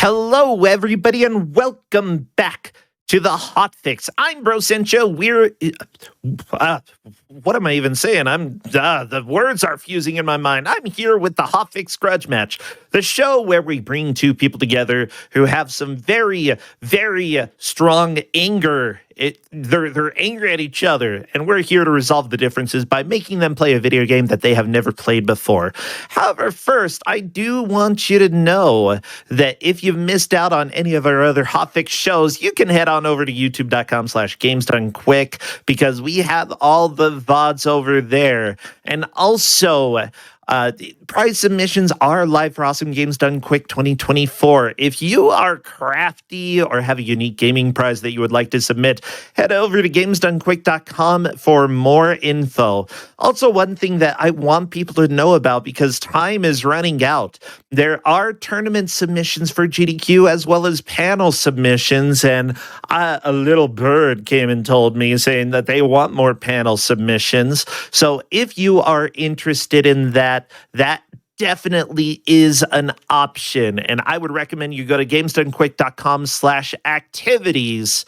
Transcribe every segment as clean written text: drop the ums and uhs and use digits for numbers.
Hello, everybody, and welcome back to the Hotfix. I'm Brosencho. We're what am I even saying? The words are fusing in my mind. I'm here with the Hotfix Grudge Match, the show where we bring two people together who have some very, very strong anger. They're angry at each other, and we're here to resolve the differences by making them play a video game that they have never played before. However, first, I do want you to know that if you've missed out on any of our other Hotfix shows, you can head on over to youtube.com/gamesdonequick because we have all the VODs over there. And also, prize submissions are live for Awesome Games Done Quick 2024. If you are crafty or have a unique gaming prize that you would like to submit, head over to gamesdonequick.com for more info. Also, one thing that I want people to know about, because time is running out, there are tournament submissions for GDQ as well as panel submissions, and a little bird came and told me saying that they want more panel submissions. So if you are interested in that definitely is an option. And I would recommend you go to gamesdonequick.com/activities.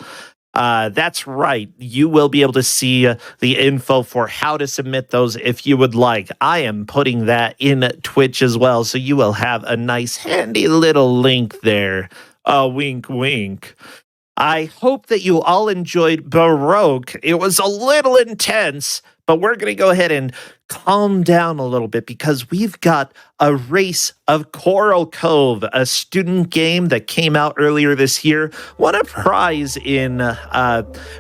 That's right. You will be able to see the info for how to submit those if you would like. I am putting that in Twitch as well, so you will have a nice handy little link there. Wink, wink. I hope that you all enjoyed Baroque. It was a little intense, but we're going to go ahead and calm down a little bit because we've got a race of Coral Cove, a student game that came out earlier this year. Won a prize in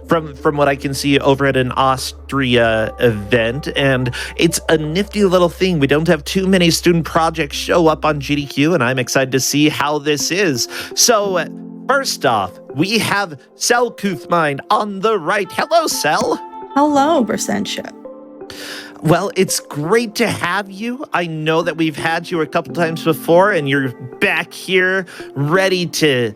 from what I can see over at an Austria event, and it's a nifty little thing. We don't have too many student projects show up on GDQ, and I'm excited to see how this is. So first off, we have Cell Kuthmine on the right. Hello, Cell. Hello, Bersentia. Well, it's great to have you. I know that we've had you a couple times before, and you're back here ready to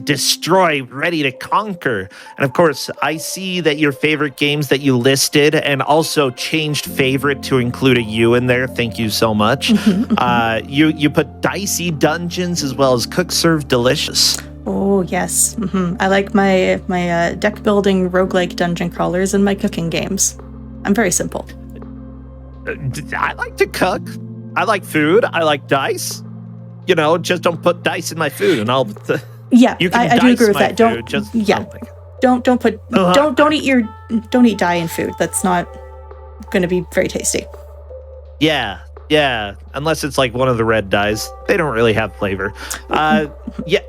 destroy, ready to conquer. And of course, I see that your favorite games that you listed and also changed favorite to include a U in there. Thank you so much. You put Dicey Dungeons as well as Cook Serve Delicious. Oh, yes. I like my deck building roguelike dungeon crawlers and my cooking games. I'm very simple. I like to cook. I like food. I like dice. You know, just don't put dice in my food, and I'll. Yeah, you can I do agree with that. Don't eat dye in food. That's not going to be very tasty. Yeah. Unless it's like one of the red dyes, they don't really have flavor. Yeah.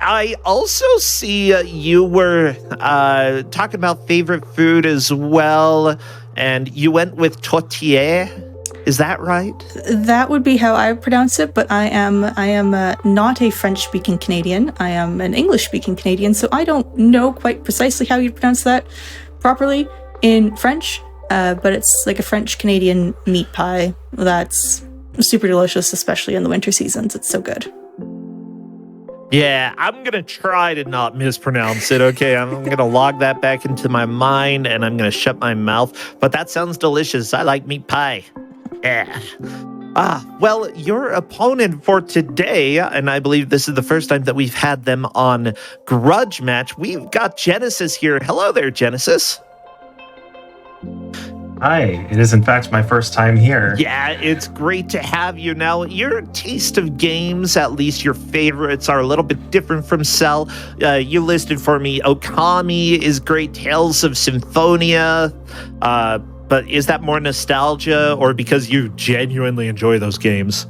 I also see you were talking about favorite food as well, and you went with tortilla. Is that right? That would be how I pronounce it, but I am not a French-speaking Canadian. I am an English-speaking Canadian, so I don't know quite precisely how you pronounce that properly in French, but it's like a French-Canadian meat pie that's super delicious, especially in the winter seasons. It's so good. Yeah, I'm going to try to not mispronounce it, okay? I'm going to log that back into my mind, and I'm going to shut my mouth. But that sounds delicious. I like meat pie. Yeah. Well, your opponent for today, and I believe this is the first time that we've had them on Grudge Match, we've got Genesis here. Hello there, Genesis. Hi, it is in fact my first time here. Yeah, it's great to have you. Now, your taste of games, at least your favorites, are a little bit different from Cell. You listed for me Okami is great, Tales of Symphonia, but is that more nostalgia or because you genuinely enjoy those games?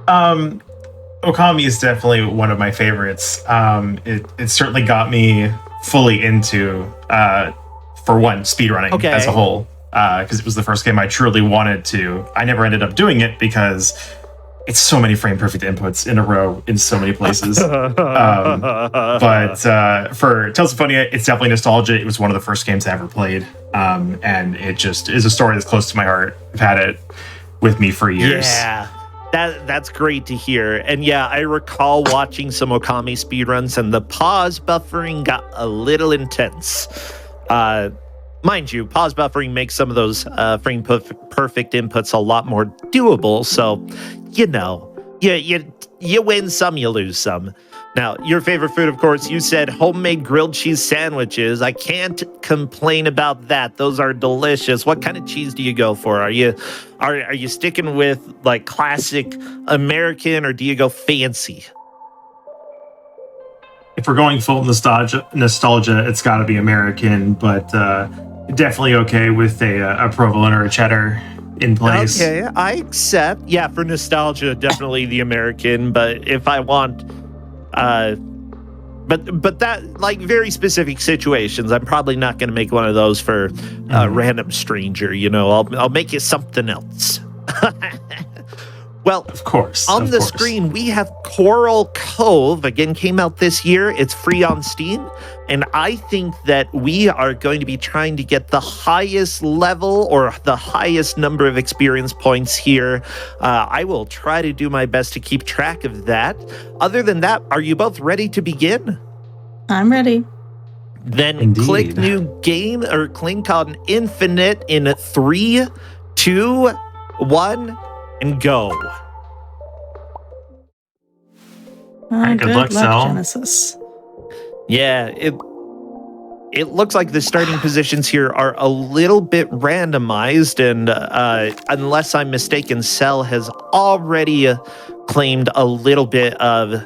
Okami is definitely one of my favorites. It certainly got me fully into for one, speedrunning as a whole, because it was the first game I truly wanted to. I never ended up doing it because it's so many frame perfect inputs in a row in so many places. But for Tales of Symphonia, it's definitely nostalgia. It was one of the first games I ever played, and it just is a story that's close to my heart. I've had it with me for years. Yeah. That's great to hear. And yeah, I recall watching some Okami speedruns, and the pause buffering got a little intense. Mind you, pause buffering makes some of those frame perfect inputs a lot more doable. So, you know, you you win some, you lose some. Now, your favorite food, of course, you said homemade grilled cheese sandwiches. I can't complain about that. Those are delicious. What kind of cheese do you go for? Are you sticking with like classic American, or do you go fancy? If we're going full nostalgia, it's got to be American, but definitely okay with a provolone or a cheddar in place. Okay, I accept. Yeah, for nostalgia, definitely the American. But if I want, but that, like, very specific situations, I'm probably not going to make one of those for a random stranger. You know, I'll make you something else. Well, of course. On the screen, we have Coral Cove. Again, came out this year. It's free on Steam. And I think that we are going to be trying to get the highest level or the highest number of experience points here. I will try to do my best to keep track of that. Other than that, are you both ready to begin? I'm ready. Then Indeed. Click new game or click on Infinite in 3, 2, 1. And go. Good luck, Sal. Genesis. Yeah, it looks like the starting positions here are a little bit randomized, and unless I'm mistaken, Cell has already claimed a little bit of.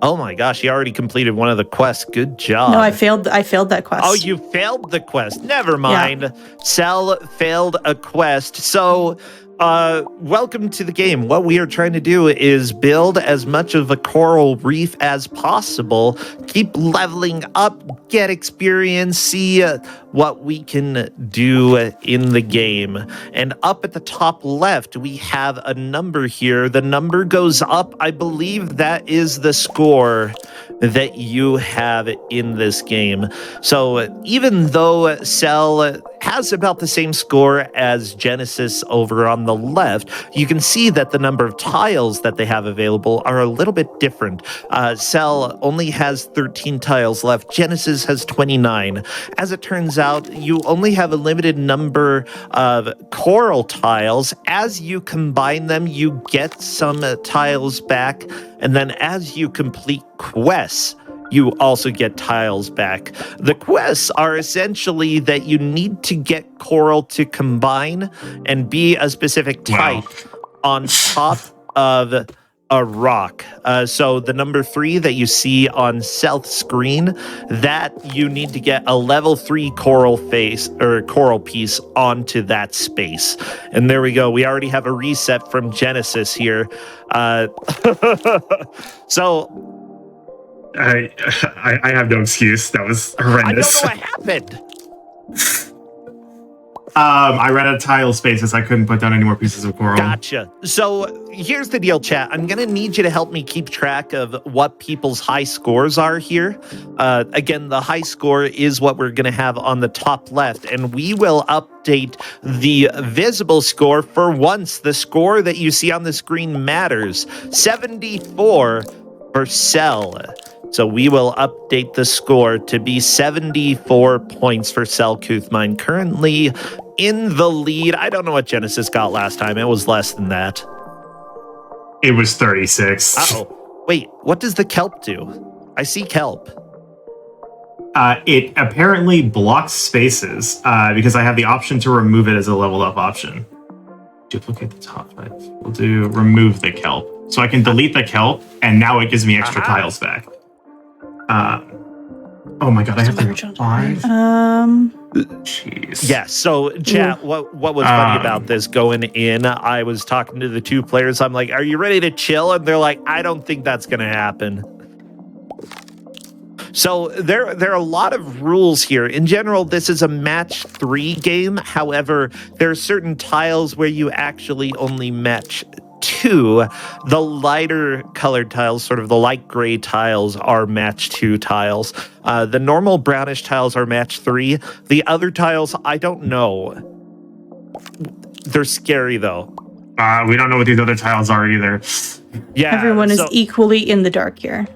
Oh my gosh, he already completed one of the quests. Good job. No, I failed that quest. Oh, you failed the quest. Never mind. Yeah. Cell failed a quest. So, welcome to the game. What we are trying to do is build as much of a coral reef as possible, keep leveling up, get experience, see what we can do in the game. And up at the top left, we have a number here. The number goes up. I believe that is the score that you have in this game. So even though Cell has about the same score as Genesis over on the left, you can see that the number of tiles that they have available are a little bit different. Cell only has 13 tiles left. Genesis has 29. As it turns out, you only have a limited number of coral tiles. As you combine them, you get some tiles back. And then as you complete quests, you also get tiles back. The quests are essentially that you need to get coral to combine and be a specific type on top of a rock. So the number 3 that you see on south screen, that you need to get a level 3 coral face or coral piece onto that space. And there we go. We already have a reset from Genesis here. So I have no excuse. That was horrendous. I don't know what happened. I ran out of tile spaces. I couldn't put down any more pieces of coral. Gotcha. So here's the deal, chat. I'm going to need you to help me keep track of what people's high scores are here. Again, the high score is what we're going to have on the top left, and we will update the visible score for once. The score that you see on the screen matters. 74 for Cell. So we will update the score to be 74 points for Cell Kuthmine, currently in the lead. I don't know what Genesis got last time. It was less than that. It was 36. Uh-oh. Wait, what does the kelp do? I see kelp. It apparently blocks spaces because I have the option to remove it as a leveled up option. Duplicate the top right. We'll do remove the kelp. So I can delete the kelp, and now it gives me extra tiles back. Oh my god, I have to 5. Jeez. Yeah, so chat, what was funny about this going in, I was talking to the 2 players. I'm like, are you ready to chill? And they're like, I don't think that's going to happen. So there are a lot of rules here. In general, this is a match 3 game. However, there are certain tiles where you actually only match 2. The lighter colored tiles, sort of the light gray tiles, are match 2 tiles. The normal brownish tiles are match 3. The other tiles, I don't know. They're scary though. We don't know what these other tiles are either. Yeah, everyone is equally in the dark here.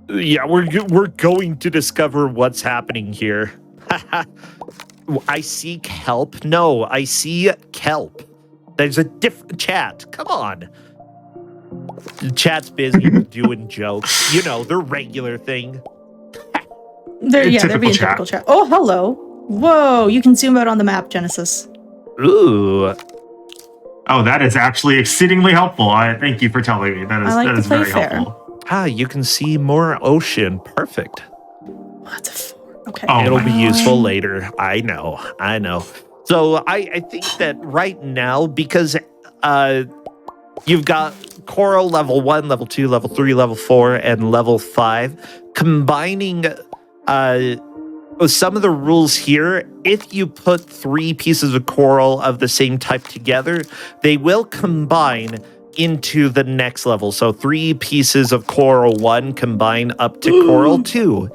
Yeah, we're going to discover what's happening here. I see kelp. No, I see kelp. There's a different chat. Come on. Chat's busy doing jokes. You know, the regular thing. They're being typical chat. Oh, hello. Whoa, you can zoom out on the map, Genesis. Ooh. Oh, that is actually exceedingly helpful. Thank you for telling me. That is very helpful. Ah, you can see more ocean. Perfect. That's a 4. Okay. Oh, it'll be useful later. I know. So I think that right now, because you've got Coral level 1, level 2, level 3, level 4, and level 5, combining some of the rules here, if you put 3 pieces of coral of the same type together, they will combine into the next level. So 3 pieces of coral 1 combine up to coral 2.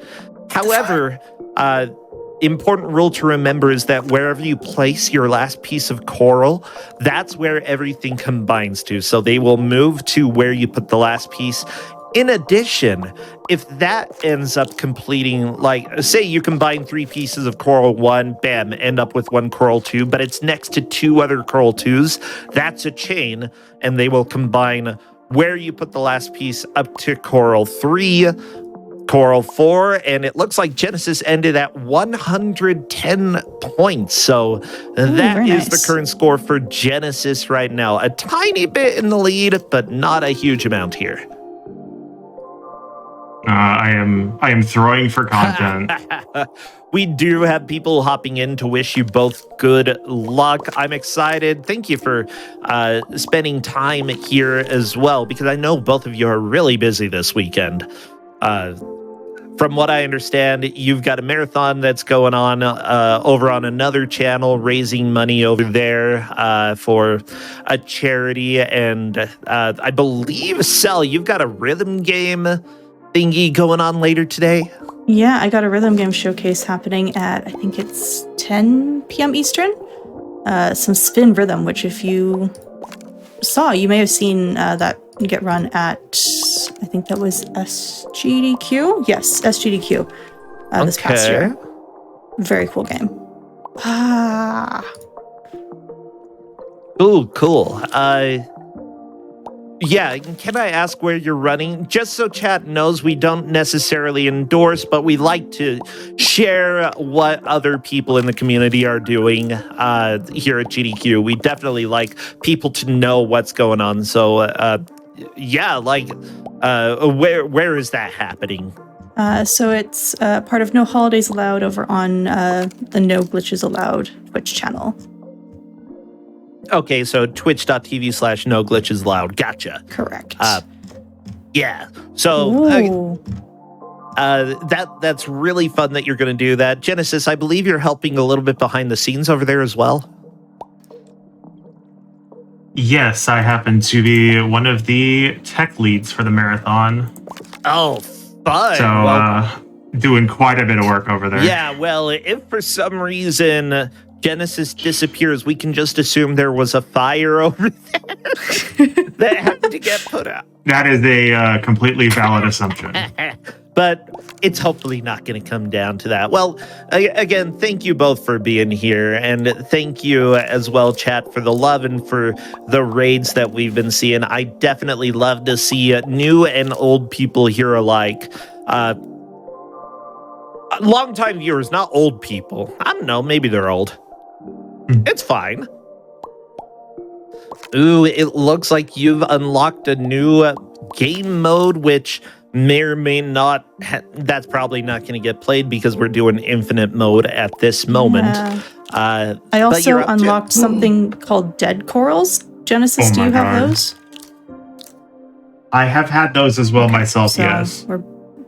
However, important rule to remember is that wherever you place your last piece of coral, that's where everything combines to. So they will move to where you put the last piece. In addition, if that ends up completing, like, say you combine 3 pieces of coral 1, bam, end up with 1 coral 2, but it's next to 2 other coral 2s, that's a chain, and they will combine where you put the last piece up to coral 3, coral 4, and it looks like Genesis ended at 110 points. So that is the current score for Genesis right now. A tiny bit in the lead, but not a huge amount here. I am throwing for content. We do have people hopping in to wish you both good luck. I'm excited. Thank you for spending time here as well, because I know both of you are really busy this weekend. From what I understand, you've got a marathon that's going on over on another channel, raising money over there for a charity. And I believe, Sel, you've got a rhythm game thingy going on later today? Yeah, I got a rhythm game showcase happening at, I think it's 10 p.m. Eastern. Some spin rhythm, which if you saw, you may have seen that get run at, I think that was SGDQ? Yes, SGDQ this past year. Very cool game. Ooh, cool. Yeah, can I ask where you're running? Just so chat knows, we don't necessarily endorse, but we like to share what other people in the community are doing here at GDQ. We definitely like people to know what's going on. So, yeah, like, where is that happening? So it's part of No Holidays Allowed over on the No Glitches Allowed Twitch channel. Okay, so twitch.tv/no glitches allowed. Gotcha. Correct. Yeah. So that's really fun that you're going to do that. Genesis, I believe you're helping a little bit behind the scenes over there as well. Yes, I happen to be one of the tech leads for the marathon. Oh, fun. So doing quite a bit of work over there. Yeah, well, if for some reason Genesis disappears, we can just assume there was a fire over there that had to get put out. That is a completely valid assumption. But it's hopefully not going to come down to that. Well, again, thank you both for being here. And thank you as well, chat, for the love and for the raids that we've been seeing. I definitely love to see new and old people here alike. Longtime viewers, not old people. I don't know, maybe they're old. It's fine. Ooh, it looks like you've unlocked a new game mode, which may or may not, that's probably not going to get played because we're doing infinite mode at this moment. Yeah. I also unlocked something called Dead Corals. Genesis, do you have those? I have had those as well myself, so yes. We're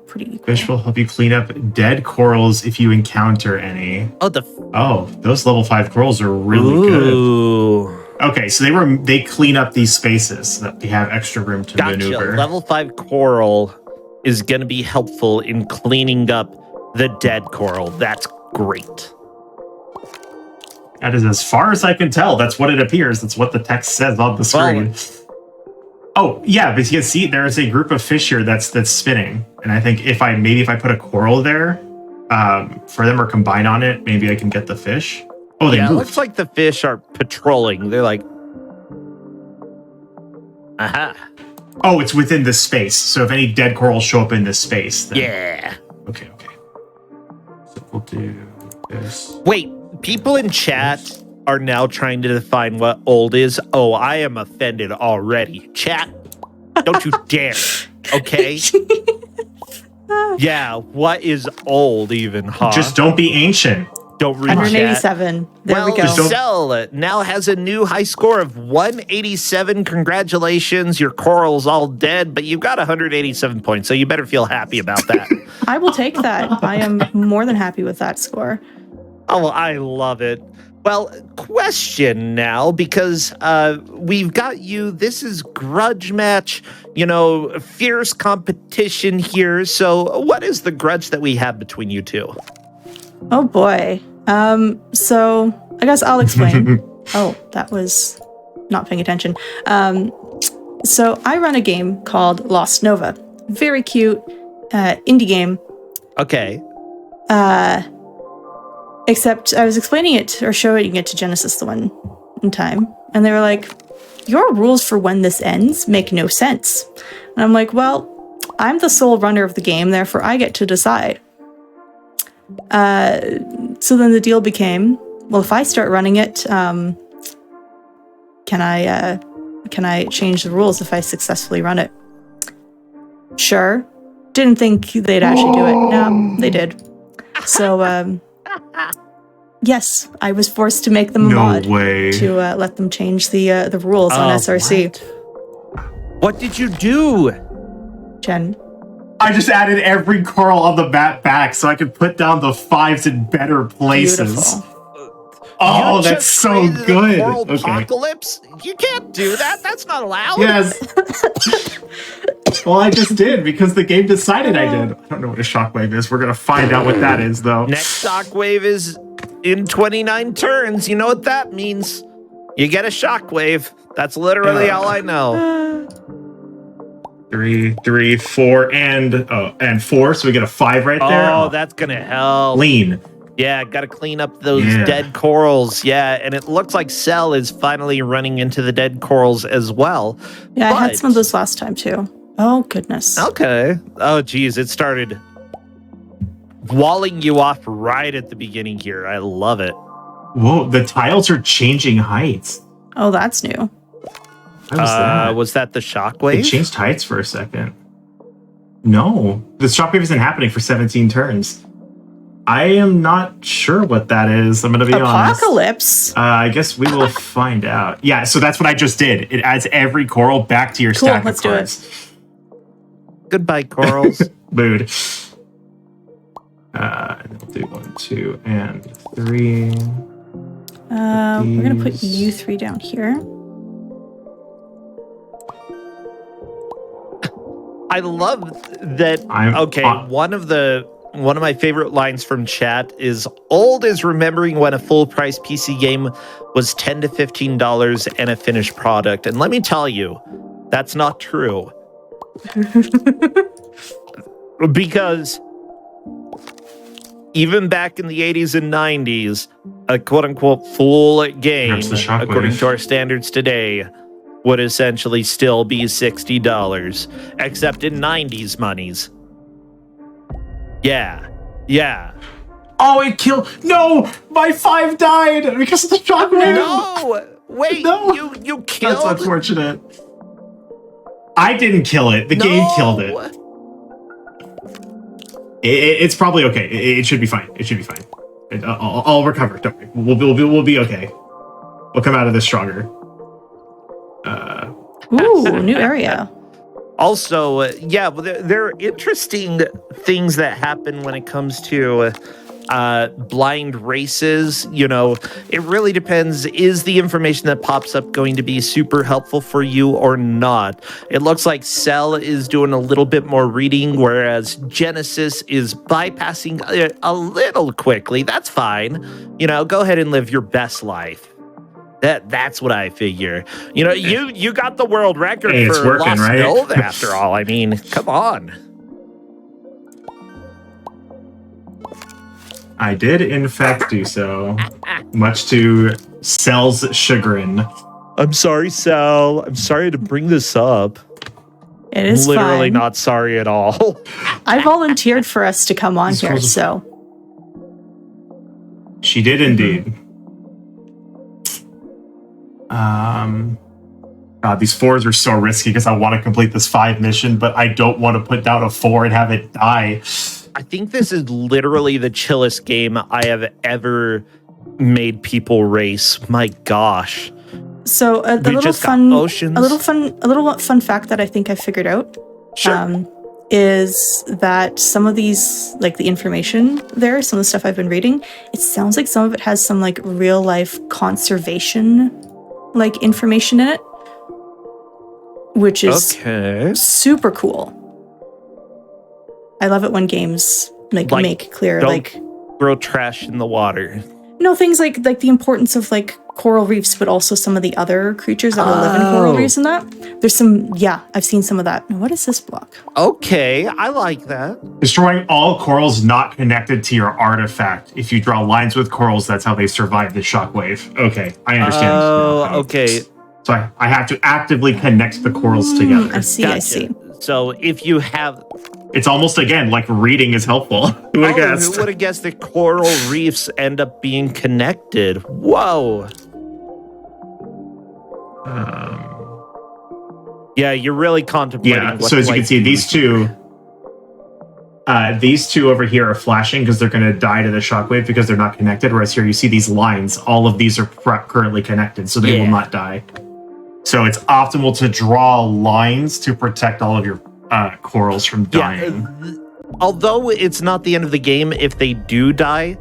pretty equal. Fish will help you clean up dead corals if you encounter any. Oh, those level 5 corals are really good. Okay, so they clean up these spaces so that they have extra room to maneuver. Level 5 coral is going to be helpful in cleaning up the dead coral. That's great. That is, as far as I can tell, that's what it appears. That's what the text says on the screen. Oh, yeah, but you can see there's a group of fish here that's spinning. And I think if I put a coral there for them or combine on it, maybe I can get the fish. Oh, they move. It looks like the fish are patrolling. They're like, aha. Oh, it's within this space. So if any dead corals show up in this space, then... Yeah. Okay. So we'll do this. Wait, people in chat are now trying to define what old is. Oh, I am offended already. Chat, don't you dare. Okay? Yeah, what is old even, huh? Just don't be ancient. Don't read 187. Chat. There we go. Cell now has a new high score of 187. Congratulations. Your coral's all dead, but you've got 187 points, so you better feel happy about that. I will take that. I am more than happy with that score. Oh, I love it. Well, question now, because we've got you. This is Grudge Match, fierce competition here. So what is the grudge that we have between you two? Oh, boy. So I guess I'll explain. Oh, that was not paying attention. So I run a game called Lost Nova. Very cute indie game. Okay. Except I was explaining it or showing it to Genesis the one time, and they were like, your rules for when this ends make no sense. And I'm like, well, I'm the sole runner of the game, therefore I get to decide. So then the deal became, well, if I start running it, can I change the rules if I successfully run it? Sure. Didn't think they'd actually do it. No, they did. So, yes, I was forced to make them a mod to let them change the rules on SRC. What did you do? Jen? I just added every coral on the map back so I could put down the 5s in better places. Beautiful. Oh, that's so good. Coral apocalypse? You can't do that. That's not allowed. Yes. Well, I just did because the game decided I did. I don't know what a shockwave is. We're going to find out what that is, though. Next shockwave is in 29 turns. You know what that means. You get a shockwave. That's literally all I know. 3, 4, and 4. So we get a 5 right there. Oh, that's going to help. Lean. Yeah, got to clean up those dead corals. Yeah, and it looks like Cell is finally running into the dead corals as well. Yeah, I had some of those last time, too. Oh, goodness. Okay. Oh, geez, it started walling you off right at the beginning here. I love it. Whoa, the tiles are changing heights. Oh, that's new. Was that the shockwave? It changed heights for a second. No, the shockwave isn't happening for 17 turns. I am not sure what that is. I'm going to be honest. Apocalypse? I guess we will find out. Yeah, so that's what I just did. It adds every coral back to your stack of cards. Do it. Goodbye, corals. Mood. And we'll do 1, 2, and 3. We're going to put you 3 down here. I love that. One of my favorite lines from chat is old is remembering when a full price PC game was $10 to $15 and a finished product. And let me tell you, that's not true. Because even back in the 80s and 90s, a quote-unquote full game, according to our standards today, would essentially still be $60, except in 90s monies. Yeah. Oh, it killed. No, my 5 died because of the shockwave. No, wait, no. You killed. That's unfortunate. I didn't kill it. The game killed it. It's probably okay. It should be fine. I'll recover. Don't worry. We'll be okay. We'll come out of this stronger. Ooh, new area. Also, there are interesting things that happen when it comes to blind races. It really depends. Is the information that pops up going to be super helpful for you or not? It looks like Cell is doing a little bit more reading, whereas Genesis is bypassing a little quickly. That's fine. Go ahead and live your best life. That's what I figure. You got the world record for Lost Nova after all. I mean, come on. I did, in fact, do so, much to Cell's chagrin. I'm sorry, Cell. I'm sorry to bring this up. It is literally fine. not sorry at all. I volunteered for us to come on here, so. She did indeed. God, these 4s are so risky because I want to complete this 5 mission, but I don't want to put down a 4 and have it die. I think this is literally the chillest game I have ever made people race. My gosh. So a little fun fact that I think I figured out. Sure. Is that some of these, like the information there, some of the stuff I've been reading, it sounds like some of it has some like real life conservation like information in it, which is super cool. I love it when games like make clear like throw trash in the water. No, things like the importance of like coral reefs, but also some of the other creatures that live in coral reefs and that. There's some, I've seen some of that. Now, what is this block? Okay, I like that. Destroying all corals not connected to your artifact. If you draw lines with corals, that's how they survive the shockwave. Okay, I understand. Oh, okay. So I have to actively connect the corals together. I see, Gotcha. I see. So if you have... It's almost, again, like reading is helpful. Who would have guessed? Who would have guessed that coral reefs end up being connected? Whoa. Yeah, you're really contemplating. Yeah, so as you can see, these two over here are flashing because they're going to die to the shockwave because they're not connected. Whereas here you see these lines. All of these are currently connected, so they will not die. So it's optimal to draw lines to protect all of your corals from dying. Although it's not the end of the game if they do die,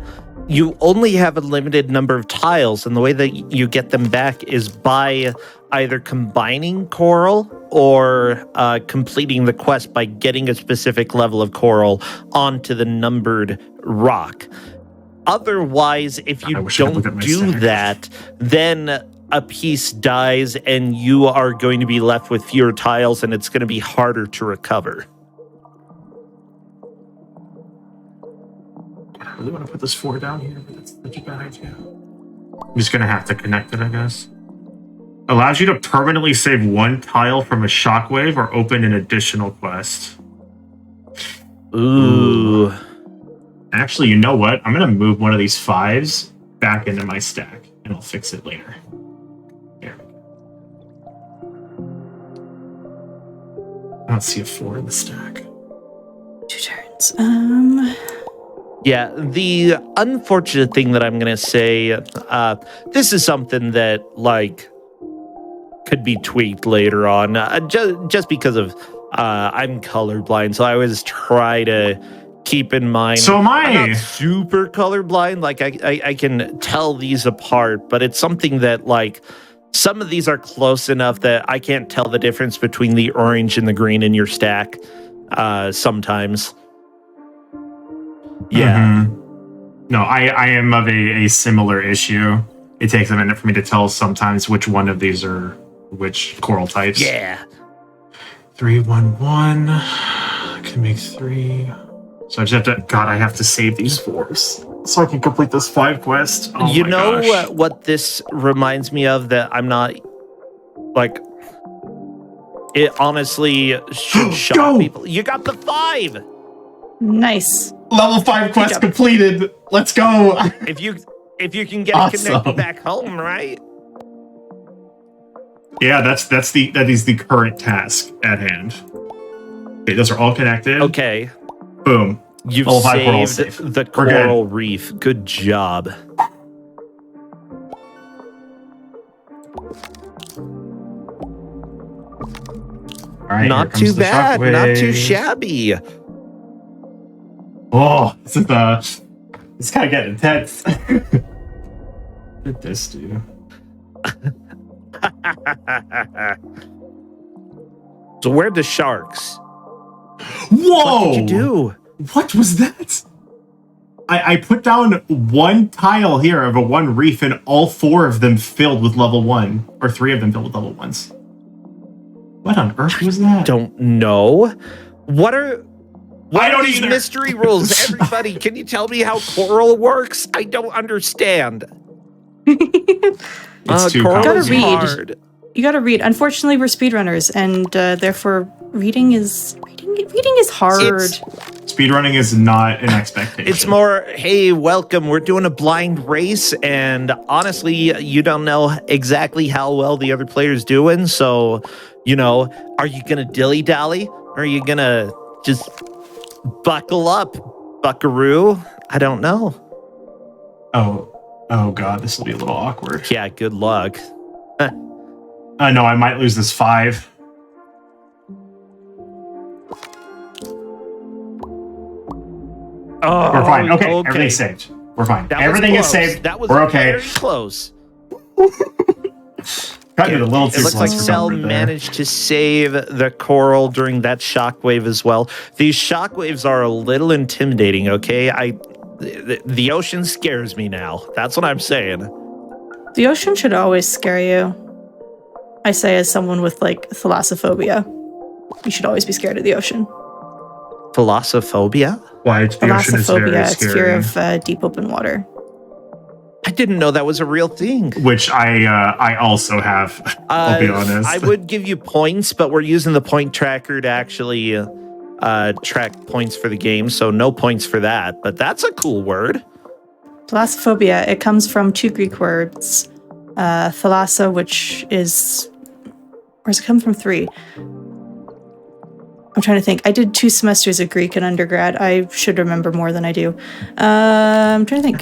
you only have a limited number of tiles, and the way that you get them back is by either combining coral or completing the quest by getting a specific level of coral onto the numbered rock. Otherwise, if you don't do that, then a piece dies and you are going to be left with fewer tiles and it's going to be harder to recover. I really want to put this 4 down here, but that's such a bad idea. I'm just going to have to connect it, I guess. Allows you to permanently save 1 tile from a shockwave or open an additional quest. Ooh. Actually, you know what? I'm going to move one of these 5s back into my stack, and I'll fix it later. There. I don't see a 4 in the stack. 2 turns. Yeah, the unfortunate thing that I'm going to say, this is something that, like, could be tweaked later on, just because of I'm colorblind, so I always try to keep in mind. So am I. I'm not super colorblind, like I can tell these apart, but it's something that, like, some of these are close enough that I can't tell the difference between the orange and the green in your stack sometimes. Yeah. Mm-hmm. No, I am of a similar issue. It takes a minute for me to tell sometimes which one of these are which coral types. Yeah. 3, 1, 1. I can make 3. So I just have to. God, I have to save these 4s so I can complete this 5 quest. Oh you my know gosh. what this reminds me of that I'm not like. It honestly should shock people. You got the 5. Nice. Level 5 quest completed. Let's go. If you can get it connected back home, right? Yeah, that is the current task at hand. Okay, those are all connected. Okay. Boom. You've saved the coral reef. Good job. All right, not too bad. Not too shabby. Oh, this is kind of getting intense. What did this do? So where are the sharks? Whoa! What did you do? What was that? I put down 1 tile here of a 1 reef, and all 4 of them filled with level 1, or 3 of them filled with level 1s. What on earth was that? Don't know. What are these either. mystery rules? Everybody, can you tell me how coral works? I don't understand. It's too coral is complicated. hard. You gotta read. Unfortunately, we're speedrunners, and therefore reading is hard. Speedrunning is not an expectation. It's more, hey, welcome. We're doing a blind race, and honestly, you don't know exactly how well the other player's doing. So, are you gonna dilly-dally? Or are you gonna just buckle up, buckaroo? I don't know. Oh God, this will be a little awkward. Yeah, good luck. No, I might lose this 5. Oh, we're fine. Okay, everything's saved. We're fine. Everything is saved. That was we're okay. Very close. Got it a little too It looks like Cell managed to save the coral during that shockwave as well. These shockwaves are a little intimidating, okay? The ocean scares me now. That's what I'm saying. The ocean should always scare you. I say as someone with, thalassophobia. You should always be scared of the ocean. Thalassophobia? Why? The ocean is very Thalassophobia, it's scary. fear of deep open water. I didn't know that was a real thing. Which I also have, I'll be honest. I would give you points, but we're using the point tracker to actually track points for the game, so no points for that. But that's a cool word. Thalassophobia, it comes from 2 Greek words. Thalasso, which is... Where does it come from? 3? I'm trying to think. I did 2 semesters of Greek in undergrad. I should remember more than I do. I'm trying to think.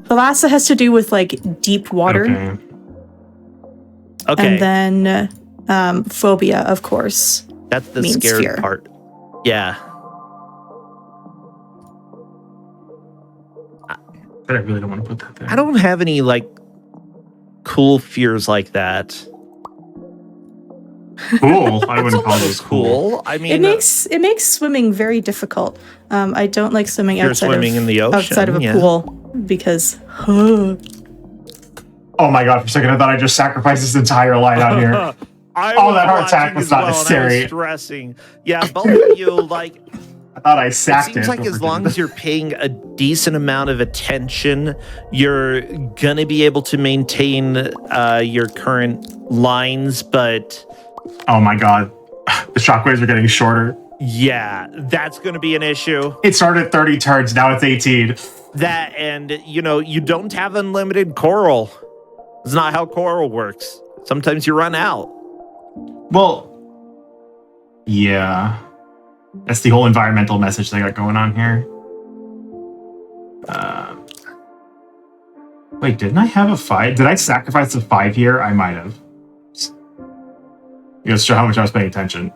Thalassa has to do with deep water. Okay. And then phobia, of course. That's the means scared fear. part. Yeah. But I really don't want to put that there. I don't have any cool fears like that. Cool. I wouldn't call this cool. I mean, it makes swimming very difficult. I don't like swimming in the ocean, outside of a pool because. Oh my God! For a second, I thought I just sacrificed this entire line out here. That heart attack was not necessary. Stressing. Yeah, both of you I thought I sacked it. Seems like as long as you're paying a decent amount of attention, you're gonna be able to maintain your current lines, but. Oh my God. The shockwaves are getting shorter. Yeah, that's going to be an issue. It started at 30 turns, now it's 18. That, and, you don't have unlimited coral. It's not how coral works. Sometimes you run out. Well, yeah. That's the whole environmental message they got going on here. Wait, didn't I have a 5? Did I sacrifice a 5 here? I might have. You goes to show how much I was paying attention.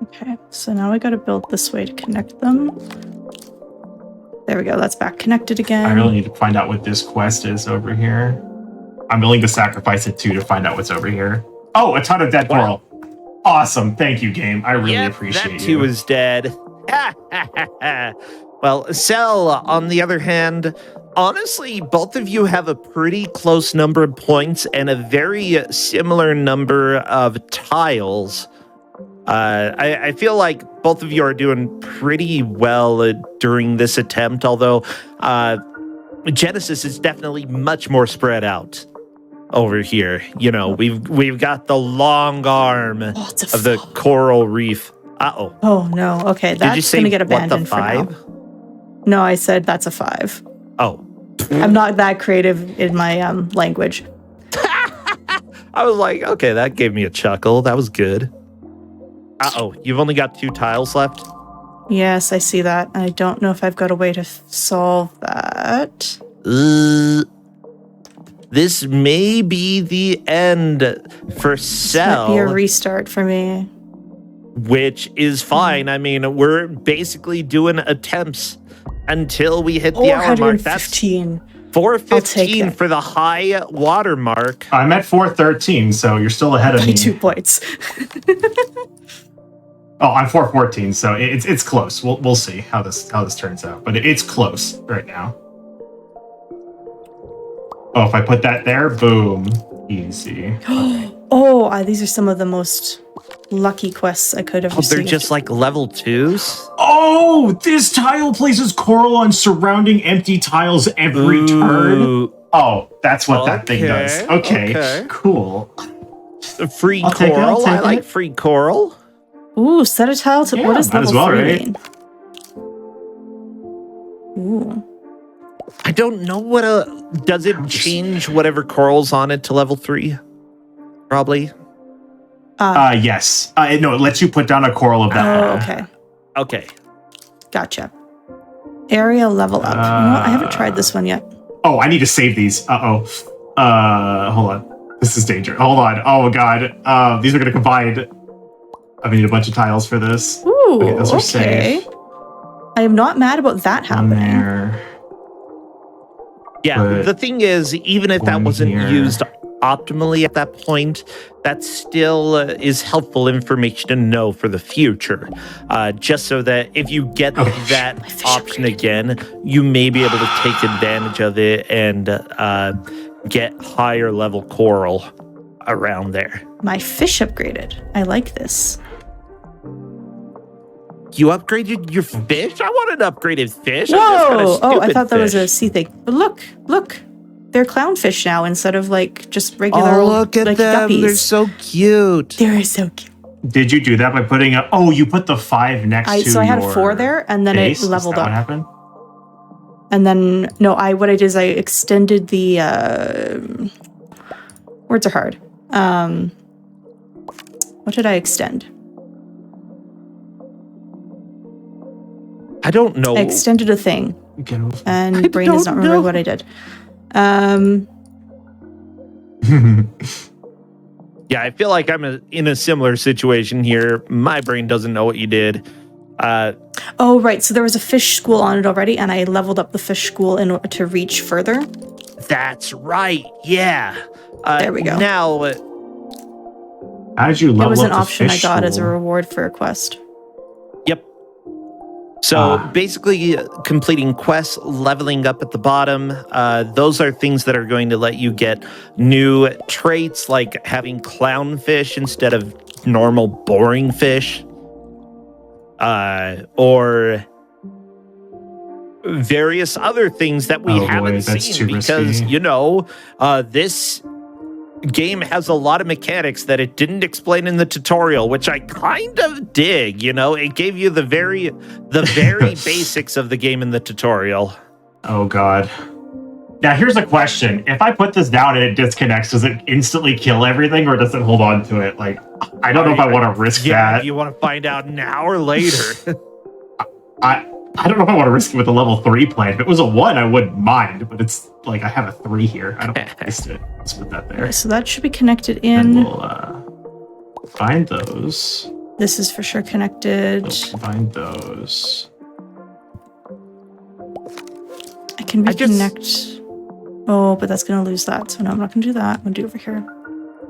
Okay, so now I gotta build this way to connect them. There we go, that's back connected again. I really need to find out what this quest is over here. I'm willing to sacrifice it too to find out what's over here. Oh, a ton of dead coral. Awesome, thank you, game. I really appreciate that too you. is dead. Well, Cell, on the other hand, honestly, both of you have a pretty close number of points and a very similar number of tiles. I feel like both of you are doing pretty well during this attempt, although Genesis is definitely much more spread out over here. We've got the long arm of the coral reef. Uh-oh. Oh, no. Okay, that's going to get abandoned for now. No, I said that's a 5. Oh. I'm not that creative in my language. I was like, okay, that gave me a chuckle. That was good. Uh-oh, you've only got 2 tiles left? Yes, I see that. I don't know if I've got a way to solve that. This may be the end for Cell. This might be a restart for me. Which is fine. I mean, we're basically doing attempts until we hit the hour mark. That's 4:15 for the high water mark. I'm at 4:13, so you're still ahead of me. 2 points. Oh, I'm 4:14, so it's close. We'll see how this turns out, but it's close right now. Oh, if I put that there, boom, easy. Oh, these are some of the most lucky quests I could have received. They're just like level 2s? Oh, this tile places coral on surrounding empty tiles every turn. Oh, that's what that thing does. Okay. Cool. Free I'll take it, coral. I like it. free coral. Ooh, set a tile to what does level 3 mean? Ooh. I don't know what does it change whatever coral's on it to level 3? Probably. Yes. No, it lets you put down a coral of that. Oh, okay. Okay. Gotcha. Area level up. You know what? I haven't tried this one yet. Oh, I need to save these. Hold on. This is dangerous. Hold on. Oh god. These are gonna combine. I need a bunch of tiles for this. Ooh, okay, those are safe. I am not mad about that happening. There. Yeah, the thing is, even if that wasn't used optimally at that point, that still is helpful information to know for the future. Just so that if you get that option again, you may be able to take advantage of it and get higher level coral around there. My fish upgraded. I like this. You upgraded your fish? I want an upgraded fish. Whoa! I thought that was a sea thing. But look. They're clownfish now instead of like just regular look at like them. guppies. They're so cute. They're so cute. Did you do that by putting up? Oh, you put the 5 next to So I had a 4 there, and then it leveled up. What happened? And then what I did is I extended the words are hard. What did I extend? I don't know. I extended a thing, and brain does not remember what I did. Yeah, I feel like I'm in a similar situation here. My brain doesn't know what you did. Oh, right. So there was a fish school on it already, and I leveled up the fish school in order to reach further. That's right. Yeah. There we go. Now, how did you level up? It was an the option I fish got as a school? reward for a quest. Yep. So basically, completing quests, leveling up at the bottom, those are things that are going to let you get new traits, like having clownfish instead of normal boring fish, or various other things that we haven't seen because, this game has a lot of mechanics that it didn't explain in the tutorial, which I kind of dig. It gave you the very basics of the game in the tutorial. Oh god. Now here's a question. If I put this down and it disconnects, does it instantly kill everything or does it hold on to it? Like, I don't know if I want to risk that. Do you want to find out now or later? I don't know if I want to risk it with a level 3 plan. If it was a 1, I wouldn't mind, but it's like I have a 3 here. I don't want to waste it. Let's put that there. Okay, so that should be connected in. And we'll find those. This is for sure connected. We'll find those. I can reconnect. Oh, but that's going to lose that. So no, I'm not going to do that. I'm going to do it over here.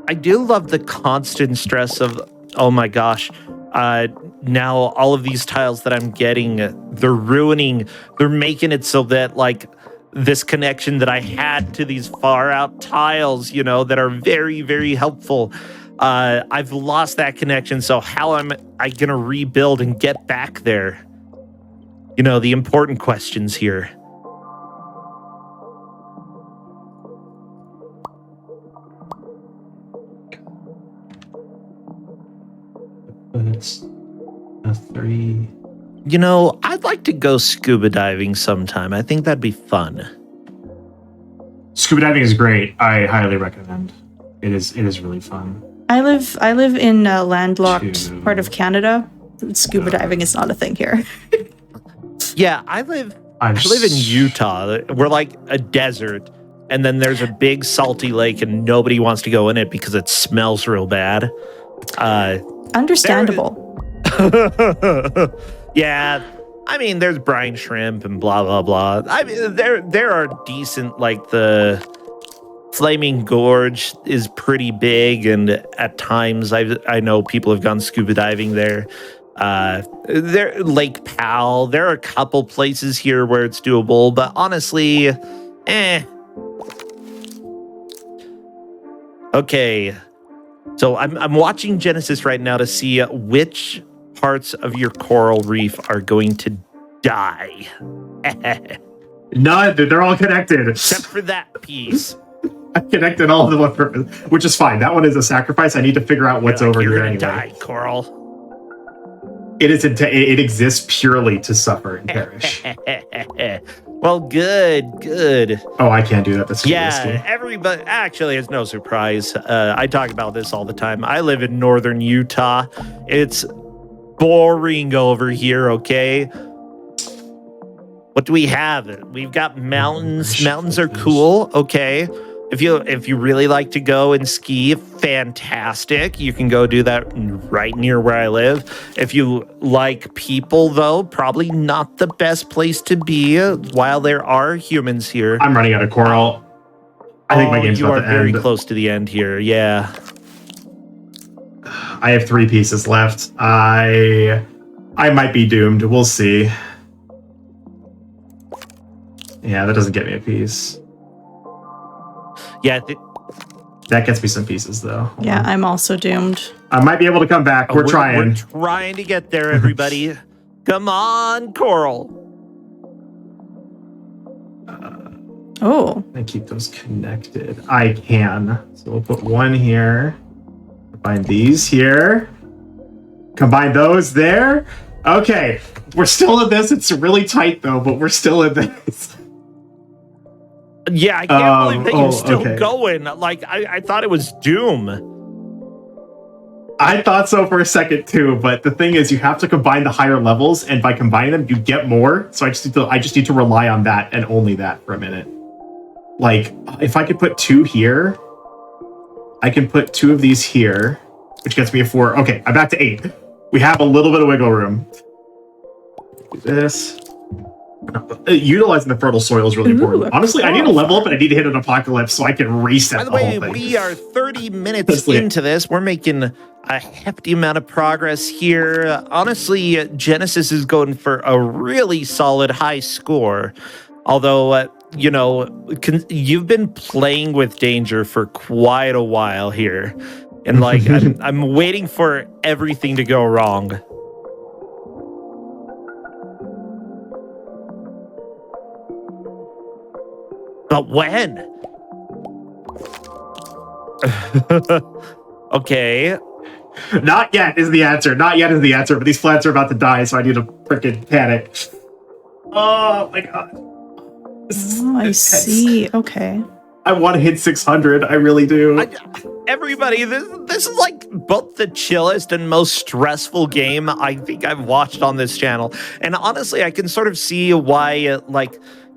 I do love the constant stress of, oh my gosh, now all of these tiles that I'm getting, they're making it so that like this connection that I had to these far out tiles, that are very, very helpful. I've lost that connection. So how am I going to rebuild and get back there? The important questions here. It's a 3. I'd like to go scuba diving sometime. I think that'd be fun. Scuba diving is great. I highly recommend. It is really fun. I live in a landlocked part of Canada. Scuba diving is not a thing here. Yeah, I live in Utah. We're like a desert, and then there's a big salty lake, and nobody wants to go in it because it smells real bad. Understandable. Yeah, I mean, there's brine shrimp and blah blah blah. I mean, there are decent, like the Flaming Gorge is pretty big, and at times I know people have gone scuba diving there. There, Lake Powell. There are a couple places here where it's doable, but honestly, Okay, so I'm watching Genesis right now to see which parts of your coral reef are going to die. None. They're all connected. Except for that piece. I connected all of them on purpose, which is fine. That one is a sacrifice. I need to figure out what's over here anyway. Die, Coral. It exists purely to suffer and perish. Well, good. Oh, I can't do that. That's too risky. Everybody. Actually, it's no surprise. I talk about this all the time. I live in northern Utah. It's boring over here. Okay. What do we have? We've got mountains. Mountains are cool. Okay. If you really like to go and ski, fantastic. You can go do that right near where I live. If you like people, though, probably not the best place to be while there are humans here. I'm running out of coral. I think my game's about to end. You are very close to the end here. Yeah. I have 3 pieces left. I might be doomed. We'll see. Yeah, that doesn't get me a piece. Yeah, that gets me some pieces, though. Yeah, I'm also doomed. I might be able to come back. We're trying. We're trying to get there, everybody. Come on, Coral. And keep those connected. I can. So we'll put one here. Combine these here. Combine those there. Okay. We're still in this. It's really tight, though, but we're still in this. Yeah, I can't believe that you're still going. Like, I thought it was doom. I thought so for a second too, but the thing is, you have to combine the higher levels, and by combining them, you get more. So I just need to rely on that and only that for a minute. Like, if I could put 2 here, I can put 2 of these here, which gets me a 4. Okay, I'm back to 8. We have a little bit of wiggle room. Do this. Utilizing the fertile soil is really important. Honestly, I need to level up and I need to hit an apocalypse so I can reset the whole thing. By the way, we are 30 minutes into this. We're making a hefty amount of progress here. Honestly, Genesis is going for a really solid high score. Although, you've been playing with danger for quite a while here. And like, I'm waiting for everything to go wrong. But when? Okay. Not yet is the answer. Not yet is the answer, but these plants are about to die, so I need to freaking panic. Oh my god. I see. Okay. I want to hit 600. I really do. Everybody, this is like both the chillest and most stressful game I think I've watched on this channel. And honestly, I can sort of see why,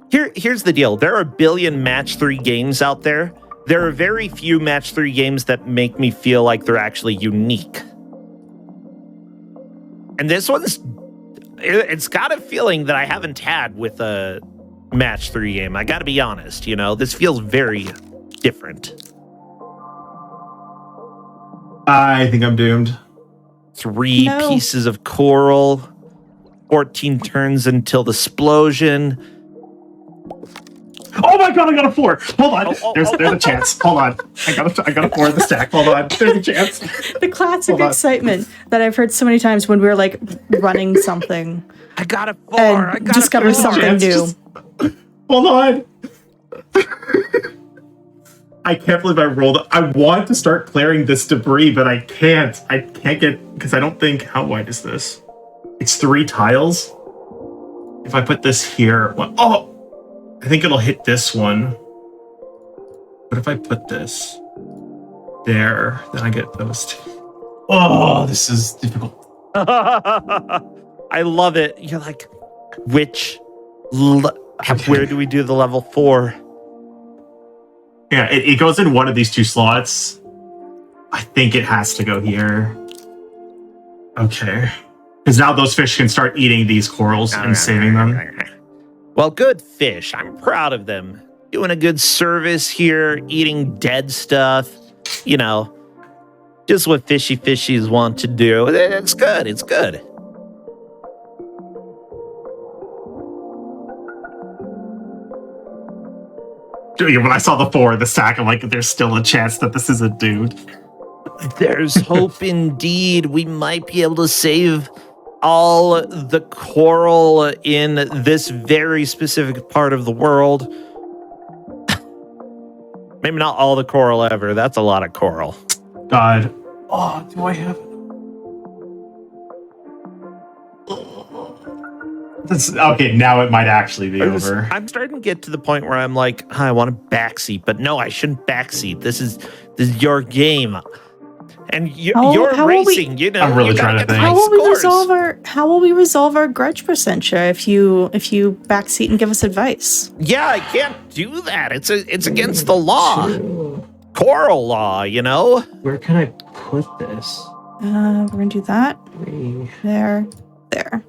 here's the deal. There are a billion match 3 games out there. There are very few match 3 games that make me feel like they're actually unique. And this it's got a feeling that I haven't had with a match 3 game. I gotta be honest, this feels very different. I think I'm doomed. 3 pieces of coral, 14 turns until the explosion. Oh my god, I got a 4. Hold on. There's a chance. Hold on. I got a 4 in the stack. Hold on. There's a chance. The classic excitement that I've heard so many times when we're like running something. I got a 4. And discover something new. Hold on. I can't believe I rolled. I want to start clearing this debris, but I can't. I can't get, because I don't think, how wide is this? It's 3 tiles. If I put this here, I think it'll hit this one. What if I put this there? Then I get those 2. Oh, this is difficult. I love it. You're like, where do we do the level 4? Yeah, it goes in one of these 2 slots. I think it has to go here. Okay. Because now those fish can start eating these corals and saving them. Well, good fish. I'm proud of them. Doing a good service here, eating dead stuff. Just what fishies want to do. It's good. It's good. When I saw the 4 in the stack, I'm like, there's still a chance that this is a dude. There's hope indeed. We might be able to save all the coral in this very specific part of the world. Maybe not all the coral ever. That's a lot of coral. God. Oh, do I have... Okay, now it might actually be over. I'm starting to get to the point where I'm like, I want a backseat, but no, I shouldn't backseat. This is your game. And you're racing, you know. I'm really trying to think. How will we resolve our grudge, Percentia, if you backseat and give us advice? Yeah, I can't do that. It's against the law. Coral law, you know? Where can I put this? We're gonna do that. 3. There.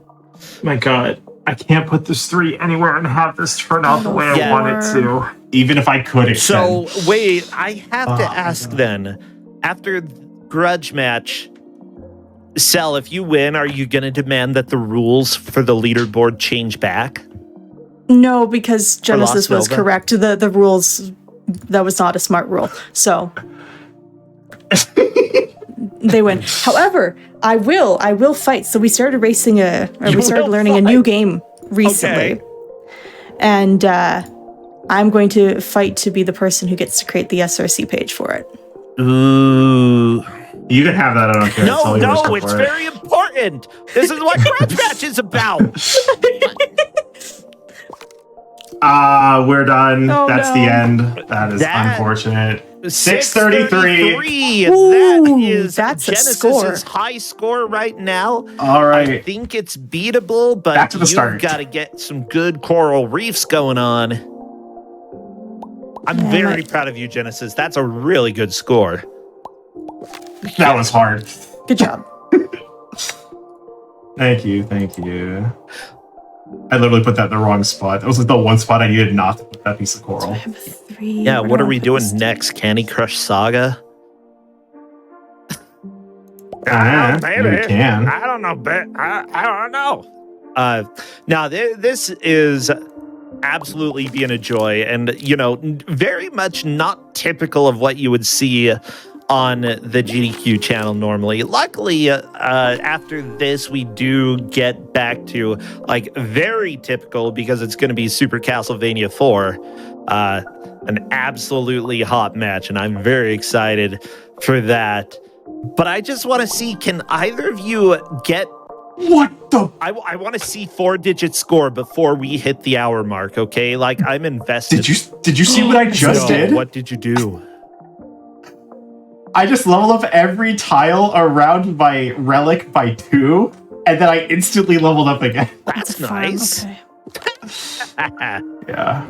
My God, I can't put this 3 anywhere and have this turn out the way I want it to. Even if I could extend. So, wait, I have to ask then, after Grudge Match, Cell, if you win, are you going to demand that the rules for the leaderboard change back? No, because Genesis was Nova? correct. The rules, that was not a smart rule. So they win. However, I will fight. So we started racing we started learning a new game recently. Okay. And I'm going to fight to be the person who gets to create the SRC page for it. Ooh. You can have that, I don't care. No, it's very important. This is what Grudge Match is about. We're done. Oh, That's the end. That is unfortunate. 633. That's Genesis's Genesis's high score right now. All right. I think it's beatable, but Back to the you've start. got to get some good coral reefs going on. I'm very proud of you, Genesis. That's a really good score. That was hard. Good job. Thank you. I literally put that in the wrong spot. That was like the one spot I needed not to put that piece of coral. I have a 3. Yeah, what are we doing next? Candy Crush Saga? Maybe you can. I don't know, but I don't know. Now, this is absolutely being a joy, and, you know, very much not typical of what you would see on the GDQ channel normally. Luckily, after this, we do get back to, like, very typical, because it's going to be Super Castlevania IV. An absolutely hot match, and I'm very excited for that. But I just want to see, can either of you get... What the... I want to see 4-digit score before we hit the hour mark, okay? Like, I'm invested. Did you see what I just did? What did you do? I just leveled up every tile around my relic by 2, and then I instantly leveled up again. That's nice. Okay. Yeah.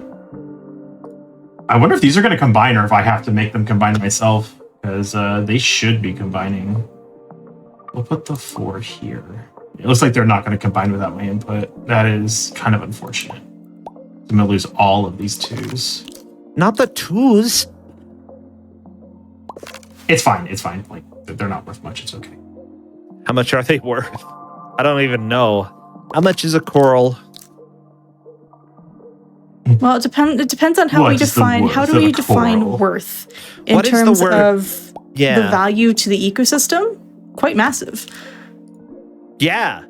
I wonder if these are going to combine, or if I have to make them combine myself, because they should be combining. We'll put the 4 here. It looks like they're not going to combine without my input. That is kind of unfortunate. I'm going to lose all of these 2s. Not the 2s. It's fine. Like, they're not worth much. It's okay. How much are they worth? I don't even know. How much is a coral? Well, it depends on how we define. How do we define worth in terms of the value to the ecosystem? Quite massive. Yeah.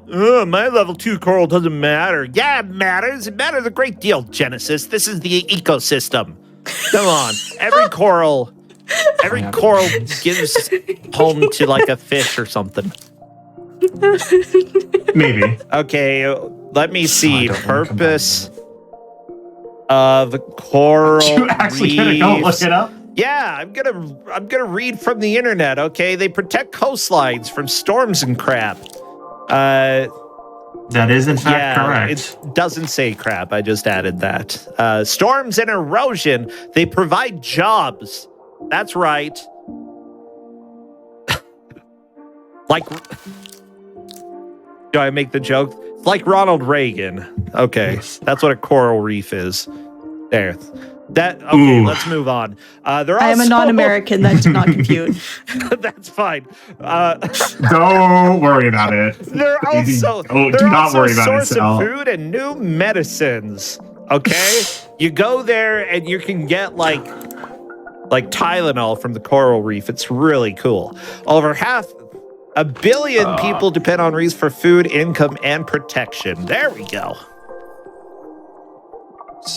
My level 2 coral doesn't matter. Yeah, it matters. It matters a great deal, Genesis. This is the ecosystem. Come on. Every coral gives home to, like, a fish or something. Maybe. Okay, let me see. Purpose of coral You actually gonna go look it up? Yeah, I'm gonna read from the internet. Okay, they protect coastlines from storms and crap. That is in fact correct. It doesn't say crap. I just added that. Storms and erosion. They provide jobs. That's right. Like, do I make the joke? It's like Ronald Reagan. Okay, that's what a coral reef is. There. Let's move on. I am a non-American. That did not compute. That's fine. Don't worry about it. They're also do not worry about it, source of food and new medicines. Okay, you go there and you can get like Tylenol from the coral reef. It's really cool. Over half 1 billion people depend on wreaths for food, income, and protection. There we go.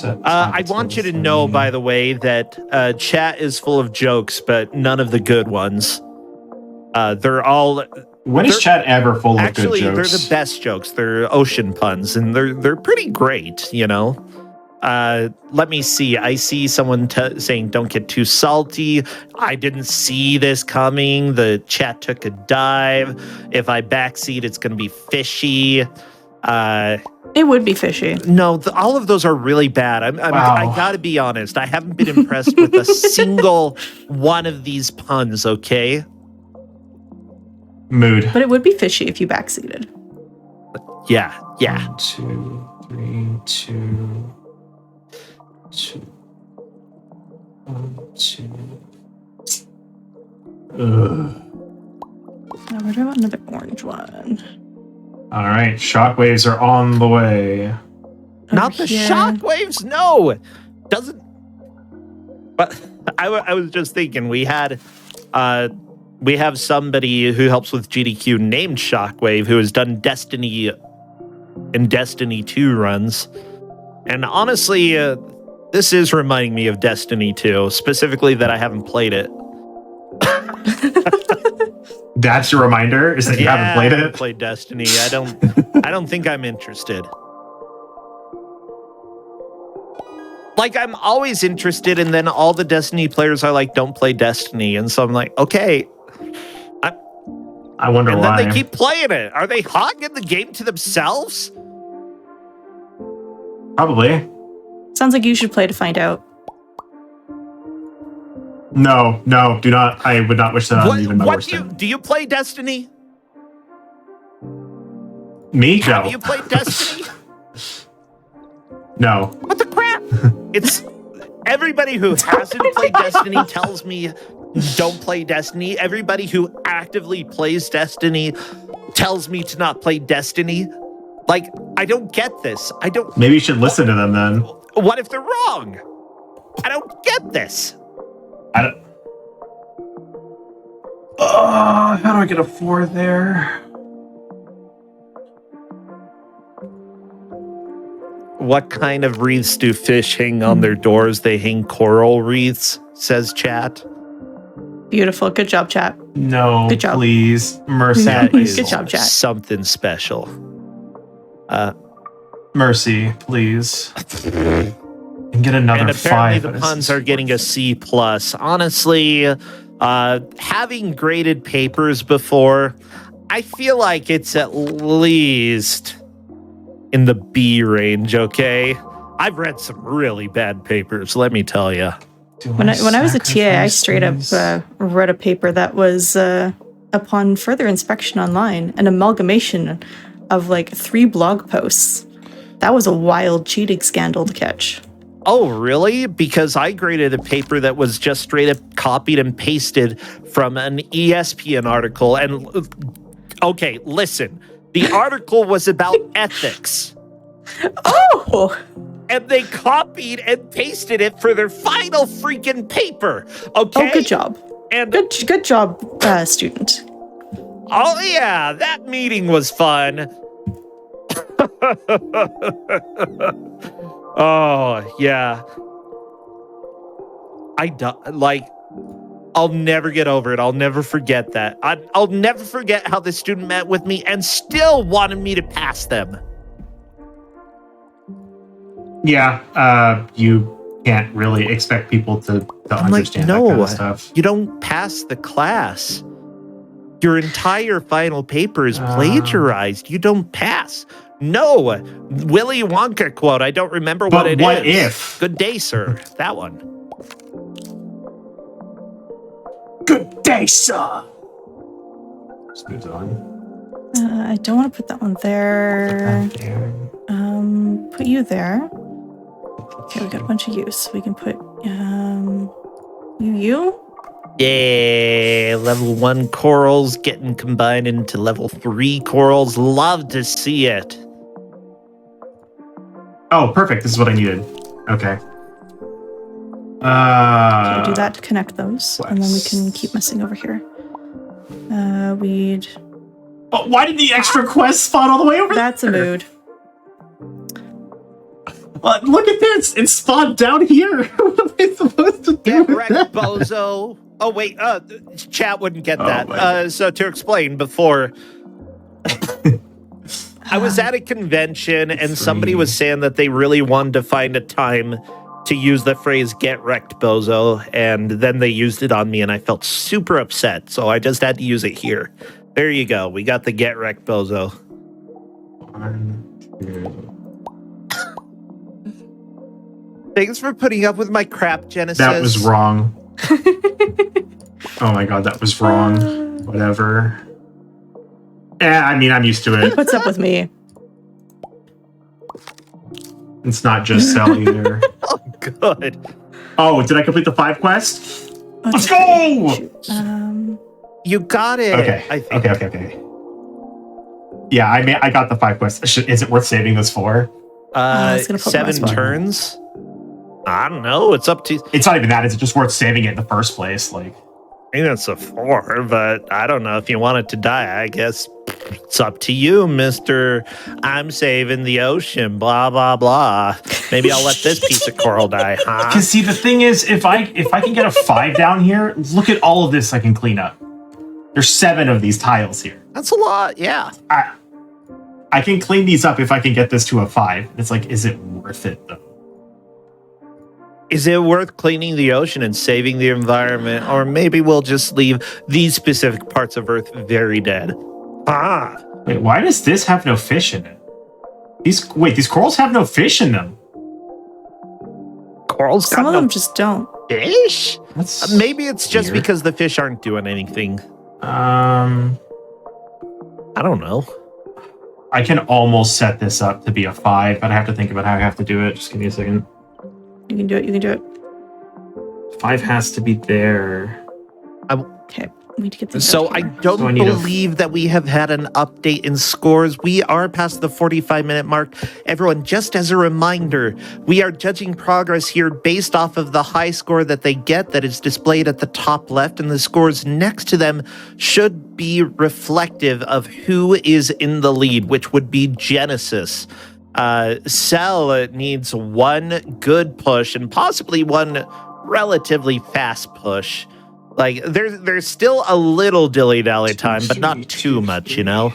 I want you to know, by the way, that chat is full of jokes, but none of the good ones. They're all... When is chat ever full of good jokes? Actually, they're the best jokes. They're ocean puns, and they're pretty great, you know? Let me see. I see someone saying, don't get too salty. I didn't see this coming. The chat took a dive. If I backseat, it's going to be fishy. It would be fishy. No, all of those are really bad. I got to be honest. I haven't been impressed with a single one of these puns, okay? Mood. But it would be fishy if you backseated. Yeah. 1, 2, 3, 2. 2. 1, 2. Now we're doing another orange one. All right, shockwaves are on the way. Not the shockwaves, no. Doesn't. But I was just thinking we have somebody who helps with GDQ named Shockwave who has done Destiny and Destiny 2 runs, and honestly, this is reminding me of Destiny 2, specifically that I haven't played it. That's your reminder? Is that you haven't played it? I haven't played Destiny. I don't think I'm interested. Like, I'm always interested, and then all the Destiny players are like, don't play Destiny. And so I'm like, okay. I wonder why. And then they keep playing it. Are they hogging the game to themselves? Probably. Sounds like you should play to find out. No, do not. I would not wish that on even my worst enemy. Do you play Destiny? Me? Have No. you played Destiny? No. What the crap? It's everybody who hasn't played Destiny tells me don't play Destiny. Everybody who actively plays Destiny tells me to not play Destiny. Like, I don't get this. I don't. Maybe you should listen to them then. What if they're wrong? I don't get this. I don't. How do I get a 4 there? What kind of wreaths do fish hang on their doors? They hang coral wreaths, says chat. Beautiful. Good job, chat. No, Good job. please. Mercy. That is Good job, chat. something special. Mercy, please. And get another And apparently 5. the puns are getting a C+. Honestly, having graded papers before, I feel like it's at least in the B range, okay? I've read some really bad papers, let me tell you. When I was a TA, I straight up read a paper that was, upon further inspection online, an amalgamation of like 3 blog posts. That was a wild cheating scandal to catch. Oh, really? Because I graded a paper that was just straight up copied and pasted from an ESPN article. And okay, listen, the article was about ethics. Oh! And they copied and pasted it for their final freaking paper. Okay. Oh, good job. And good job, student. oh yeah, that meeting was fun. Oh yeah. I'll never get over it. I'll never forget that. I'll never forget how the student met with me and still wanted me to pass them. Yeah, you can't really expect people to understand that kind of stuff. You don't pass the class. Your entire final paper is plagiarized. You don't pass. No, Willy Wonka quote. I don't remember what it is. What if? Good day, sir. That one. Good day, sir. Just moves on. I don't want to put that one there. Put you there. Okay, we got a bunch of use. So we can put you. Yeah, level 1 corals getting combined into level 3 corals. Love to see it. Oh, perfect. This is what I needed. Okay. Okay, do that to connect those, and then we can keep messing over here. Weed. Why did the extra quest spawn all the way over That's there? a mood. Look at this. It spawned down here. What am I supposed to do Get with wrecked, that? bozo. Oh, wait. Chat wouldn't get Oh, that. So to explain, before... I was at a convention and somebody was saying that they really wanted to find a time to use the phrase "get wrecked, bozo," and then they used it on me and I felt super upset, so I just had to use it here. There you go. We got the "get wrecked, bozo." 1, 2. Thanks for putting up with my crap, Genesis. That was wrong. Oh my god, that was wrong. Whatever. Yeah, I mean, I'm used to it. What's up with me? It's not just Cell either. Oh, good. Oh, did I complete the 5 quest? Oh, Let's go! Shoot. You got it. Okay. I think. Okay. Yeah, I got the 5 quests. Is it worth saving this for? it's gonna put 7 my spot. turns. I don't know. It's up to. It's not even that. Is it just worth saving it in the first place? Like, I think it's a 4, but I don't know if you want it to die. I guess it's up to you, Mister. I'm saving the ocean. Blah blah blah. Maybe I'll let this piece of coral die. Huh? because see, the thing is, if I can get a 5 down here, look at all of this I can clean up. There's 7 of these tiles here. That's a lot. Yeah. I can clean these up if I can get this to a 5. It's like, is it worth it though? Is it worth cleaning the ocean and saving the environment, or maybe we'll just leave these specific parts of Earth very dead? Wait, why does this have no fish in it? These corals have no fish in them. Corals got Some of no them just don't. fish. That's Maybe it's just weird. because the fish aren't doing anything. I I don't know. can almost set this up to be a 5, but I have to think about how I have to do it. Just give me a second. You can do it. You can do it. 5 has to be there. Okay. We need to get this. So out I here. don't So I need a- believe that we have had an update in scores. We are past the 45-minute mark. Everyone, just as a reminder, we are judging progress here based off of the high score that they get that is displayed at the top left, and the scores next to them should be reflective of who is in the lead, which would be Genesis. Cell needs 1 good push and possibly 1 relatively fast push. Like, there's still a little dilly-dally time, but not too much, you know?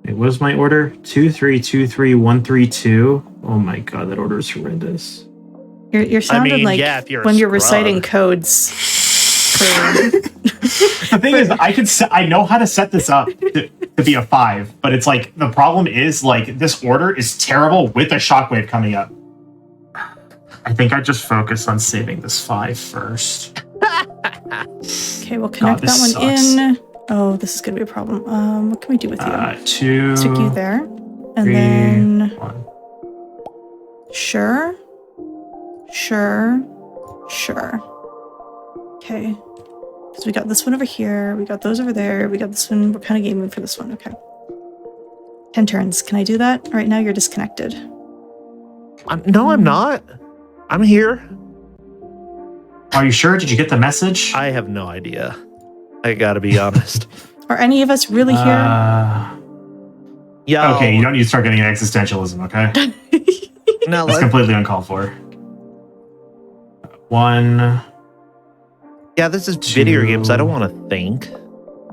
Wait, what is my order? 2, 3, 2, 3, 1, 3, 2. Oh my god, that order is horrendous. You're sounding like yeah, if you're a when you're scrub. reciting codes. For... The thing is, I know how to set this up to be a 5, but it's like, the problem is, like, this order is terrible with a shockwave coming up. I think I just focus on saving this 5 first. Okay, we'll connect this that one sucks. in. Oh, this is gonna be a problem. What can we do with you? 2, Stick you there, and 3, then 1. sure. Okay, so we got this one over here. We got those over there. We got this one. We're kind of gaming for this one. Okay. 10 turns. Can I do that? All right, now you're disconnected. No, I'm not. I'm here. Are you sure? Did you get the message? I have no idea. I gotta be honest. Are any of us really here? Yo, Okay, you don't need to start getting existentialism, okay? now That's completely uncalled for. 1. yeah, this is video games. I don't want to think.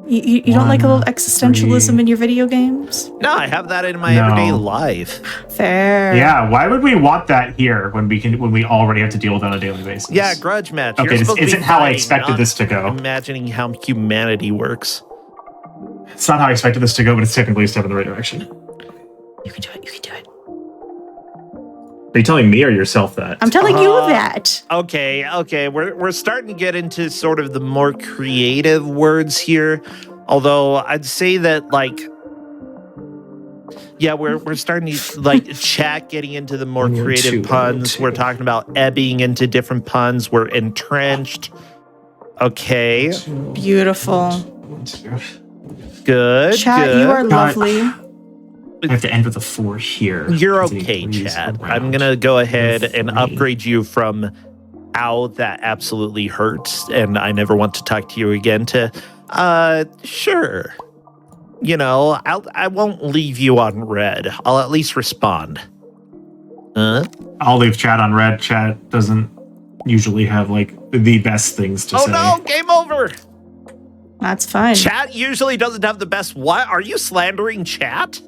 You don't like a little 1, existentialism 3. in your video games? No, I have that in my No. everyday life. Fair. Yeah, why would we want that here when we already have to deal with it on a daily basis? Yeah, grudge match. Okay, You're this supposed to be isn't how I fighting, expected not this to go. Imagining how humanity works. It's not how I expected this to go, but it's technically a step in the right direction. You can do it. You can do it. Are you telling me or yourself that? I'm telling you that. Okay. We're starting to get into sort of the more creative words here. Although I'd say that, like, yeah, we're starting to, like, chat getting into the more creative puns. We're talking about ebbing into different puns. We're entrenched. Okay. Beautiful. Good. Chat, good. you are lovely. I have to end with a 4 here. You're As he okay, agrees Chad. around. I'm gonna go ahead and 3. upgrade you from "ow, that absolutely hurts," and I never want to talk to you again to sure. I won't leave you on red. I'll at least respond. I'll leave chat on red. Chat doesn't usually have like the best things to say. Oh no, game over. That's fine. Chat usually doesn't have the best. What? Are you slandering chat?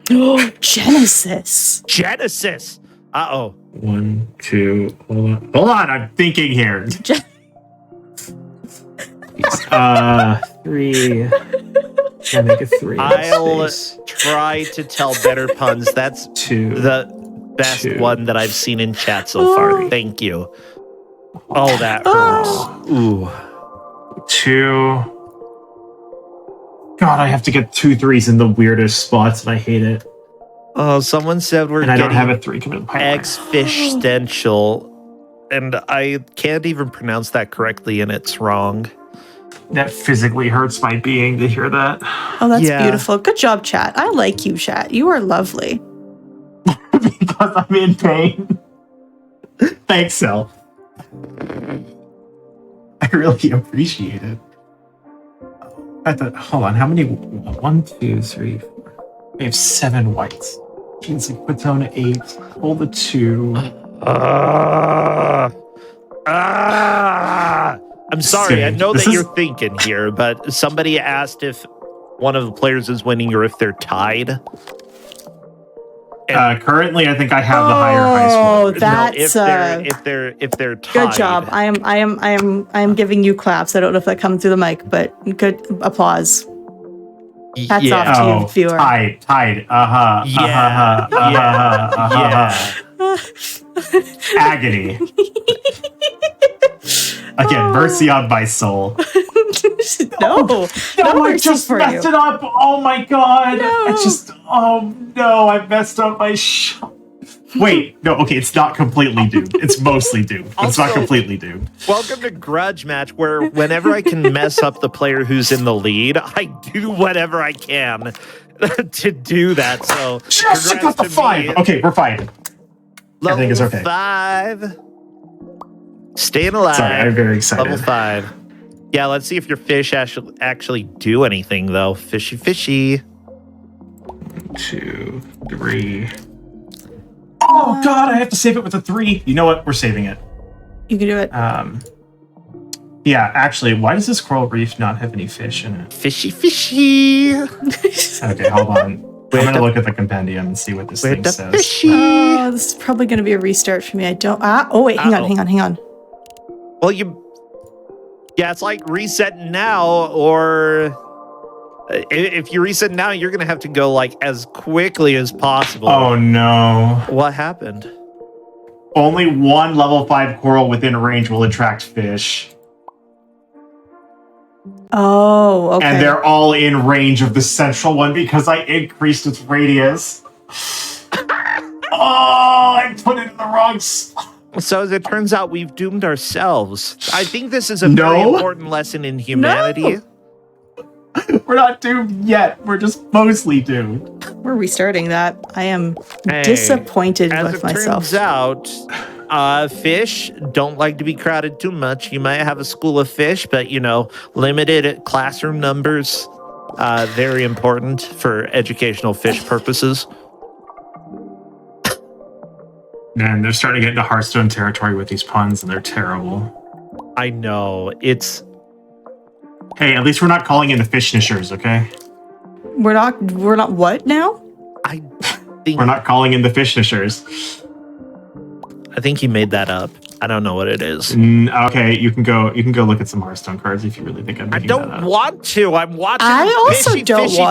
Genesis. Genesis. Uh-oh. 1, 2, hold on, I'm thinking here. 3. I'll make a 3. I'll try to tell better puns. That's 2. the best one that I've seen in chat so far. Thank you. Oh, that hurts. Ooh. 2. God, I have to get 2 3s in the weirdest spots, and I hate it. Oh, someone said we're and I getting don't have a 3 coming. existential, and I can't even pronounce that correctly, and it's wrong. That physically hurts my being to hear that. Oh, that's beautiful. Good job, chat. I like you, chat. You are lovely. Because I'm in pain. Thanks, Sel. I really appreciate it. I thought, hold on, how many? 1, 2, 3, 4. We have 7 whites. Which means like put down 8. Hold the 2. I'm sorry, I know that you're thinking here, but somebody asked if one of the players is winning or if they're tied. Currently, I think I have the higher high score. Oh, that's if they're tied. Good job. I am giving you claps. I don't know if that comes through the mic, but good applause. Hats off to you, viewer. Tied. Agony. Again, mercy on my soul. No, I just messed it up. Oh my god. No. I messed up my Wait, no, okay, it's not completely doomed. It's mostly doomed. But it's not completely doomed. Welcome to Grudge Match, where whenever I can mess up the player who's in the lead, I do whatever I can to do that. So, yes, I got the 5. Okay, we're fine. Everything is okay. 5. Staying alive. Sorry, I'm very excited. Level 5. Yeah, let's see if your fish actually do anything, though. Fishy, fishy. 2, 3. Oh, God, I have to save it with a 3. You know what? We're saving it. You can do it. Yeah, actually, why does this coral reef not have any fish in it? Fishy, fishy. Okay, hold on. I'm going to look at the compendium and see what this thing says. Fishy. Oh, this is probably going to be a restart for me. I don't... Oh, wait, hang on. Well, yeah, it's like reset now, or if you reset now, you're going to have to go like as quickly as possible. Oh, no. What happened? Only one level 5 coral within range will attract fish. Oh, okay. And they're all in range of the central one because I increased its radius. I put it in the wrong spot. So as it turns out, we've doomed ourselves. I think this is a very important lesson in humanity. No. We're not doomed yet. We're just mostly doomed. We're restarting that. I am disappointed with myself. As it turns out, fish don't like to be crowded too much. You might have a school of fish, but, limited classroom numbers, very important for educational fish purposes. Man, they're starting to get into Hearthstone territory with these puns, and they're terrible. I know. Hey, at least we're not calling in the fishnishers, okay? We're not what now? I think we're not calling in the fishnishers. I think he made that up. I don't know what it is. Okay, you can go look at some Hearthstone cards if you really think I'm making that up. I don't want to. I'm watching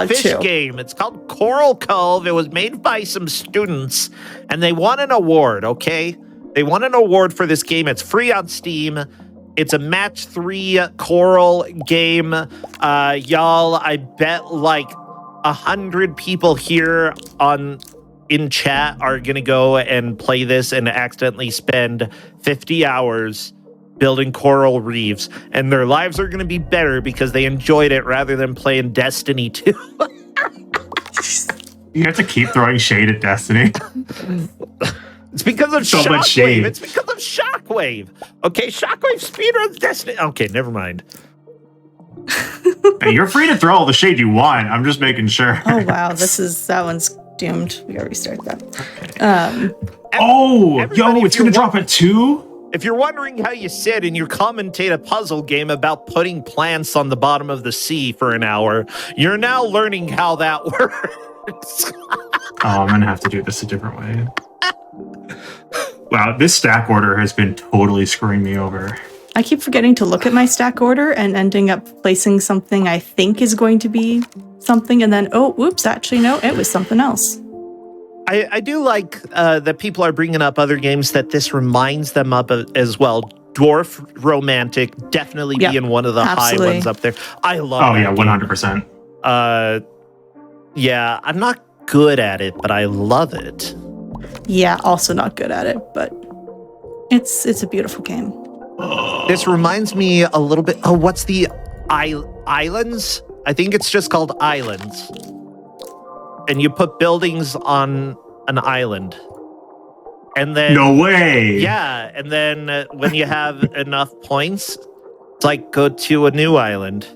fish game. It's called Coral Cove. It was made by some students, and they won an award, okay? They won an award for this game. It's free on Steam. It's a match 3 Coral game. Y'all, I bet like 100 people here in chat are going to go and play this and accidentally spend 50 hours building coral reefs, and their lives are going to be better because they enjoyed it rather than playing Destiny 2. You have to keep throwing shade at Destiny. It's because of Shockwave. It's because of Shockwave. Okay, Shockwave speedruns Destiny. Okay, never mind. Hey, you're free to throw all the shade you want. I'm just making sure. Oh wow, that one's doomed. We already started that. It's gonna drop at 2. If you're wondering how you sit and you commentate a puzzle game about putting plants on the bottom of the sea for an hour, you're now learning how that works. I'm gonna have to do this a different way. Wow, this stack order has been totally screwing me over. I keep forgetting to look at my stack order and ending up placing something I think is going to be something, and then, oh, whoops, actually, no, it was something else. I do like that people are bringing up other games that this reminds them of as well. Dwarf Romantic definitely being one of the high ones up there. I love that game. 100%. Yeah, I'm not good at it, but I love it. Yeah, also not good at it, but it's a beautiful game. This reminds me a little bit. Oh, what's the Islands? I think it's just called Islands. And you put buildings on an island. And then... No way! Yeah, and then when you have enough points, it's like go to a new island.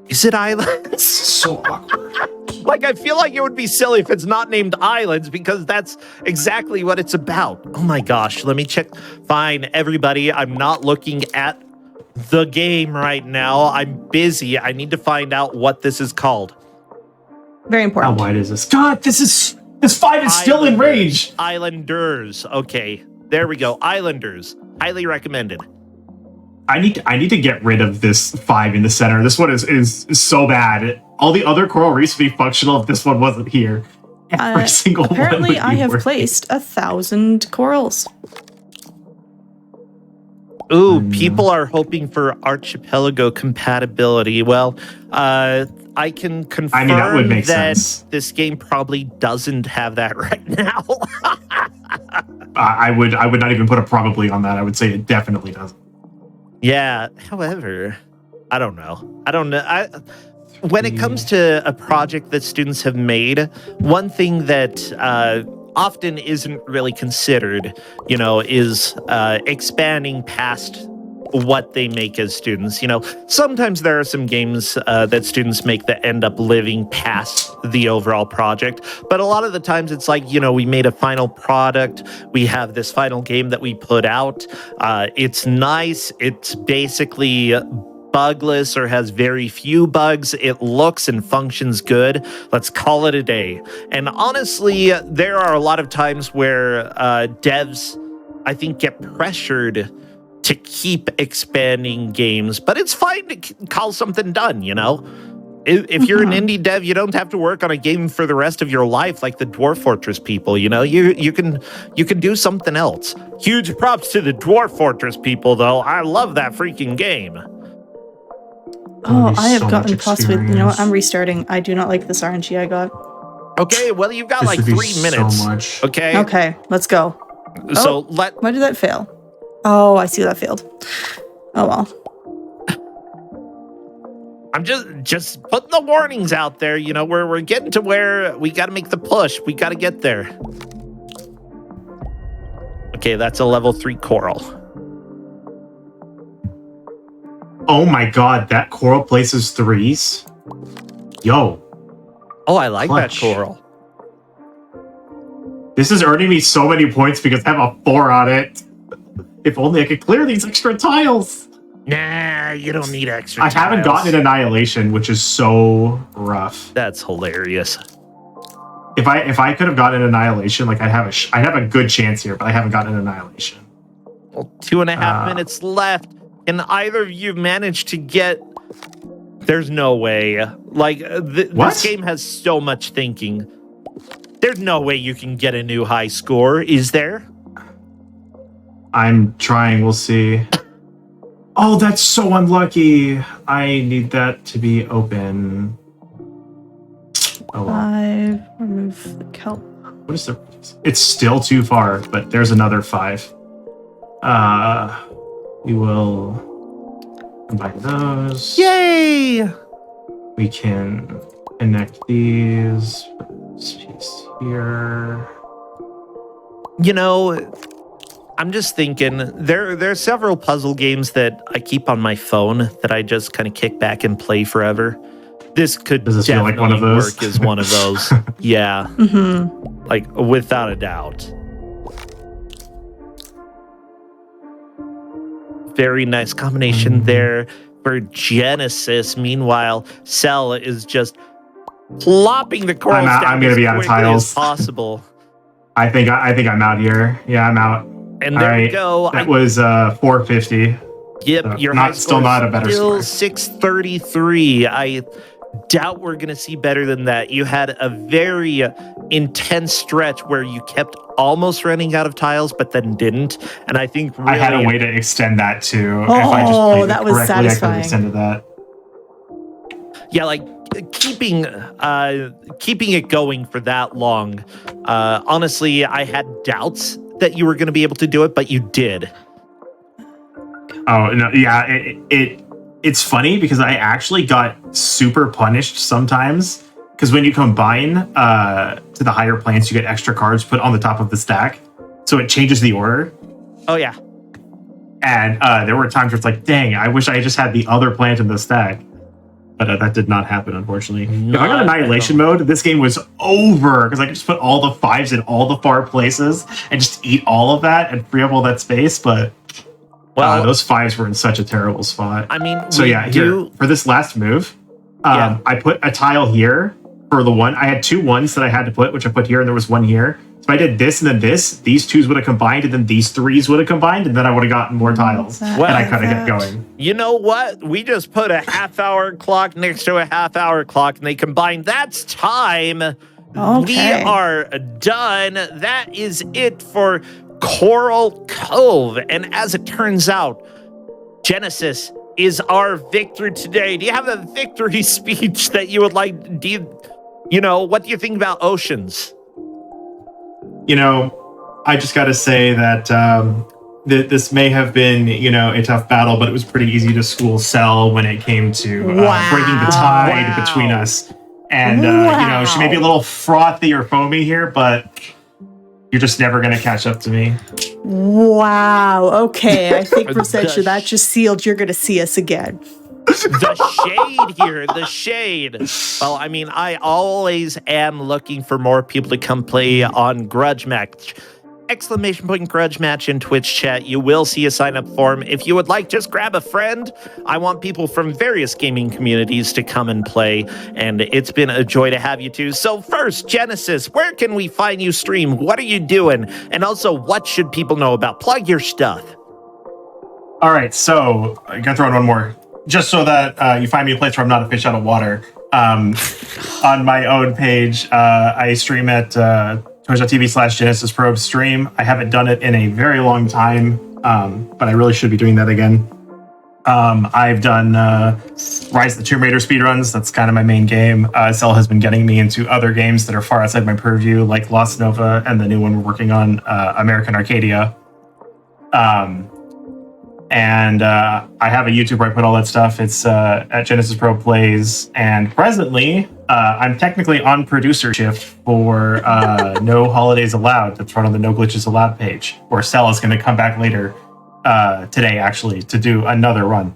Is it Islands? So awkward. Like, I feel like it would be silly if it's not named Islands, because that's exactly what it's about. Oh my gosh, let me check. Fine, everybody, I'm not looking at the game right now. I'm busy. I need to find out what this is called. Very important. How wide is this? God, this 5 is still in range. Islanders. Okay, there we go. Islanders. Highly recommended. I need to get rid of this 5 in the center. This one is so bad. All the other coral reefs would be functional if this one wasn't here. Every single apparently, one. I have placed 1,000 corals. Ooh, people are hoping for archipelago compatibility. Well, I can confirm that would make sense. This game probably doesn't have that right now. I would not even put a probably on that. I would say it definitely doesn't. Yeah, however, I don't know. When it comes to a project that students have made, one thing that often isn't really considered, is expanding past what they make as students. Sometimes there are some games that students make that end up living past the overall project, but a lot of the times it's like, we made a final product, we have this final game that we put out, it's nice, it's basically bugless or has very few bugs, it looks and functions good, let's call it a day. And honestly, there are a lot of times where devs, I think, get pressured to keep expanding games, but it's fine to call something done, If you're an indie dev, you don't have to work on a game for the rest of your life like the Dwarf Fortress people, you can do something else. Huge props to the Dwarf Fortress people, though. I love that freaking game. Oh, I have gotten possibly, what, I'm restarting. I do not like this RNG I got. Okay, well, you've got like 3 minutes. So much. Okay, let's go. So why did that fail? Oh, I see that failed. Oh well. I'm just putting the warnings out there. We're getting to where we got to make the push. We got to get there. Okay, that's a level 3 coral. Oh my god, that coral places 3s. Yo. Oh, I like clutch. That coral. This is earning me so many points because I have a 4 on it. If only I could clear these extra tiles. Nah, you don't need extra I haven't gotten an Annihilation, which is so rough. That's hilarious. If I could have gotten an Annihilation, like I'd have a good chance here, but I haven't gotten an Annihilation. Well, 2.5 minutes left. Can either of you manage to get... There's no way. Like, this game has so much thinking. There's no way you can get a new high score, is there? I'm trying, we'll see. Oh, that's so unlucky. I need that to be open. Oh, well. Remove the kelp. What is the... It's still too far, but there's another 5. We will combine those. Yay! We can connect these. This piece here. I'm just thinking there's several puzzle games that I keep on my phone that I just kind of kick back and play forever. This could definitely like one of those? work as one of those. Yeah. Mm-hmm. Like, without a doubt. Very nice combination there for Genesis. Meanwhile, Cell is just plopping the corals down I'm gonna be out of tiles. as possible. I think I'm out here. Yeah, I'm out. And there we go. That was 450. Yep, So your high still not a better still score. 633. I doubt we're going to see better than that. You had a very intense stretch where you kept almost running out of tiles, but then didn't. And I think really, I had a way to extend that too. Oh, if I just played that it was correctly, I could satisfying. have extended that. Yeah, like keeping it going for that long. Honestly, I had doubts that you were going to be able to do it, but you did. Oh no, yeah, it's funny because I actually got super punished sometimes because when you combine to the higher planes, you get extra cards put on the top of the stack, so it changes the order. Oh yeah, and there were times where it's like, dang, I wish I just had the other plant in the stack. But that did not happen, unfortunately. If I got Annihilation mode, this game was over because I could just put all the 5s in all the far places and just eat all of that and free up all that space. But those 5s were in such a terrible spot. I mean, so yeah, here for this last move, I put a tile here for the one. I had 2 1s that I had to put, which I put here, and there was 1 here. So I did this and then this. These 2s would have combined, and then these 3s would have combined, and then I would have gotten more tiles. And I could have kept going. You know what? We just put a half-hour clock next to a half-hour clock, and they combined. That's time. Okay. We are done. That is it for Coral Cove. And as it turns out, Genesis is our victor today. Do you have a victory speech that you would like? What do you think about Oceans? I just got to say that this may have been, a tough battle, but it was pretty easy to school Cell when it came to breaking the tide between us. And, she may be a little frothy or foamy here, but you're just never going to catch up to me. Wow. Okay. I think, Rosentia, that just sealed. You're going to see us again. The shade here, the shade. Well, I mean, I always am looking for more people to come play on Grudge Match. ! Grudge Match in Twitch chat. You will see a sign-up form. If you would like, just grab a friend. I want people from various gaming communities to come and play, and it's been a joy to have you too. So first, Genesis, where can we find you stream? What are you doing? And also, what should people know about? Plug your stuff. All right, so I got to throw in one more. Just so that you find me a place where I'm not a fish out of water. On my own page, I stream at twitch.tv/GenesisProbe stream. I haven't done it in a very long time, but I really should be doing that again. I've done Rise of the Tomb Raider speedruns. That's kind of my main game. Cell has been getting me into other games that are far outside my purview, like Lost Nova and the new one we're working on, American Arcadia. And I have a YouTube where I put all that stuff. It's at Genesis Pro Plays. And presently, I'm technically on producer shift for No Holidays Allowed. That's run on the No Glitches Allowed page. Where Cell is going to come back later today, actually, to do another run.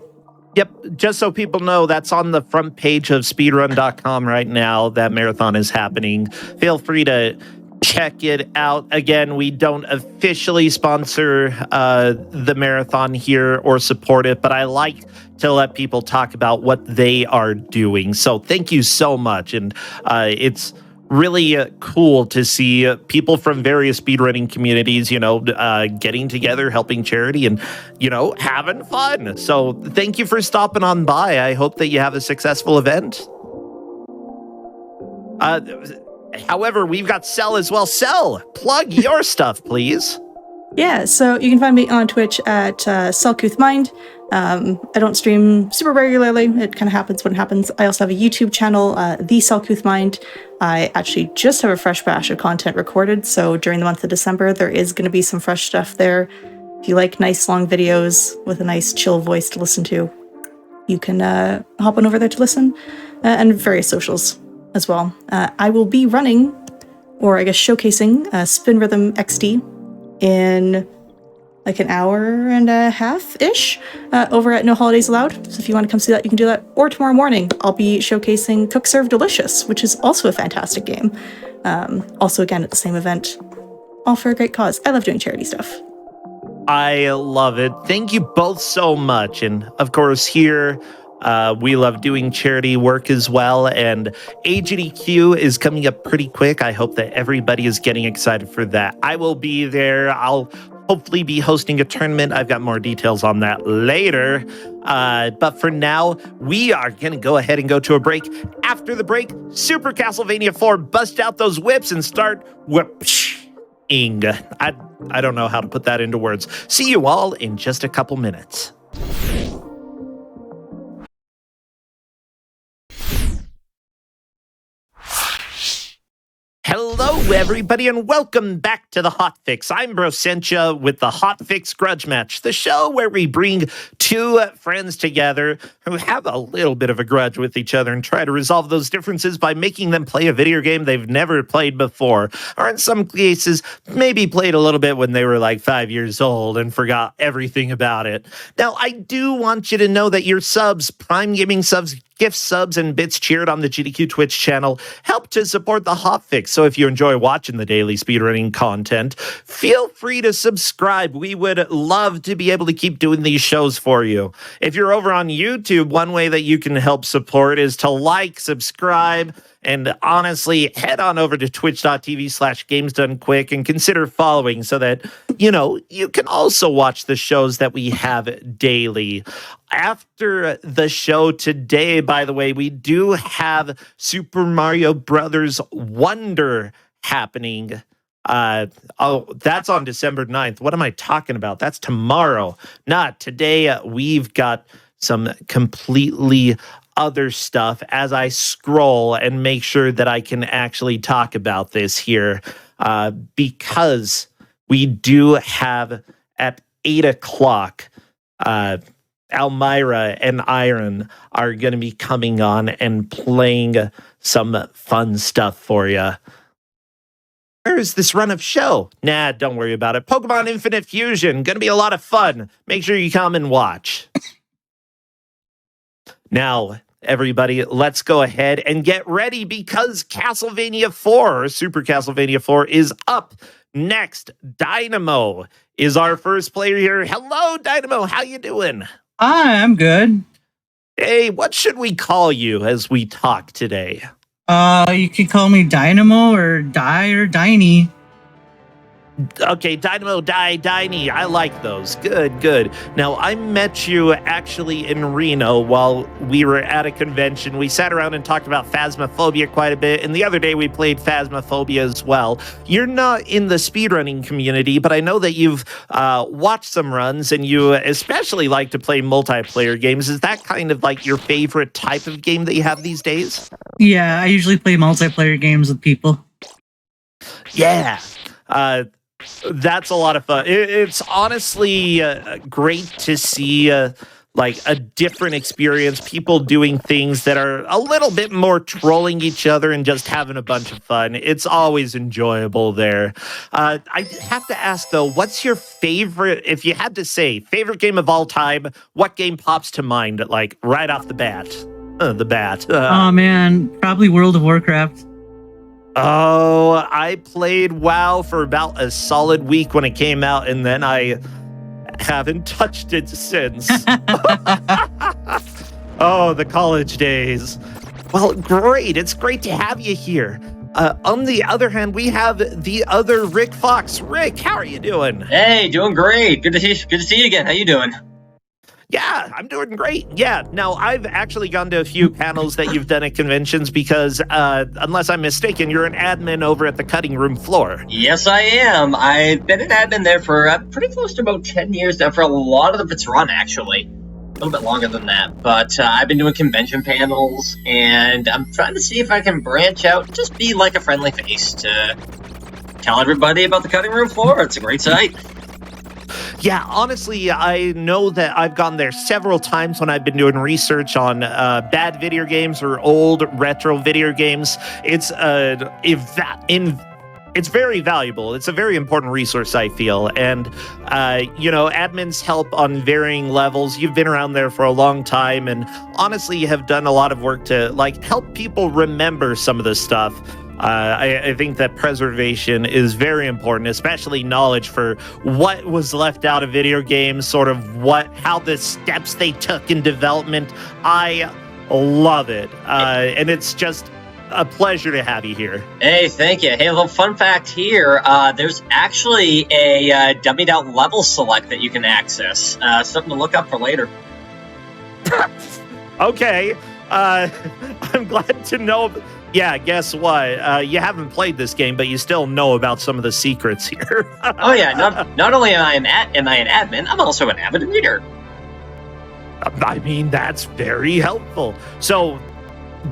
Yep, just so people know, that's on the front page of speedrun.com right now. That marathon is happening. Feel free to check it out. Again, we don't officially sponsor the marathon here or support it, but I like to let people talk about what they are doing. So thank you so much. And it's really cool to see people from various speedrunning communities, getting together, helping charity, and, having fun. So thank you for stopping on by. I hope that you have a successful event. However, we've got Cell as well. Cell, plug your stuff, please. Yeah, so you can find me on Twitch at CellCouthMind. I don't stream super regularly. It kind of happens when it happens. I also have a YouTube channel, The CellCouthMind. I actually just have a fresh batch of content recorded, so during the month of December, there is going to be some fresh stuff there. If you like nice long videos with a nice chill voice to listen to, you can hop on over there to listen, and various socials as well. I will be running, or I guess showcasing, Spin Rhythm XD in like an hour and a half-ish over at No Holidays Allowed. So if you want to come see that, you can do that. Or tomorrow morning, I'll be showcasing Cook Serve Delicious, which is also a fantastic game. Also, again, at the same event. All for a great cause. I love doing charity stuff. I love it. Thank you both so much. And of course, here we love doing charity work as well. And GDQ is coming up pretty quick. I hope that everybody is getting excited for that. I will be there. I'll hopefully be hosting a tournament. I've got more details on that later. But for now, we are going to go ahead and go to a break. After the break, Super Castlevania IV, bust out those whips and start whip-ing. I don't know how to put that into words. See you all in just a couple minutes. Hello, everybody, and welcome back to the Hotfix. I'm Brosentia with the Hotfix Grudge Match, the show where we bring two friends together who have a little bit of a grudge with each other and try to resolve those differences by making them play a video game they've never played before, or in some cases, maybe played a little bit when they were like 5 years old and forgot everything about it. Now, I do want you to know that your subs, Prime Gaming subs, gift subs, and bits cheered on the GDQ Twitch channel help to support the Hotfix. So if you enjoy watching the daily speedrunning content, feel free to subscribe. We would love to be able to keep doing these shows for you. If you're over on YouTube, one way that you can help support is to like, subscribe, and honestly, head on over to twitch.tv/gamesdonequick and consider following so that, you can also watch the shows that we have daily. After the show today, by the way, we do have Super Mario Brothers Wonder happening. That's on December 9th. What am I talking about? That's tomorrow. Not today. We've got some completely other stuff as I scroll and make sure that I can actually talk about this here, because we do have at 8 o'clock, Almira and Iron are going to be coming on and playing some fun stuff for you. Where is this run of show? Nah, don't worry about it. Pokemon Infinite Fusion, going to be a lot of fun. Make sure you come and watch. Now, everybody, let's go ahead and get ready because Castlevania IV, Super Castlevania IV, is up next. Dynamo is our first player here. Hello, Dynamo. How you doing? Hi, I'm good. Hey, what should we call you as we talk today? You can call me Dynamo or Die or Diney. Okay, Dynamo, Diney. I like those. Good. Now, I met you actually in Reno while we were at a convention. We sat around and talked about Phasmophobia quite a bit, and the other day we played Phasmophobia as well. You're not in the speedrunning community, but I know that you've watched some runs, and you especially like to play multiplayer games. Is that kind of like your favorite type of game that you have these days? Yeah, I usually play multiplayer games with people. Yeah. That's a lot of fun. It's honestly great to see like a different experience, people doing things that are a little bit more trolling each other and just having a bunch of fun. It's always enjoyable there. I have to ask, though, what's your favorite, if you had to say, favorite game of all time, what game pops to mind, like, right off the bat? Oh, man, probably World of Warcraft. Oh, I played WoW for about a solid week when it came out, and then I haven't touched it since. Oh, the college days. Well, great. It's great to have you here. On the other hand, we have the other Rick Fox. Rick, how are you doing? Hey, doing great. Good to see you again. How you doing? Yeah, I'm doing great. Yeah, now I've actually gone to a few panels that you've done at conventions because, unless I'm mistaken, you're an admin over at the cutting room floor. Yes, I am. I've been an admin there for pretty close to about 10 years now, for a lot of its run, actually. A little bit longer than that. But I've been doing convention panels, and I'm trying to see if I can branch out, just be like a friendly face to tell everybody about the cutting room floor. It's a great site. Yeah, honestly, I know that I've gone there several times when I've been doing research on bad video games or old retro video games. It's it's very valuable. It's a very important resource, I feel. And, admins help on varying levels. You've been around there for a long time, and honestly, you have done a lot of work to help people remember some of this stuff. I think that preservation is very important, especially knowledge for what was left out of video games, sort of how the steps they took in development. I love it. And it's just a pleasure to have you here. Hey, thank you. Hey, a little fun fact here. There's actually a dummied out level select that you can access. Something to look up for later. Okay. I'm glad to know. Yeah, guess what? You haven't played this game, but you still know about some of the secrets here. Oh yeah, not only am I an admin, I'm also an avid reader. I mean, that's very helpful. So,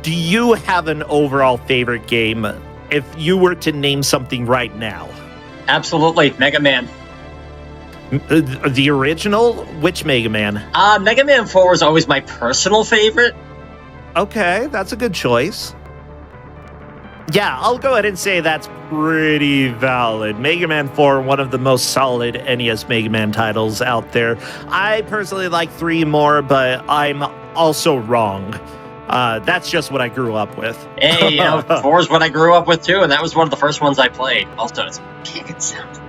do you have an overall favorite game if you were to name something right now? Absolutely, Mega Man. The original? Which Mega Man? Mega Man 4 was always my personal favorite. Okay, that's a good choice. Yeah, I'll go ahead and say that's pretty valid. Mega Man 4, one of the most solid NES Mega Man titles out there. I personally like 3 more, but I'm also wrong. That's just what I grew up with. Hey, 4 is what I grew up with too, and that was one of the first ones I played. Also, it's kicking sound.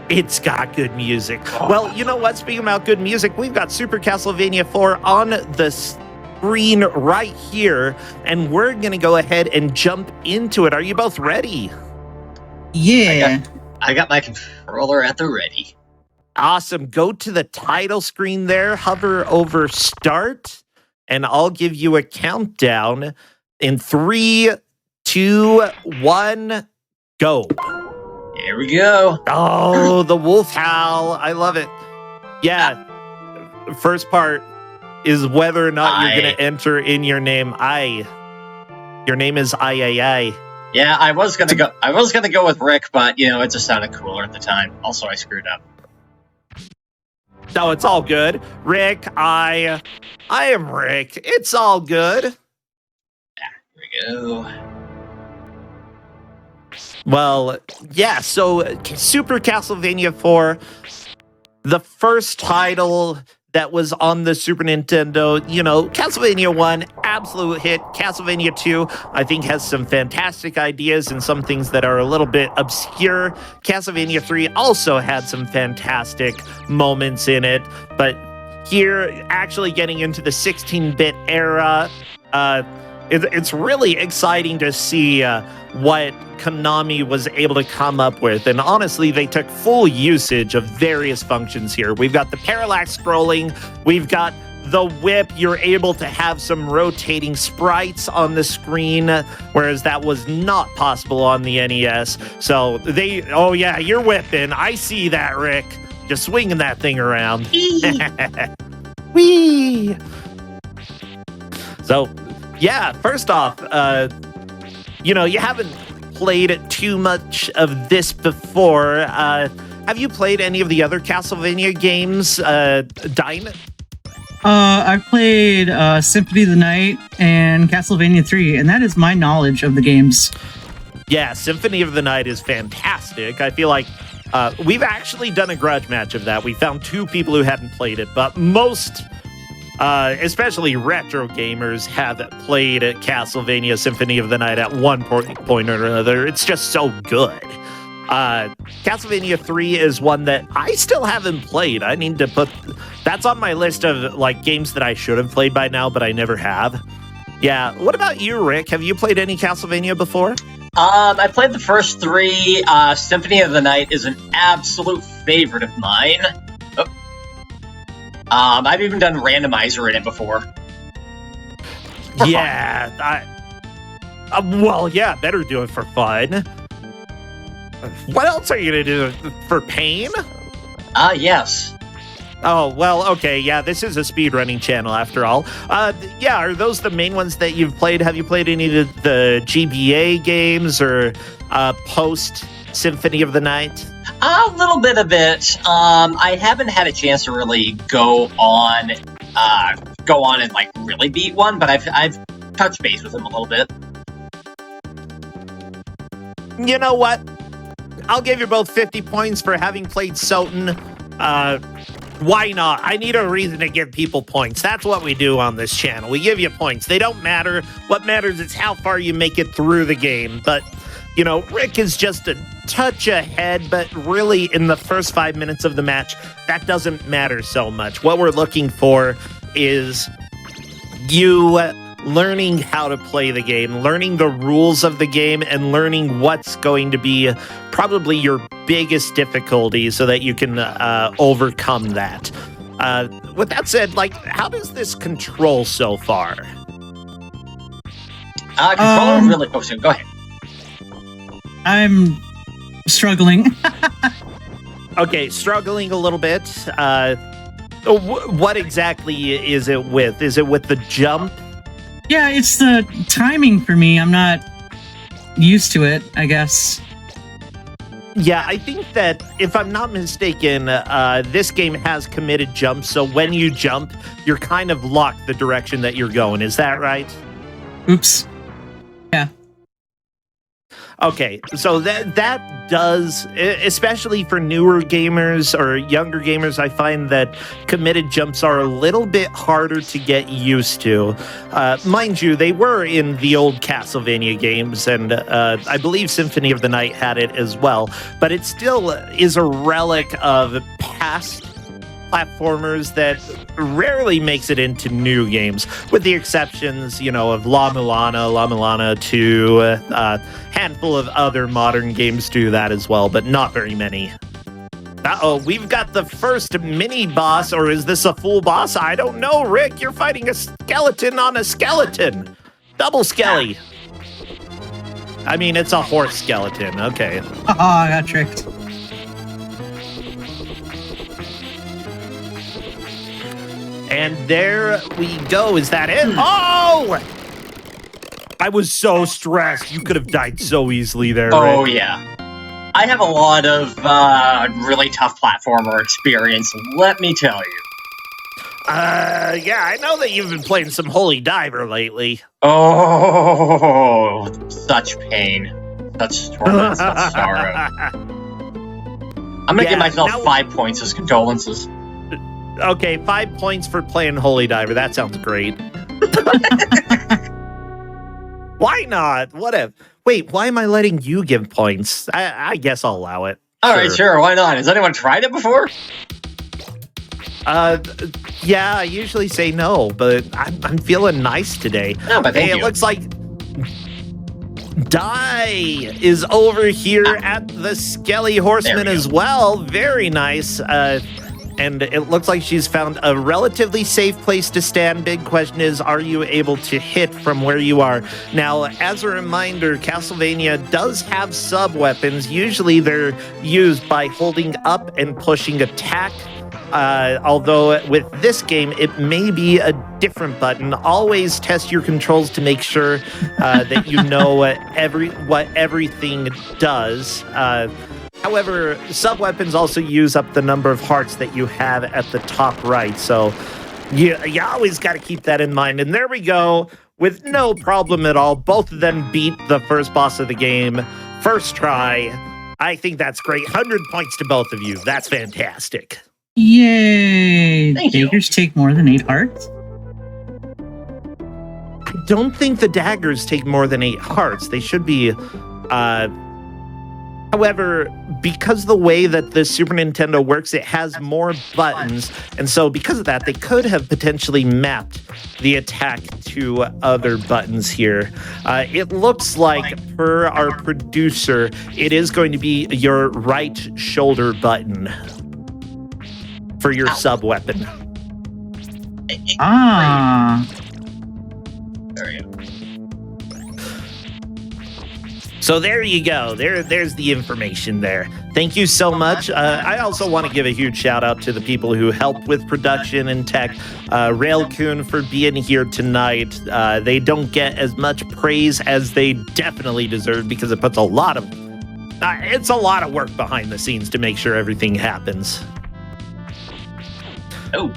It's got good music. Well, you know what? Speaking about good music, we've got Super Castlevania 4 on the screen right here, and we're going to go ahead and jump into it. Are you both ready? Yeah. I got my controller at the ready. Awesome. Go to the title screen there, hover over start, and I'll give you a countdown in 3, 2, 1, go. Here we go. Oh, the wolf howl. I love it. Yeah. First part is whether or not you're going to enter in your name. Your name is I. Yeah, I was gonna go with Rick, but it just sounded cooler at the time. Also, I screwed up. No, it's all good. Rick, I am Rick. It's all good. Here we go. Well, yeah, so Super Castlevania 4, the first title that was on the Super Nintendo. Castlevania 1, absolute hit. Castlevania 2, I think, has some fantastic ideas and some things that are a little bit obscure. Castlevania 3 also had some fantastic moments in it. But here, actually getting into the 16-bit era, it's really exciting to see what Konami was able to come up with. And honestly, they took full usage of various functions here. We've got the parallax scrolling. We've got the whip. You're able to have some rotating sprites on the screen, whereas that was not possible on the NES. So oh yeah, you're whipping. I see that, Rick. Just swinging that thing around. Whee! So, yeah, first off, you haven't played too much of this before. Have you played any of the other Castlevania games, Dine? I've played Symphony of the Night and Castlevania 3, and that is my knowledge of the games. Yeah, Symphony of the Night is fantastic. I feel like we've actually done a grudge match of that. We found 2 people who hadn't played it, but most... especially retro gamers have played Castlevania Symphony of the Night at one point or another. It's just so good. Castlevania 3 is one that I still haven't played. I need to that's on my list of games that I should have played by now, but I never have. Yeah. What about you, Rick? Have you played any Castlevania before? I played the first 3. Symphony of the Night is an absolute favorite of mine. I've even done randomizer in it before. Yeah, yeah, better do it for fun. What else are you gonna do? For pain? Yes. Oh, well, okay, yeah, this is a speedrunning channel after all. Yeah, are those the main ones that you've played? Have you played any of the GBA games or post Symphony of the Night? A little bit of it. I haven't had a chance to really go on and really beat one, but I've touched base with him a little bit. You know what? I'll give you both 50 points for having played Soten. Why not? I need a reason to give people points. That's what we do on this channel. We give you points. They don't matter. What matters is how far you make it through the game. But, you know, Rick is just a touch ahead, but really in the first 5 minutes of the match, that doesn't matter so much. What we're looking for is you learning how to play the game, learning the rules of the game, and learning what's going to be probably your biggest difficulty so that you can overcome that. With that said, like, how does this control so far? Controller really... Oh, so go ahead. I'm struggling. Okay, struggling a little bit. What exactly is it with? Is it with the jump? Yeah, it's the timing for me. I'm not used to it, I guess. Yeah, I think that, if I'm not mistaken, this game has committed jumps, so when you jump, you're kind of locked the direction that you're going. Is that right? Oops. Yeah. Okay, so that does, especially for newer gamers or younger gamers, I find that committed jumps are a little bit harder to get used to. Mind you, they were in the old Castlevania games, and I believe Symphony of the Night had it as well, but it still is a relic of past platformers that rarely makes it into new games, with the exceptions, you know, of La Mulana 2, handful of other modern games do that as well, but not very many. Uh-oh, we've got the first mini-boss, or is this a full boss? I don't know, Rick. You're fighting a skeleton on a skeleton. Double skelly. I mean, it's a horse skeleton. Okay. Oh, I got tricked. And there we go. Is that it? Oh! I was so stressed. You could have died so easily there, Oh, Rick. yeah. I have a lot of really tough platformer experience, let me tell you. Yeah, I know that you've been playing some Holy Diver lately. Oh, such pain. Such torment, such sorrow. I'm gonna give myself 5 points as condolences. Okay, 5 points for playing Holy Diver. That sounds great. Why not? What if? Wait, why am I letting you give points? I guess I'll allow it. All right, sure, why not? Has anyone tried it before? Yeah, I usually say no, but I'm feeling nice today. No, but thank it you. looks like Dai is over here at the Skelly Horseman as well. Very nice. And it looks like she's found a relatively safe place to stand. Big question is, are you able to hit from where you are? Now, as a reminder, Castlevania does have sub-weapons. Usually they're used by holding up and pushing attack. Although with this game, it may be a different button. Always test your controls to make sure that you know what everything does. However, sub-weapons also use up the number of hearts that you have at the top right, so you always got to keep that in mind. And there we go, with no problem at all. Both of them beat the first boss of the game, first try. I think that's great. 100 points to both of you. That's fantastic. Yay! Thank you. Daggers take more than 8 hearts? I don't think the daggers take more than 8 hearts. They should be... However, because the way that the Super Nintendo works, it has more buttons, and so because of that, they could have potentially mapped the attack to other buttons here. It looks like, per our producer, it is going to be your right shoulder button for your sub-weapon. Ah. There you go. So there you go. There's the information there. Thank you so much. I also want to give a huge shout out to the people who helped with production and tech. Railcoon for being here tonight. They don't get as much praise as they definitely deserve because it puts a lot of work behind the scenes to make sure everything happens. Oh.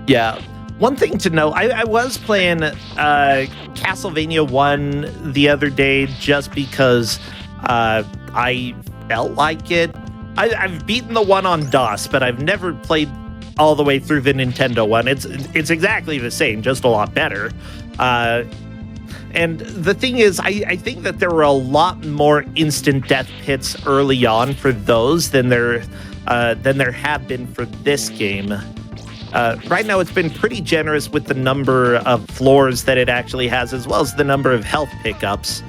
Yeah. One thing to know, I was playing Castlevania 1 the other day just because I felt like it. I've beaten the one on DOS, but I've never played all the way through the Nintendo one. It's exactly the same, just a lot better. And the thing is, I think that there were a lot more instant death pits early on for those than there have been for this game. Right now, it's been pretty generous with the number of floors that it actually has, as well as the number of health pickups,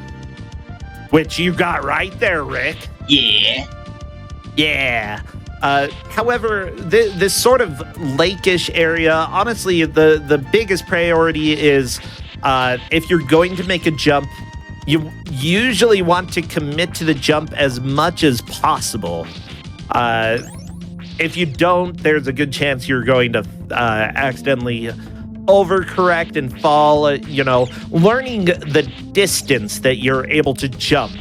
which you got right there, Rick. Yeah. Yeah. However, this sort of lake-ish area, honestly, the biggest priority is if you're going to make a jump, you usually want to commit to the jump as much as possible. If you don't, there's a good chance you're going to accidentally overcorrect and fall. Learning the distance that you're able to jump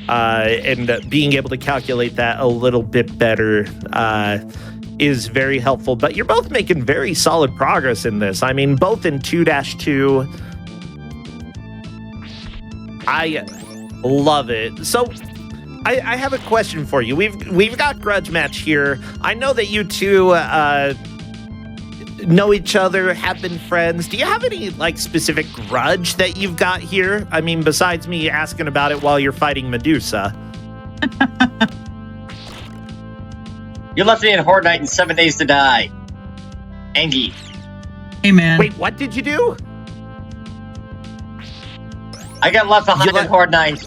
and being able to calculate that a little bit better is very helpful. But you're both making very solid progress in this. I mean, both in 2-2. I love it. So I have a question for you. We've got Grudge Match here. I know that you two know each other, have been friends. Do you have any specific grudge that you've got here? I mean, besides me asking about it while you're fighting Medusa. You left me in Horde Night in 7 Days to Die. Angie. Hey, man. Wait, what did you do? I got left behind in Horde Night.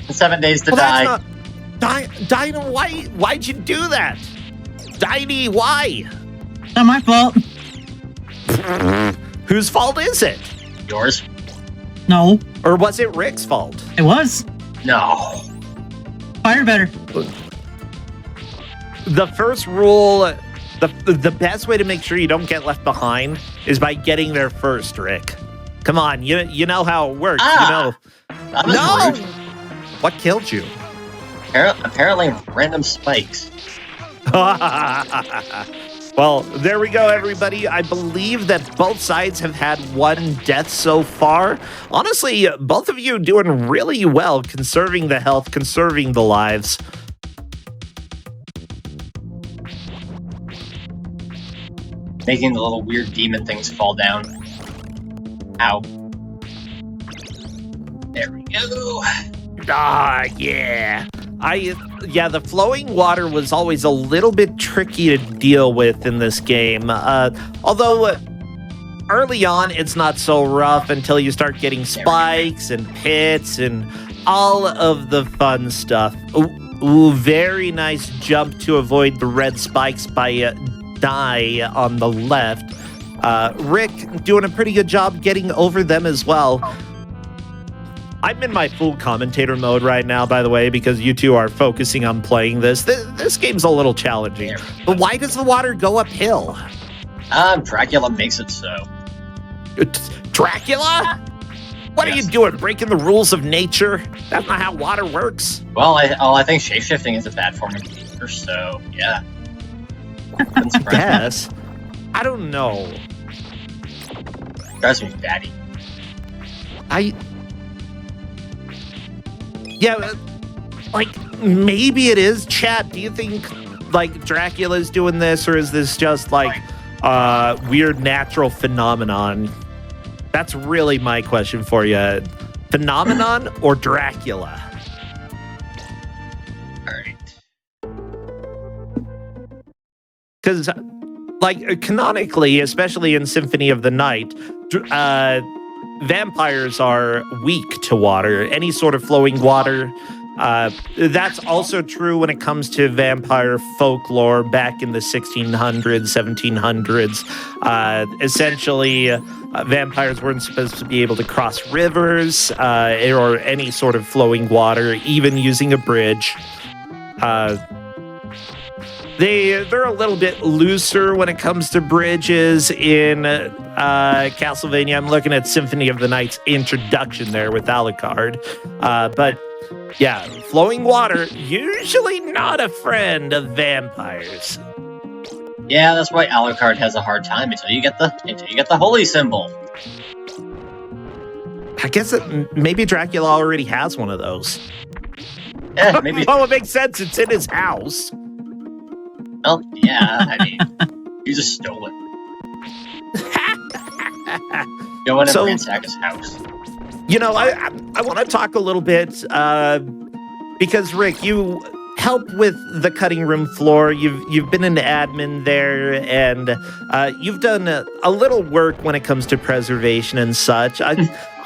7 Days to Die. Dinah, why'd you do that? Diney, why? Not my fault. Whose fault is it? Yours? No. Or was it Rick's fault? It was. No. Fire better. The first rule, the best way to make sure you don't get left behind is by getting there first, Rick. Come on, you know how it works. That was rude. What killed you? Apparently random spikes. Well, there we go, everybody. I believe that both sides have had one death so far. Honestly, both of you doing really well, conserving the health, conserving the lives. Making the little weird demon things fall down. Ow. There we go. Yeah. The flowing water was always a little bit tricky to deal with in this game. Although early on, it's not so rough until you start getting spikes and pits and all of the fun stuff. Ooh, very nice jump to avoid the red spikes by Die on the left. Rick doing a pretty good job getting over them as well. I'm in my full commentator mode right now, by the way, because you two are focusing on playing this. This game's a little challenging. But why does the water go uphill? Dracula makes it so. Dracula? What are you doing, breaking the rules of nature? That's not how water works. Well, I think shapeshifting is a bad form of nature, so yeah. Yes. I don't know. Drives me batty. Yeah, maybe it is. Chat, do you think, Dracula's doing this, or is this just, weird natural phenomenon? That's really my question for you. Phenomenon or Dracula? Alright. Because, canonically, especially in Symphony of the Night, vampires are weak to water, any sort of flowing water. That's also true when it comes to vampire folklore back in the 1600s, 1700s. Essentially, vampires weren't supposed to be able to cross rivers or any sort of flowing water, even using a bridge. They're a little bit looser when it comes to bridges in Castlevania. I'm looking at Symphony of the Night's introduction there with Alucard. But yeah, flowing water, usually not a friend of vampires. Yeah, that's why Alucard has a hard time until you get the holy symbol. I guess maybe Dracula already has one of those. Yeah, maybe. Oh, it makes sense. It's in his house. Well, yeah, I mean, you just stole it. Go in and ransack his house. You know, I want to talk a little bit because Rick, you help with the cutting room floor. You've been an admin there, and you've done a little work when it comes to preservation and such. I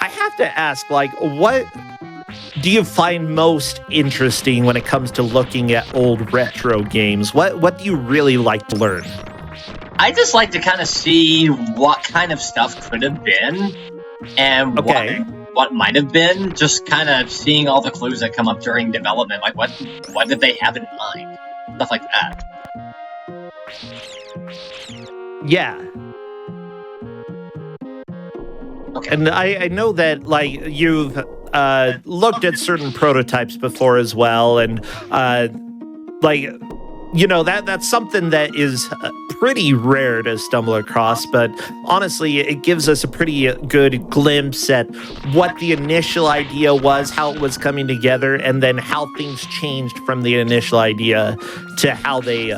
have to ask, like, what do you find most interesting when it comes to looking at old retro games? What do you really like to learn? I just like to kind of see what kind of stuff could have been and what might have been. Just kind of seeing all the clues that come up during development. Like, what did they have in mind? Stuff like that. Yeah. Okay. And I know that, like, you've looked at certain prototypes before as well, and like, you know, that's something that is pretty rare to stumble across, but honestly, it gives us a pretty good glimpse at what the initial idea was, how it was coming together, and then how things changed from the initial idea to how they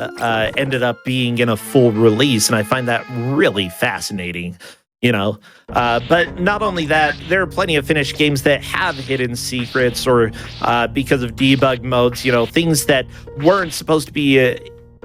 ended up being in a full release, and I find that really fascinating. You know, but not only that, there are plenty of finished games that have hidden secrets or because of debug modes, you know, things that weren't supposed to be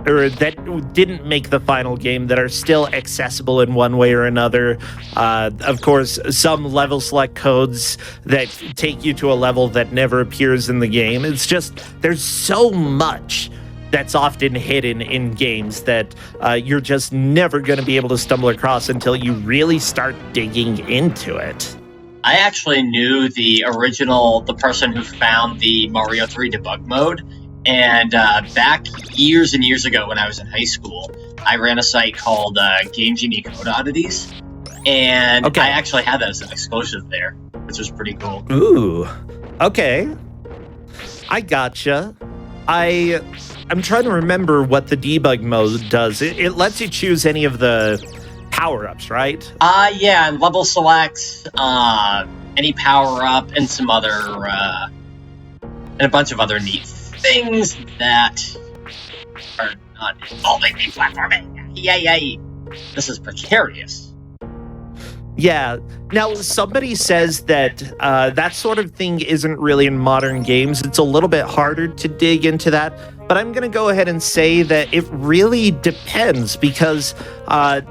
or that didn't make the final game that are still accessible in one way or another. Of course, some level select codes that take you to a level that never appears in the game. It's just, there's so much that's often hidden in games that you're just never going to be able to stumble across until you really start digging into it. I actually knew the person who found the Mario 3 debug mode, and back years and years ago when I was in high school, I ran a site called Game Genie Code Oddities, and I actually had that as an exclusive there, which was pretty cool. Ooh, okay. I gotcha. I'm trying to remember what the debug mode does. It lets you choose any of the power-ups, right? Yeah, and level selects, any power-up, and some other, and a bunch of other neat things that are not involving me platforming. Yay! This is precarious. Yeah. Now, somebody says that that sort of thing isn't really in modern games. It's a little bit harder to dig into that. But I'm going to go ahead and say that it really depends, because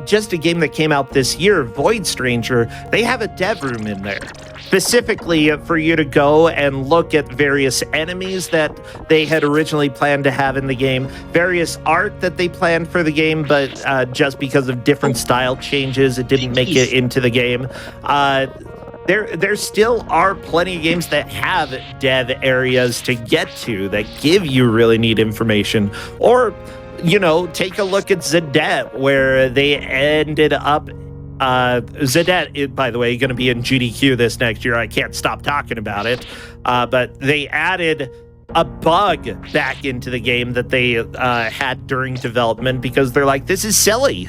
just a game that came out this year, Void Stranger, they have a dev room in there specifically for you to go and look at various enemies that they had originally planned to have in the game, various art that they planned for the game, but just because of different style changes, it didn't make it into the game. There still are plenty of games that have dev areas to get to that give you really neat information. Or, you know, take a look at Zadet, where they ended up... Zadet, by the way, going to be in GDQ this next year. I can't stop talking about it. But they added a bug back into the game that they had during development because they're like, this is silly.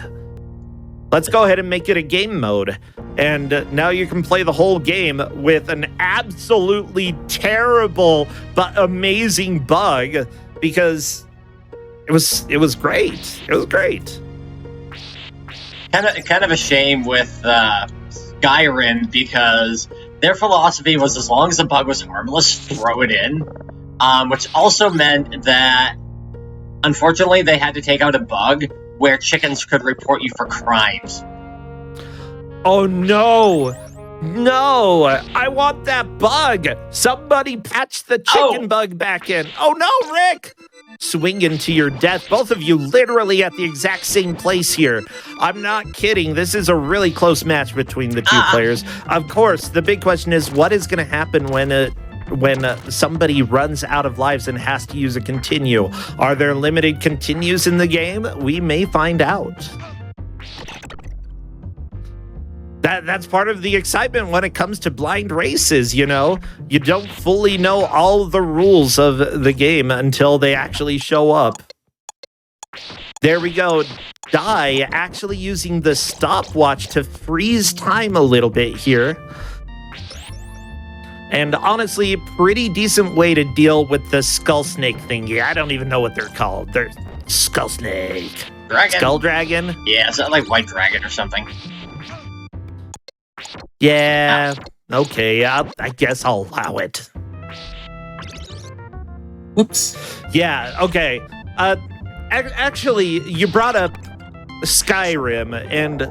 Let's go ahead and make it a game mode. And now you can play the whole game with an absolutely terrible but amazing bug because it was great. It was great. Kind of a shame with Skyrim, because their philosophy was as long as the bug was harmless, throw it in. Which also meant that, unfortunately, they had to take out a bug where chickens could report you for crimes. Oh no! No! I want that bug! Somebody patch the chicken bug back in. Oh no, Rick! Swinging to your death. Both of you literally at the exact same place here. I'm not kidding. This is a really close match between the two players. Of course, the big question is what is going to happen when somebody runs out of lives and has to use a continue? Are there limited continues in the game? We may find out. That's part of the excitement when it comes to blind races, you know? You don't fully know all the rules of the game until they actually show up. There we go. Die actually using the stopwatch to freeze time a little bit here. And honestly, pretty decent way to deal with the skull snake thingy. I don't even know what they're called. They're skull snake. Dragon. Skull dragon? Yeah, it's like white dragon or something. Yeah. Okay, I guess I'll allow it. Whoops. Yeah, okay. Actually, you brought up Skyrim, and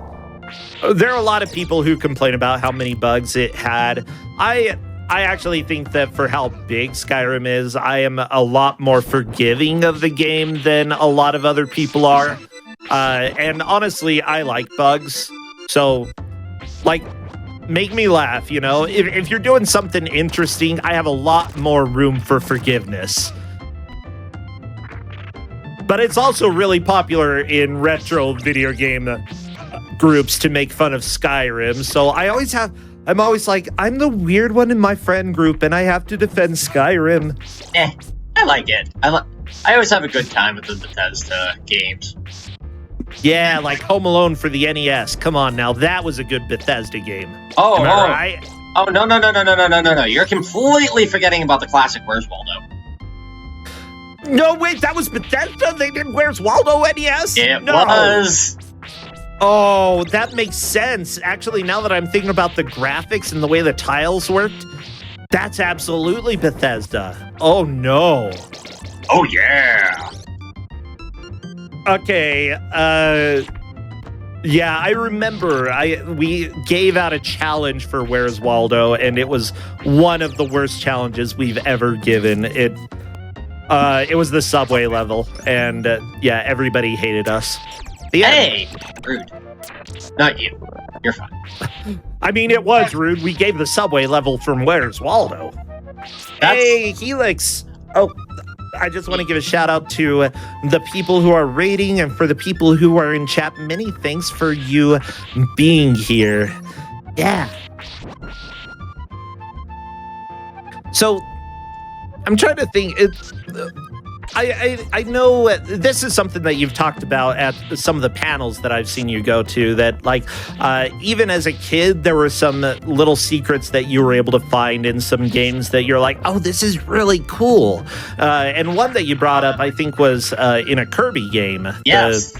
there are a lot of people who complain about how many bugs it had. I actually think that for how big Skyrim is, I am a lot more forgiving of the game than a lot of other people are. And honestly, I like bugs. So, like, make me laugh, you know? If you're doing something interesting, I have a lot more room for forgiveness. But it's also really popular in retro video game groups to make fun of Skyrim. So I'm always like, I'm the weird one in my friend group and I have to defend Skyrim. I like it. I always have a good time with the Bethesda games. Yeah, like Home Alone for the NES. Come on now, that was a good Bethesda game. Oh, right? Oh, no. You're completely forgetting about the classic Where's Waldo. No, wait, that was Bethesda? They did Where's Waldo NES? It was. Oh, that makes sense. Actually, now that I'm thinking about the graphics and the way the tiles worked, that's absolutely Bethesda. Oh, no. Oh, yeah. Okay, yeah, I remember we gave out a challenge for Where's Waldo, and it was one of the worst challenges we've ever given. It was the subway level, and yeah, everybody hated us. Hey! Rude. Not you. You're fine. I mean, it was rude. We gave the subway level from Where's Waldo. Hey, Helix! Oh, I just want to give a shout out to the people who are rating, and for the people who are in chat, many thanks for you being here. Yeah. So, I'm trying to think. I know this is something that you've talked about at some of the panels that I've seen you go to, that like even as a kid there were some little secrets that you were able to find in some games that you're like, oh, this is really cool. And one that you brought up, I think, was in a Kirby game. Yes.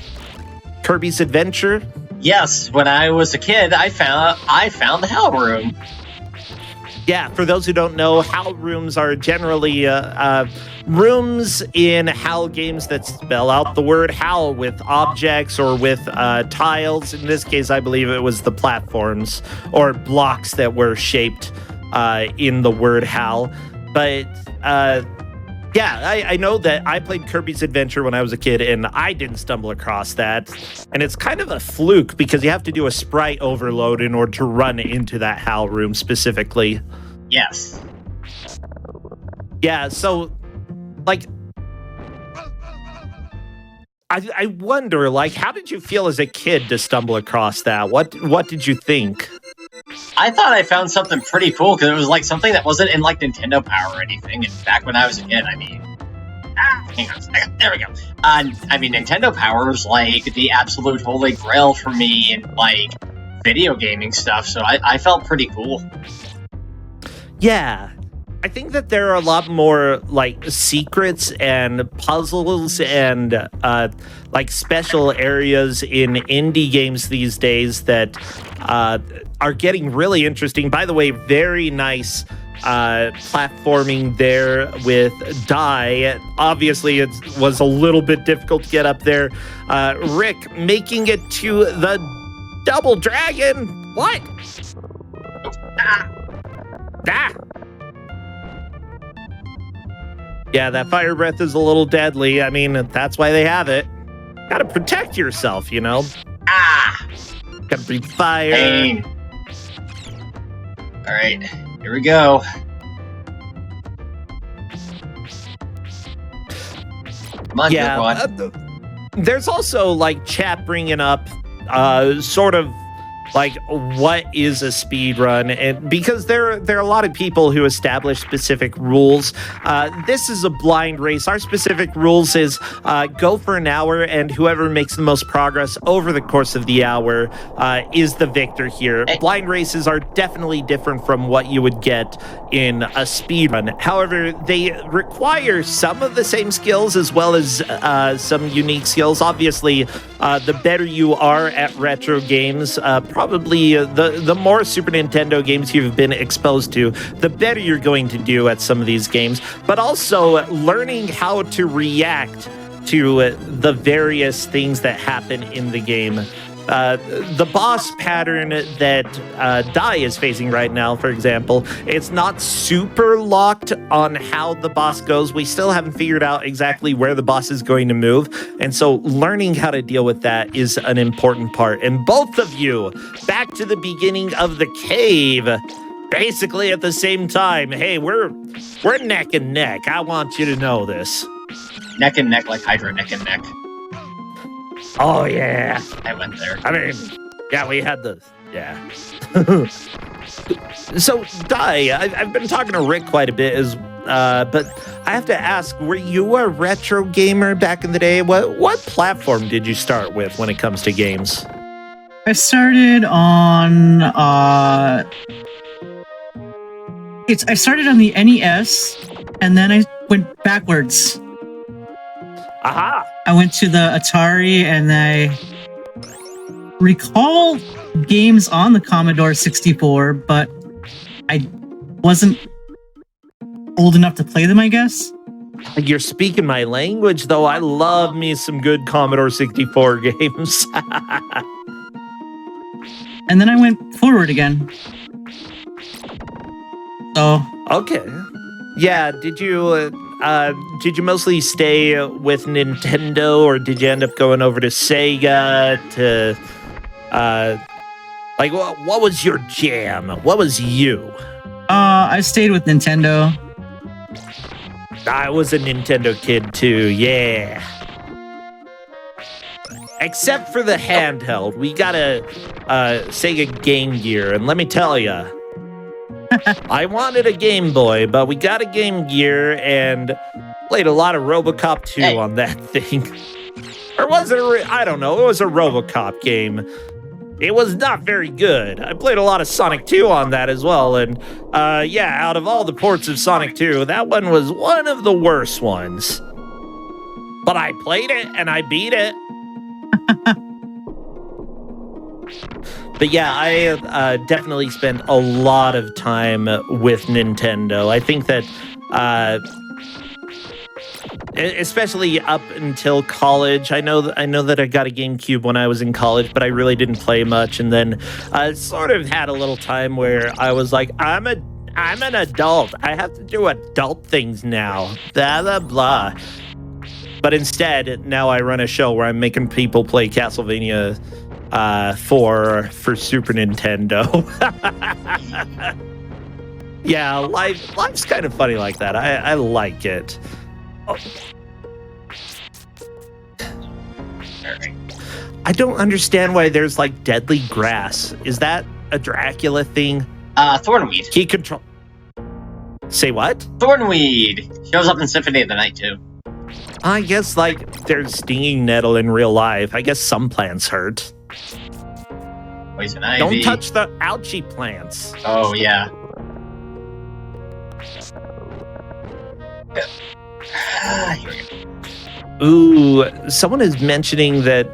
Kirby's Adventure. Yes, when I was a kid, I found the Hell Room. Yeah, for those who don't know, HAL rooms are generally rooms in HAL games that spell out the word HAL with objects or with tiles. In this case, I believe it was the platforms or blocks that were shaped in the word HAL. But yeah, I know that I played Kirby's Adventure when I was a kid, and I didn't stumble across that. And it's kind of a fluke because you have to do a sprite overload in order to run into that HAL room specifically. Yes. Yeah, so, like, I wonder, like, how did you feel as a kid to stumble across that? What did you think? I thought I found something pretty cool because it was like something that wasn't in like Nintendo Power or anything. And back when I was a kid, I mean, hang on a second. There we go. I mean, Nintendo Power is like the absolute holy grail for me in like video gaming stuff. So I felt pretty cool. Yeah. I think that there are a lot more like secrets and puzzles and like special areas in indie games these days that are getting really interesting. By the way, very nice platforming there with Die. Obviously, it was a little bit difficult to get up there. Rick making it to the Double Dragon. What? Ah! Yeah, that fire breath is a little deadly. I mean, that's why they have it. Gotta protect yourself, you know? Gotta breathe fire. Pain. Alright, here we go. Come on, yeah, there's also, like, chat bringing up sort of like, what is a speed run? And because there are a lot of people who establish specific rules. This is a blind race. Our specific rules is go for an hour, and whoever makes the most progress over the course of the hour is the victor here. Blind races are definitely different from what you would get in a speed run. However, they require some of the same skills as well as some unique skills. Obviously, the better you are at retro games, probably the more Super Nintendo games you've been exposed to, the better you're going to do at some of these games. But also learning how to react to the various things that happen in the game. The boss pattern that Dai is facing right now, for example, it's not super locked on how the boss goes. We still haven't figured out exactly where the boss is going to move. And so learning how to deal with that is an important part. And both of you, back to the beginning of the cave, basically at the same time. Hey, we're neck and neck. I want you to know this. Neck and neck like Hydra neck and neck. Oh, yeah. I went there. I mean, yeah, we had the... Yeah. So, Dai, I've been talking to Rick quite a bit, but I have to ask, were you a retro gamer back in the day? What platform did you start with when it comes to games? I started on... I started on the NES, and then I went backwards. Aha! I went to the Atari, and I recall games on the Commodore 64, but I wasn't old enough to play them, I guess. You're speaking my language, though. I love me some good Commodore 64 games. And then I went forward again. So... Okay. Yeah, did you mostly stay with Nintendo, or did you end up going over to Sega to, like, what was your jam? What was you? I stayed with Nintendo. I was a Nintendo kid too, yeah. Except for the handheld. We got a Sega Game Gear, and let me tell ya, I wanted a Game Boy, but we got a Game Gear and played a lot of RoboCop 2 on that thing. Or was it I don't know, it was a RoboCop game. It was not very good. I played a lot of Sonic 2 on that as well, and yeah, out of all the ports of Sonic 2, that one was one of the worst ones. But I played it, and I beat it. But yeah, I definitely spent a lot of time with Nintendo. I think that, especially up until college, I know that I got a GameCube when I was in college, but I really didn't play much. And then I sort of had a little time where I was like, I'm an adult. I have to do adult things now. Blah, blah, blah. But instead, now I run a show where I'm making people play Castlevania 4 for Super Nintendo. Yeah, life's kind of funny like that. I like it. Oh. I don't understand why there's like deadly grass. Is that a Dracula thing? Thornweed. Key control. Say what? Thornweed shows up in Symphony of the Night too. I guess like there's stinging nettle in real life. I guess some plants hurt. Poison ivy. Don't touch the algae plants. Oh yeah. Here we go. Ooh, someone is mentioning that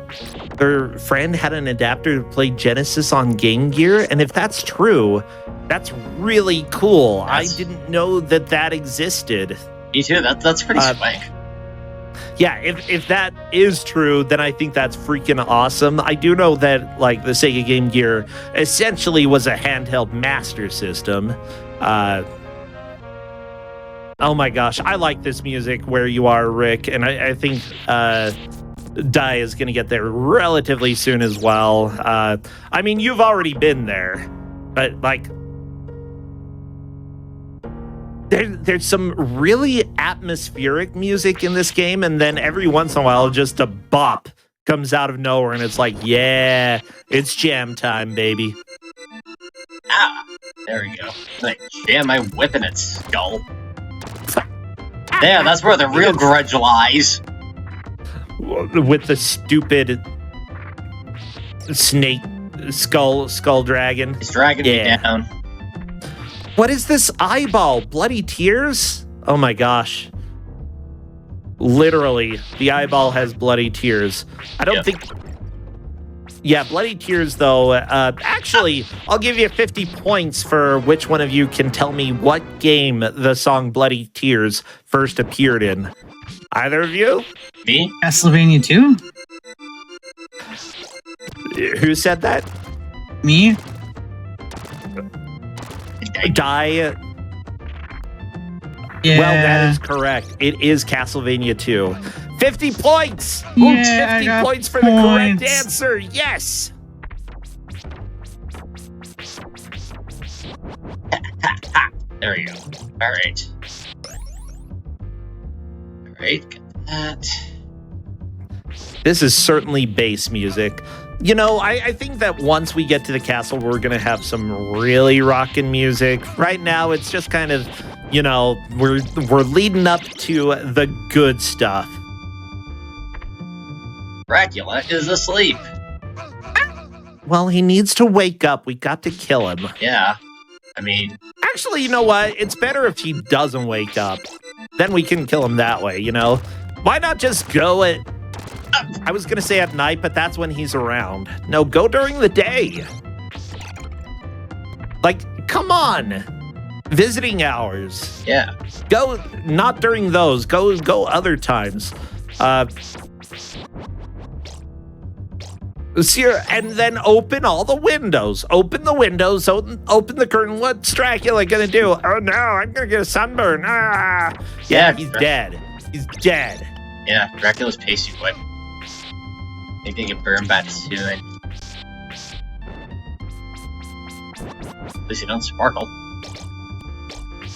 their friend had an adapter to play Genesis on Game Gear, and if that's true, that's really cool. I didn't know that existed. Me too. That's pretty swank. Yeah, if that is true, then I think that's freaking awesome. I do know that like the Sega Game Gear essentially was a handheld master system. Oh my gosh, I like this music where you are, Rick, and I think Dai is going to get there relatively soon as well. I mean, you've already been there, but like there's some really atmospheric music in this game, and then every once in a while just a bop comes out of nowhere, and it's like, yeah, it's jam time, baby. Ah, there we go. Like, jam my whip in its skull. Yeah, that's where the real grudge lies. With the stupid snake skull dragon. It's dragging me down. What is this eyeball? Bloody tears? Oh my gosh. Literally, the eyeball has bloody tears. I don't think... Yeah, bloody tears, though. Actually, I'll give you 50 points for which one of you can tell me what game the song Bloody Tears first appeared in. Either of you? Me? Castlevania 2? Who said that? Me? Die. Yeah. Well, that is correct. It is Castlevania 2. 50 points! Yeah, 50 points for the correct answer. Yes! There you go. All right. All right, get that. This is certainly bass music. You know, I think that once we get to the castle, we're going to have some really rockin' music. Right now, it's just kind of, you know, we're leading up to the good stuff. Dracula is asleep. Well, he needs to wake up. We got to kill him. Yeah. I mean... Actually, you know what? It's better if he doesn't wake up. Then we can kill him that way, you know? Why not just go at... I was going to say at night, but that's when he's around. No, go during the day. Like, come on. Visiting hours. Yeah. Go, not during those. Go other times. And then open all the windows. Open the windows. Open the curtain. What's Dracula gonna do? Oh no, I'm gonna get a sunburn. Ah! Yeah, he's dead. He's dead. Yeah, Dracula's pasty whip. He's gonna get burned back soon. At least he don't sparkle.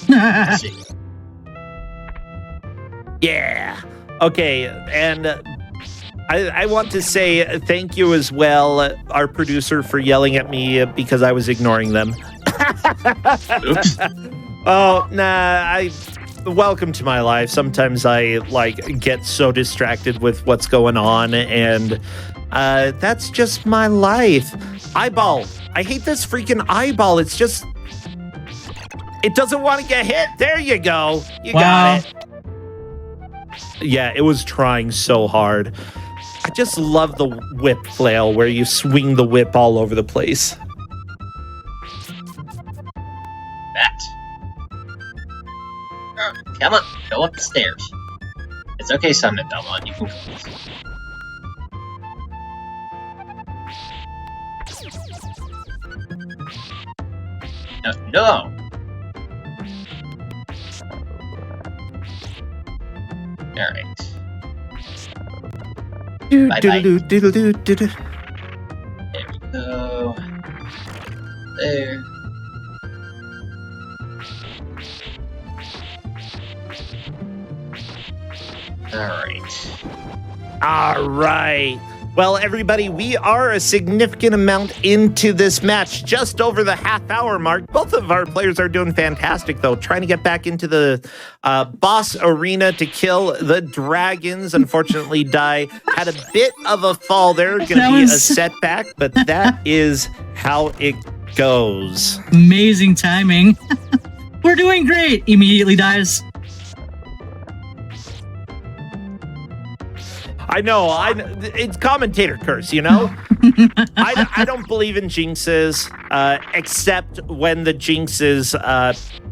Let's see. Yeah. Okay, and I want to say thank you as well, our producer, for yelling at me because I was ignoring them. Oops. Oh, nah, welcome to my life. Sometimes I, get so distracted with what's going on, and that's just my life. Eyeball. I hate this freaking eyeball. It's just... It doesn't want to get hit. There you go. You got it. Yeah, it was trying so hard. I just love the whip flail where you swing the whip all over the place. That. Come on, go up the stairs. It's okay, Summon Belmont. You can go. No. Alright. Bye-bye. There we go. There. All right. Well, everybody, we are a significant amount into this match, just over the half-hour mark. Both of our players are doing fantastic, though, trying to get back into the boss arena to kill the dragons. Unfortunately, Dai had a bit of a fall there. Going to be a setback, but that is how it goes. Amazing timing. We're doing great. Immediately dies. I know. It's commentator curse, you know? I don't believe in jinxes, except when the jinx is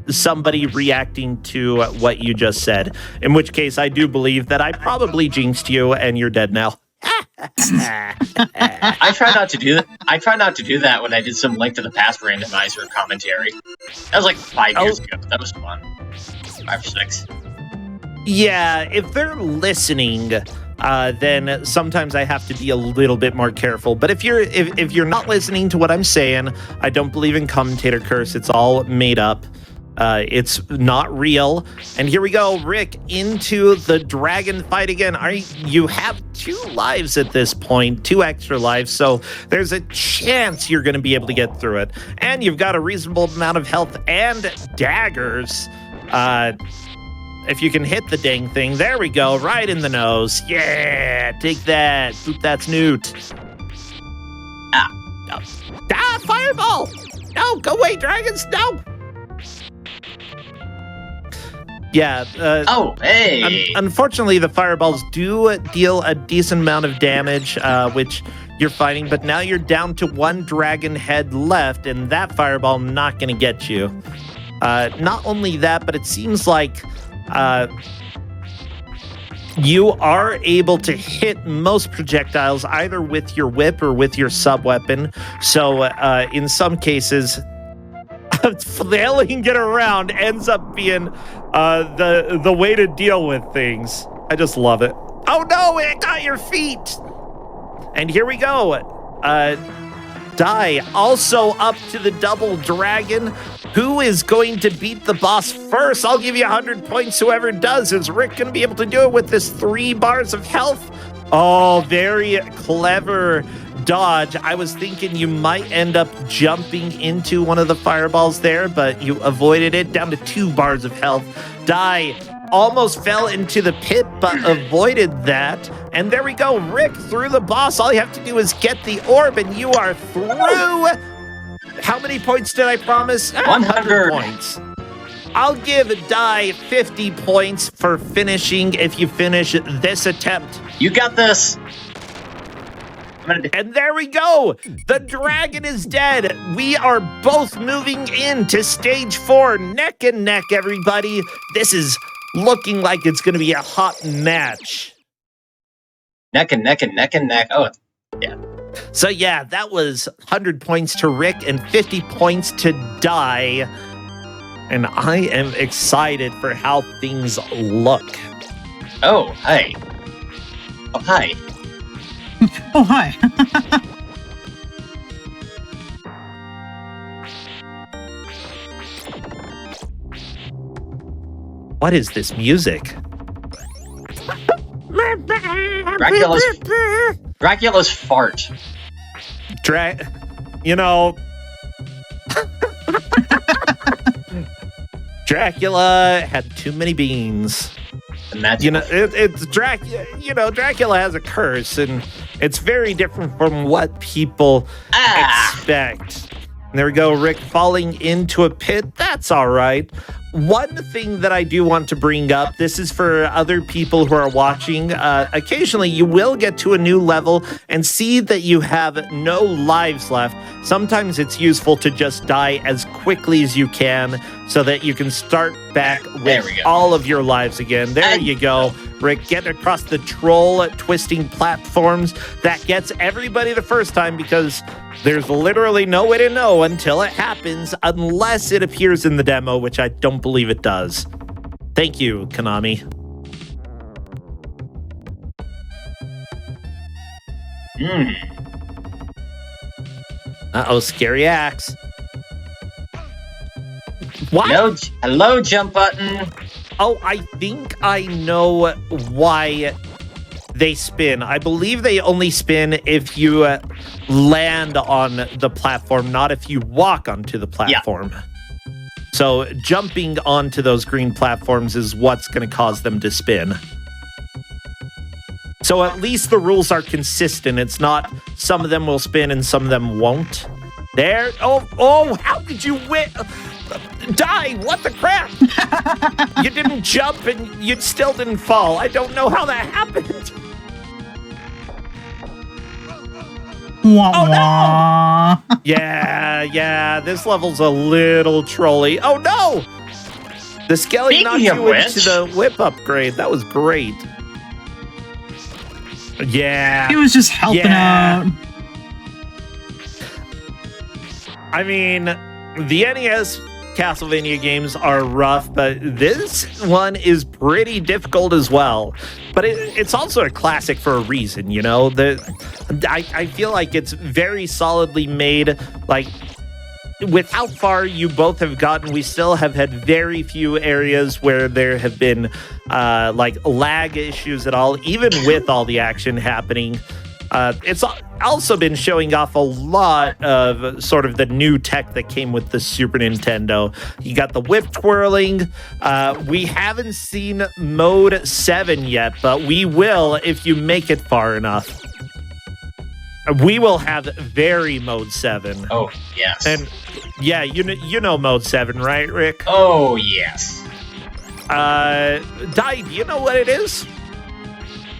somebody reacting to what you just said. In which case, I do believe that I probably jinxed you and you're dead now. I try not to do that. I try not to do that when I did some Link to the Past randomizer commentary. That was like 5 years ago. That was fun. 5 or 6. Yeah, if they're listening... then sometimes I have to be a little bit more careful. But if you're not listening to what I'm saying, I don't believe in commentator curse. It's all made up. It's not real. And here we go, Rick, into the dragon fight again. You have 2 lives at this point, 2 extra lives, so there's a chance you're going to be able to get through it. And you've got a reasonable amount of health and daggers. If you can hit the dang thing, there we go, right in the nose. Yeah, take that. Boop, that's Newt. Fireball! No, go away, dragons, no! Yeah. Hey! Unfortunately, the fireballs do deal a decent amount of damage, which you're fighting, but now you're down to 1 dragon head left, and that fireball not going to get you. Not only that, but it seems like you are able to hit most projectiles either with your whip or with your sub-weapon. So in some cases, flailing it around ends up being the way to deal with things. I just love it. Oh no, it got your feet. And here we go. Die also up to the double dragon. Who is going to beat the boss first? I'll give you 100 points, whoever does. Is Rick going to be able to do it with this 3 bars of health? Oh, very clever dodge. I was thinking you might end up jumping into one of the fireballs there, but you avoided it, down to 2 bars of health. Die almost fell into the pit, but avoided that. And there we go, Rick through the boss. All you have to do is get the orb, and you are through. How many points did I promise? 100 points. I'll give Die 50 points for finishing if you finish this attempt. You got this. And there we go. The dragon is dead. We are both moving into stage 4, neck and neck, everybody. This is looking like it's going to be a hot match. Neck and neck and neck and neck. Oh, yeah. So yeah, that was 100 points to Rick and 50 points to Die. And I am excited for how things look. Oh, hi. Oh, hi. Oh, hi. What is this music? Dracula's fart. You know, Dracula had too many beans. You know, it's Dracula. You know, Dracula has a curse, and it's very different from what people expect. And there we go, Rick falling into a pit. That's all right. One thing that I do want to bring up, this is for other people who are watching. Occasionally, you will get to a new level and see that you have no lives left. Sometimes it's useful to just die as quickly as you can so that you can start back with all of your lives again. There you go, Rick. Get across the troll twisting platforms. That gets everybody the first time because there's literally no way to know until it happens, unless it appears in the demo, which I don't believe it does. Thank you, Konami. Uh-oh, scary axe. What? Hello, jump button. Oh, I think I know why they spin. I believe they only spin if you land on the platform, not if you walk onto the platform. Yeah. So jumping onto those green platforms is what's going to cause them to spin. So at least the rules are consistent. It's not some of them will spin and some of them won't. There. Oh, how did you win? Die! What the crap? You didn't jump and you still didn't fall. I don't know how that happened. Oh no! Yeah, this level's a little trolly. Oh no! The skelly knocked you into the whip upgrade. That was great. Yeah. He was just helping out. I mean, the NES Castlevania games are rough, but this one is pretty difficult as well. But it's also a classic for a reason, you know? I feel like it's very solidly made. Like, with how far you both have gotten, we still have had very few areas where there have been like lag issues at all, even with all the action happening. It's also been showing off a lot of sort of the new tech that came with the Super Nintendo. You got the whip twirling. We haven't seen Mode 7 yet, but we will if you make it far enough. We will have very Mode 7. Oh, yes. And yeah, you know Mode 7, right, Rick? Oh, yes. Dai, do you know what it is?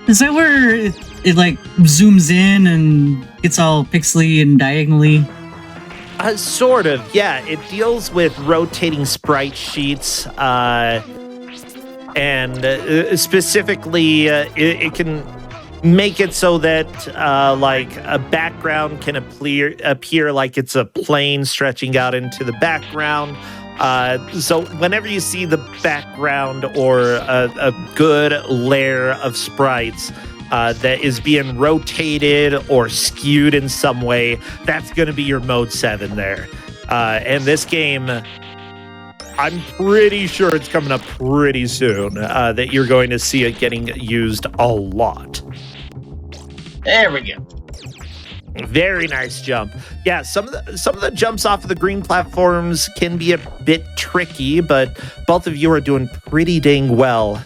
Is that where it like zooms in and gets all pixely and diagonally? Sort of, yeah. It deals with rotating sprite sheets, and specifically, it can make it so that like a background can appear like it's a plane stretching out into the background. So whenever you see the background or a good layer of sprites that is being rotated or skewed in some way, that's going to be your Mode 7 there. And this game, I'm pretty sure it's coming up pretty soon that you're going to see it getting used a lot. There we go. Very nice jump. Yeah, some of the jumps off of the green platforms can be a bit tricky, but both of you are doing pretty dang well.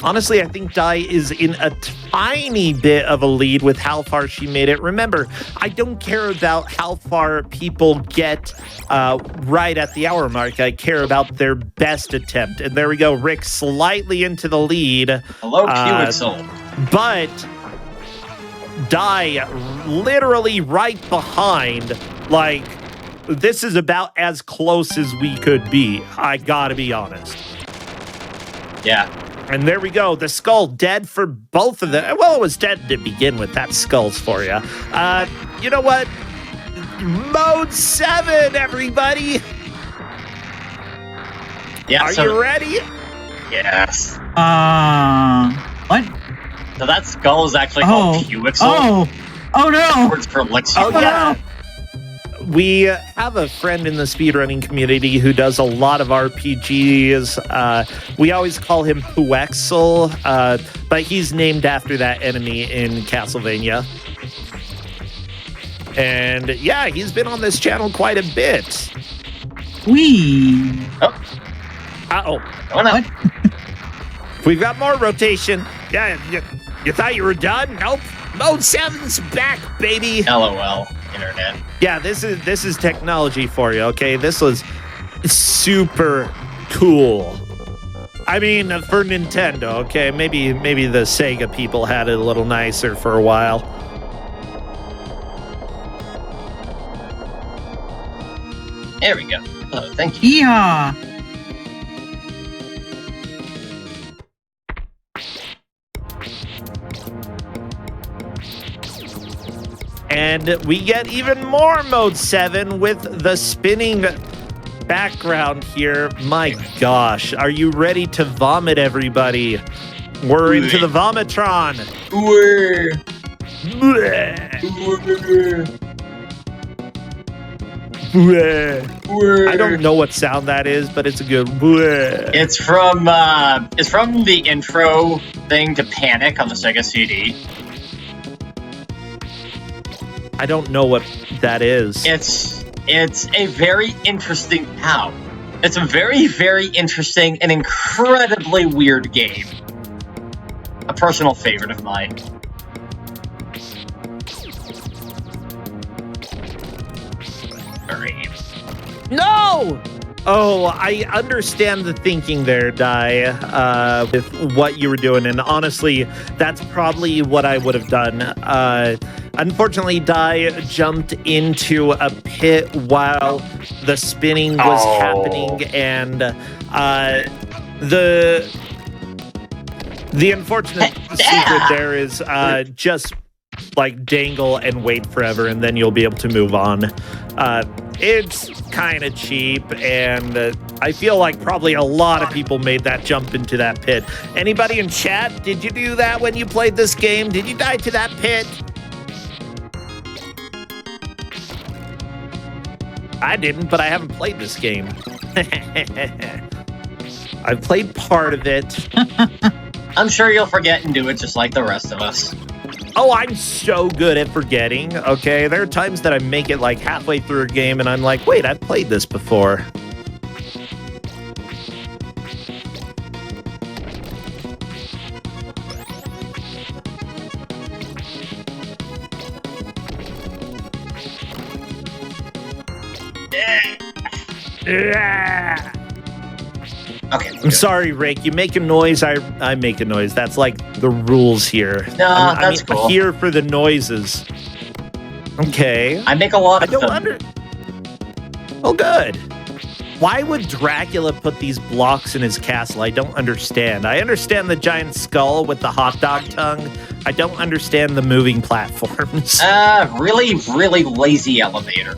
Honestly, I think Dai is in a tiny bit of a lead with how far she made it. Remember, I don't care about how far people get right at the hour mark. I care about their best attempt. And there we go. Rick slightly into the lead. Hello, QXL. But Dai literally right behind. Like, this is about as close as we could be. I gotta be honest. Yeah. And there we go. The skull dead for both of them. Well, it was dead to begin with. That skull's for you. You know what? Mode 7, everybody. Yeah. Are you ready? Yes. What? So that skull is actually called QXL. Oh no! Words for Lexi. Oh, yeah. We have a friend in the speedrunning community who does a lot of RPGs. We always call him Puexel, but he's named after that enemy in Castlevania. And yeah, he's been on this channel quite a bit. Wee. Oh. Uh-oh. Oh, no. What? We've got more rotation. Yeah, you thought you were done? Nope. Mode 7's back, baby. LOL, internet. Yeah, this is technology for you, okay? This was super cool. I mean, for Nintendo, okay? Maybe the Sega people had it a little nicer for a while. There we go. Oh, thank you. Yeah. And we get even more Mode 7 with the spinning background here. My gosh, are you ready to vomit, everybody? We're into the Vomitron. I don't know what sound that is, but it's a good. It's from the intro thing to Panic on the Sega CD. I don't know what that is. It's a very interesting It's a very, very interesting and incredibly weird game. A personal favorite of mine. Alright. No! Oh, I understand the thinking there, Dai, with what you were doing, and honestly, that's probably what I would have done. Unfortunately, Dai jumped into a pit while the spinning was happening, and the unfortunate secret there is just like dangle and wait forever, and then you'll be able to move on. It's kind of cheap, and I feel like probably a lot of people made that jump into that pit. Anybody in chat, did you do that when you played this game? Did you die to that pit? I didn't, but I haven't played this game. I've played part of it. I'm sure you'll forget and do it just like the rest of us. Oh, I'm so good at forgetting, okay? There are times that I make it like halfway through a game and I'm like, wait, I've played this before. Okay. I'm sorry, Rick. You make a noise, I make a noise. That's like the rules here. No, I'm cool. here for the noises. Okay. I make a lot of them. Oh, good. Why would Dracula put these blocks in his castle? I don't understand. I understand the giant skull with the hot dog tongue. I don't understand the moving platforms. Really, really lazy elevator.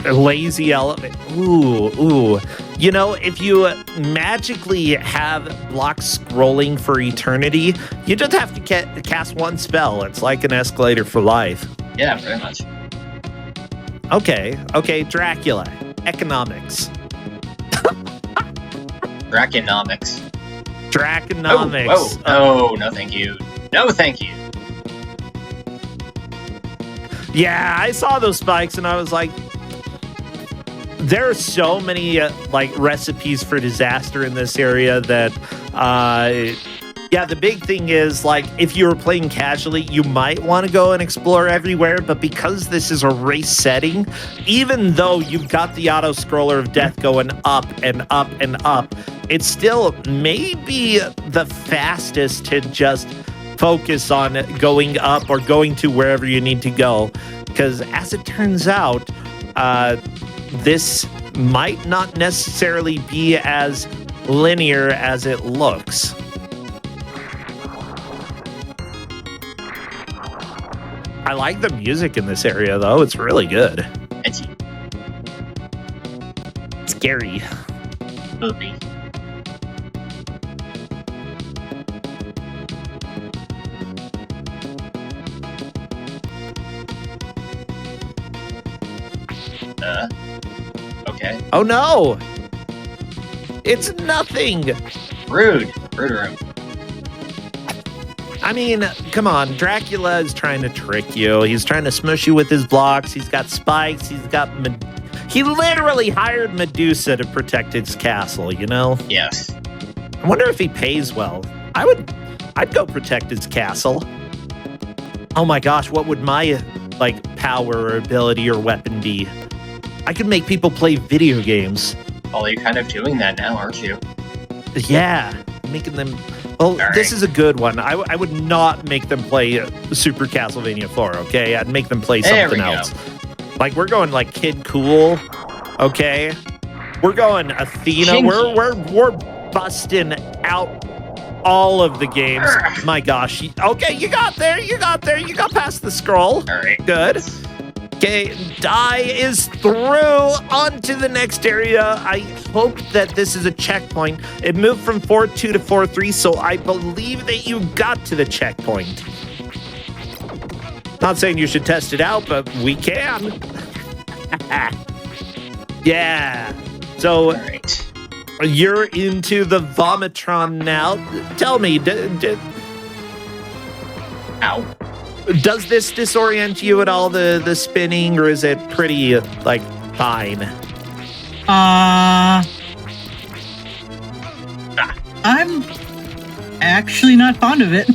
A lazy elevator. Ooh. You know, if you magically have blocks scrolling for eternity, you just have to cast one spell. It's like an escalator for life. Yeah, pretty much. Okay, Dracula. Economics. Draconomics. Draconomics. Oh, no thank you. No thank you. Yeah, I saw those spikes and I was like, there are so many like recipes for disaster in this area that yeah, the big thing is, like, if you were playing casually, you might want to go and explore everywhere, but because this is a race setting, even though you've got the auto scroller of death going up and up and up, it's still maybe the fastest to just focus on going up or going to wherever you need to go. Because as it turns out, this might not necessarily be as linear as it looks. I like the music in this area, though. It's really good. Edgy. Scary. Movie. Okay. Oh, no! It's nothing! Rude. Rude. I mean, come on. Dracula is trying to trick you. He's trying to smush you with his blocks. He's got spikes. He's got... He literally hired Medusa to protect his castle, you know? Yes. I wonder if he pays well. I'd go protect his castle. Oh my gosh, what would my, like, power or ability or weapon be? I could make people play video games. Well, you're kind of doing that now, aren't you? Yeah, making them... Well, right. This is a good one. I would not make them play Super Castlevania IV, okay? I'd make them play something else. Like, we're going, like, Kid Cool, okay? We're going Athena. Chinky. We're busting out all of the games. My gosh. Okay, you got there. You got past the scroll. All right. Good. Okay, Die is through onto the next area. I hope that this is a checkpoint. It moved from 4-2 to 4-3, so I believe that you got to the checkpoint. Not saying you should test it out, but we can. Yeah. So you're into the Vomitron now. Tell me, Ow. Does this disorient you at all, the spinning, or is it pretty, like, fine? I'm actually not fond of it.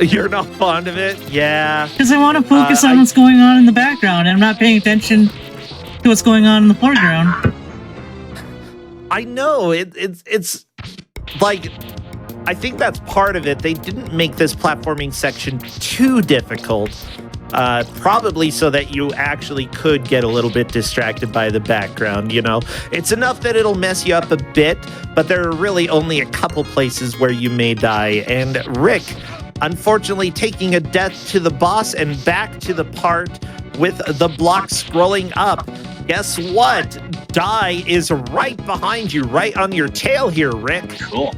You're not fond of it? Yeah. Because I want to focus on what's going on in the background, and I'm not paying attention to what's going on in the foreground. I know. It's like... I think that's part of it. They didn't make this platforming section too difficult, probably so that you actually could get a little bit distracted by the background, you know? It's enough that it'll mess you up a bit, but there are really only a couple places where you may die. And Rick, unfortunately, taking a death to the boss and back to the part with the block scrolling up. Guess what? Die is right behind you, right on your tail here, Rick. Cool.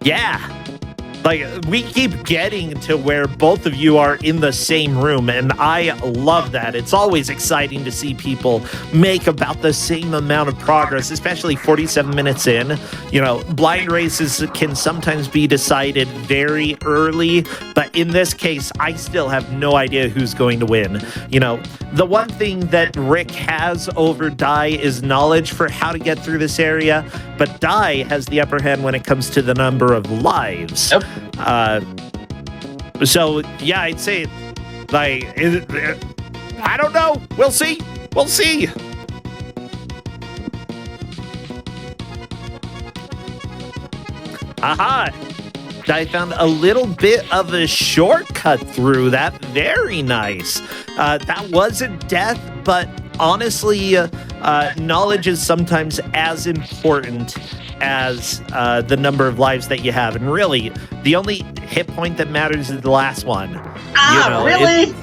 Yeah. Like, we keep getting to where both of you are in the same room, and I love that. It's always exciting to see people make about the same amount of progress, especially 47 minutes in. You know, blind races can sometimes be decided very early, but in this case, I still have no idea who's going to win. You know, the one thing that Rick has over Dai is knowledge for how to get through this area, but Dai has the upper hand when it comes to the number of lives. Yep. So yeah, I'd say, like, I don't know. We'll see. We'll see. Aha! I found a little bit of a shortcut through that. Very nice. That wasn't death, but honestly, knowledge is sometimes as important as the number of lives that you have. And really, the only hit point that matters is the last one. Really?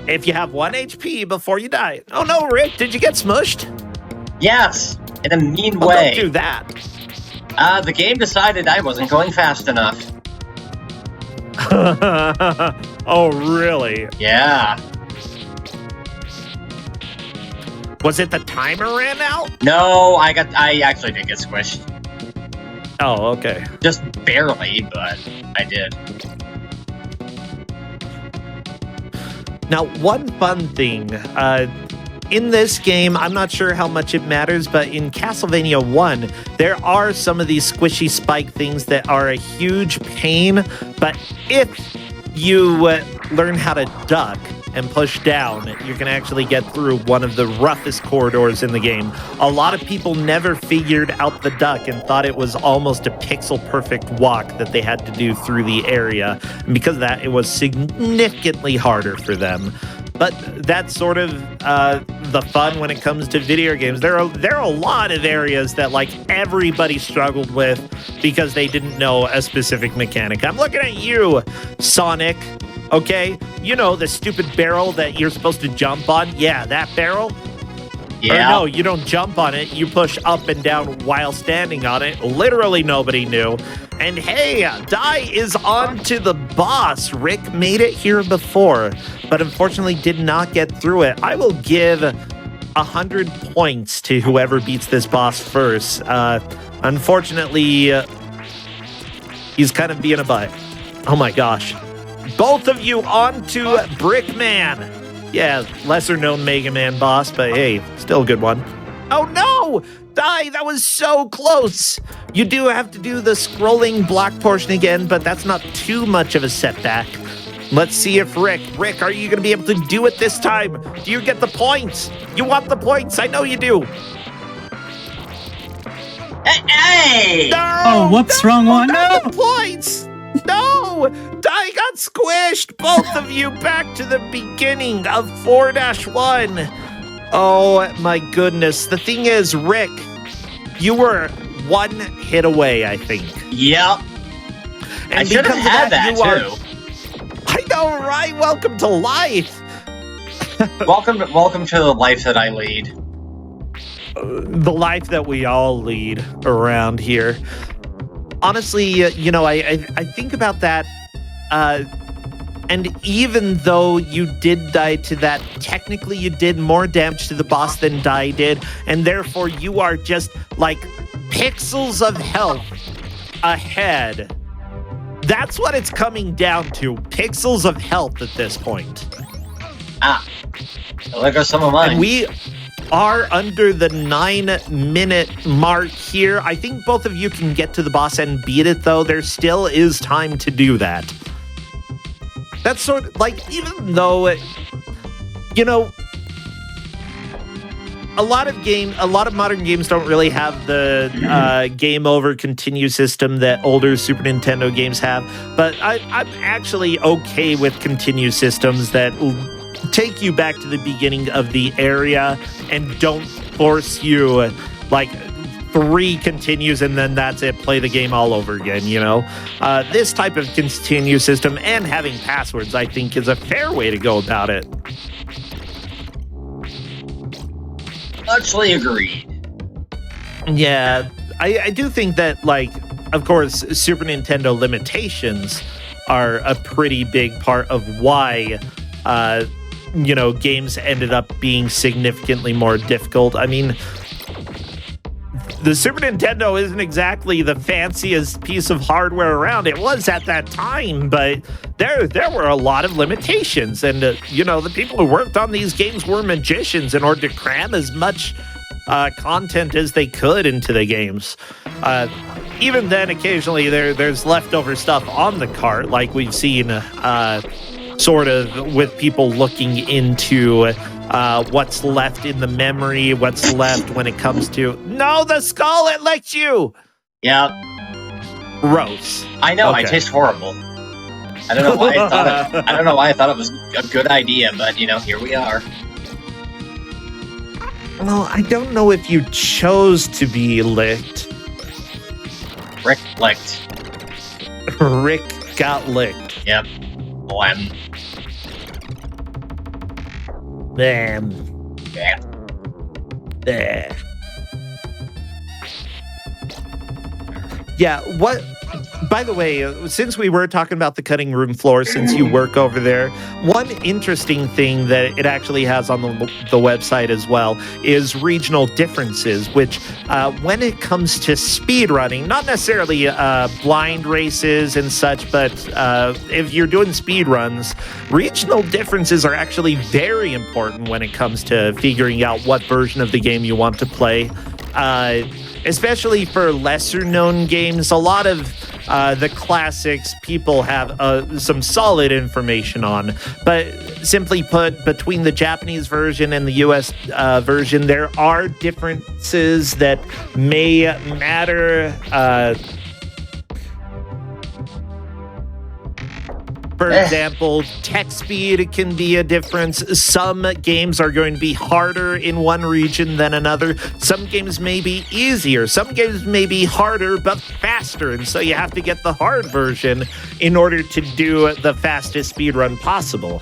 If you have 1 HP before you die. Oh no, Rick, did you get smushed? Yes, in a mean Oh, way. don't do that. The game decided I wasn't going fast enough. Oh, really? Yeah. Was it the timer ran out? No, I actually did get squished. Oh, okay. Just barely, but I did. Now, one fun thing, in this game, I'm not sure how much it matters, but in Castlevania 1, there are some of these squishy spike things that are a huge pain, but if you learn how to duck and push down, you can actually get through one of the roughest corridors in the game. A lot of people never figured out the duck and thought it was almost a pixel-perfect walk that they had to do through the area. And because of that, it was significantly harder for them. But that's sort of the fun when it comes to video games. There are a lot of areas that, like, everybody struggled with because they didn't know a specific mechanic. I'm looking at you, Sonic. Okay, you know, the stupid barrel that you're supposed to jump on? Yeah, that barrel? Yeah. Or no, you don't jump on it. You push up and down while standing on it. Literally nobody knew. And hey, Dai is on to the boss. Rick made it here before, but unfortunately did not get through it. I will give 100 points to whoever beats this boss first. Unfortunately, he's kind of being a butt. Oh my gosh. Both of you on to Brickman. Yeah, lesser known Mega Man boss, but hey, still a good one. Oh no! Dai, that was so close! You do have to do the scrolling block portion again, but that's not too much of a setback. Let's see if Rick, are you going to be able to do it this time? Do you get the points? You want the points? I know you do. Hey! No! Oh, whoops, wrong one. Not No! the points! No! Dai got squished! Both of you back to the beginning of 4-1. Oh my goodness. The thing is, Rick, you were one hit away, I think. Yep. And I should have had that, too. I know, right? Welcome to life. welcome to the life that I lead. The life that we all lead around here. Honestly, you know, I think about that, and even though you did die to that, technically you did more damage to the boss than Dai did, and therefore you are just like pixels of health ahead. That's what it's coming down to, pixels of health at this point. There goes some of mine. And we are under the 9-minute mark here. I think both of you can get to the boss and beat it, though. There still is time to do that. That's sort of like, even though, you know, a lot of modern games don't really have the game over continue system that older Super Nintendo games have. But I'm actually okay with continue systems that take you back to the beginning of the area and don't force you like 3 continues and then that's it, play the game all over again, you know? This type of continue system and having passwords, I think, is a fair way to go about it. Muchly agreed. Yeah, I do think that, like, of course, Super Nintendo limitations are a pretty big part of why, games ended up being significantly more difficult. I mean, the Super Nintendo isn't exactly the fanciest piece of hardware around. It was at that time, but there were a lot of limitations. And, the people who worked on these games were magicians in order to cram as much content as they could into the games. Even then, occasionally, there's leftover stuff on the cart, like we've seen sort of with people looking into what's left in the memory, what's left when it comes to... No, the skull, it licked you! Yeah. Gross. I know, Okay. I taste horrible. I don't know why I thought it was a good idea, but, here we are. Well, I don't know if you chose to be licked. Rick licked. Rick got licked. Yep. Blam. Damn. Yeah. There. Yeah, what... By the way, since we were talking about the cutting room floor, since you work over there, one interesting thing that it actually has on the website as well is regional differences, which when it comes to speedrunning, not necessarily blind races and such, but if you're doing speedruns, regional differences are actually very important when it comes to figuring out what version of the game you want to play. Especially for lesser known games, a lot of the classics people have some solid information on. But simply put, between the Japanese version and the US version, there are differences that may matter. For example, text speed can be a difference. Some games are going to be harder in one region than another. Some games may be easier. Some games may be harder but faster, and so you have to get the hard version in order to do the fastest speedrun possible.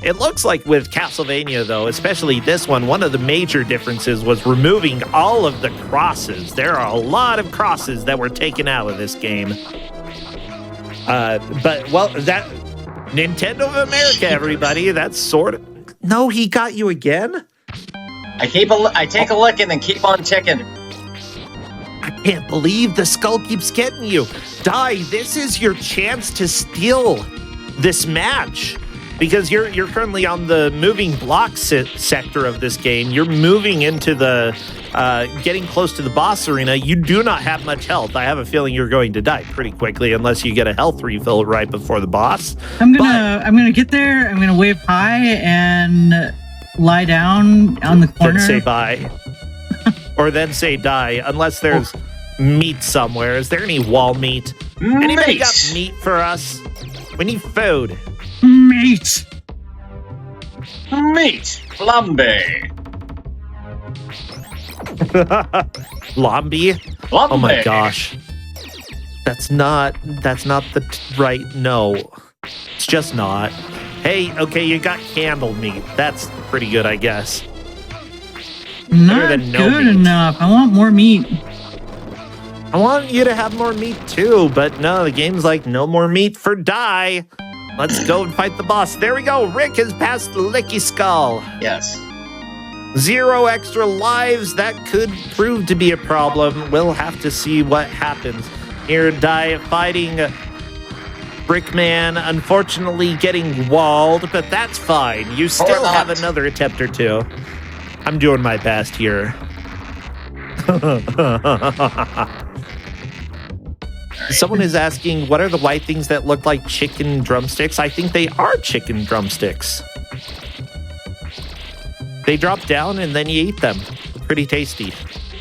It looks like with Castlevania, though, especially this one of the major differences was removing all of the crosses. There are a lot of crosses that were taken out of this game. That Nintendo of America, everybody. That's sort of... No, he got you again? I take a lick and then keep on ticking. I can't believe the skull keeps getting you. Die, this is your chance to steal this match. Because you're currently on the moving block sector of this game. You're moving into the... getting close to the boss arena. You do not have much health. I have a feeling you're going to die pretty quickly unless you get a health refill right before the boss. I'm gonna get there. I'm gonna wave hi and lie down on the corner. Then say bye. Or then say die, unless there's meat somewhere. Is there any wall meat? Anybody got meat for us? We need food. Meat. Lambi? Flambe. Oh my gosh. That's not the right... No. It's just not. Hey, okay, you got candle meat. That's pretty good, I guess. Not good enough. I want more meat. I want you to have more meat too, but no, the game's like, no more meat for die. Let's go and fight the boss. There we go. Rick has passed Licky Skull. Yes. 0 extra lives. That could prove to be a problem. We'll have to see what happens. Here, Die fighting Brickman, unfortunately getting walled, but that's fine. You still have another attempt or two. I'm doing my best here. Someone is asking, what are the white things that look like chicken drumsticks? I think they are chicken drumsticks. They drop down and then you eat them. Pretty tasty.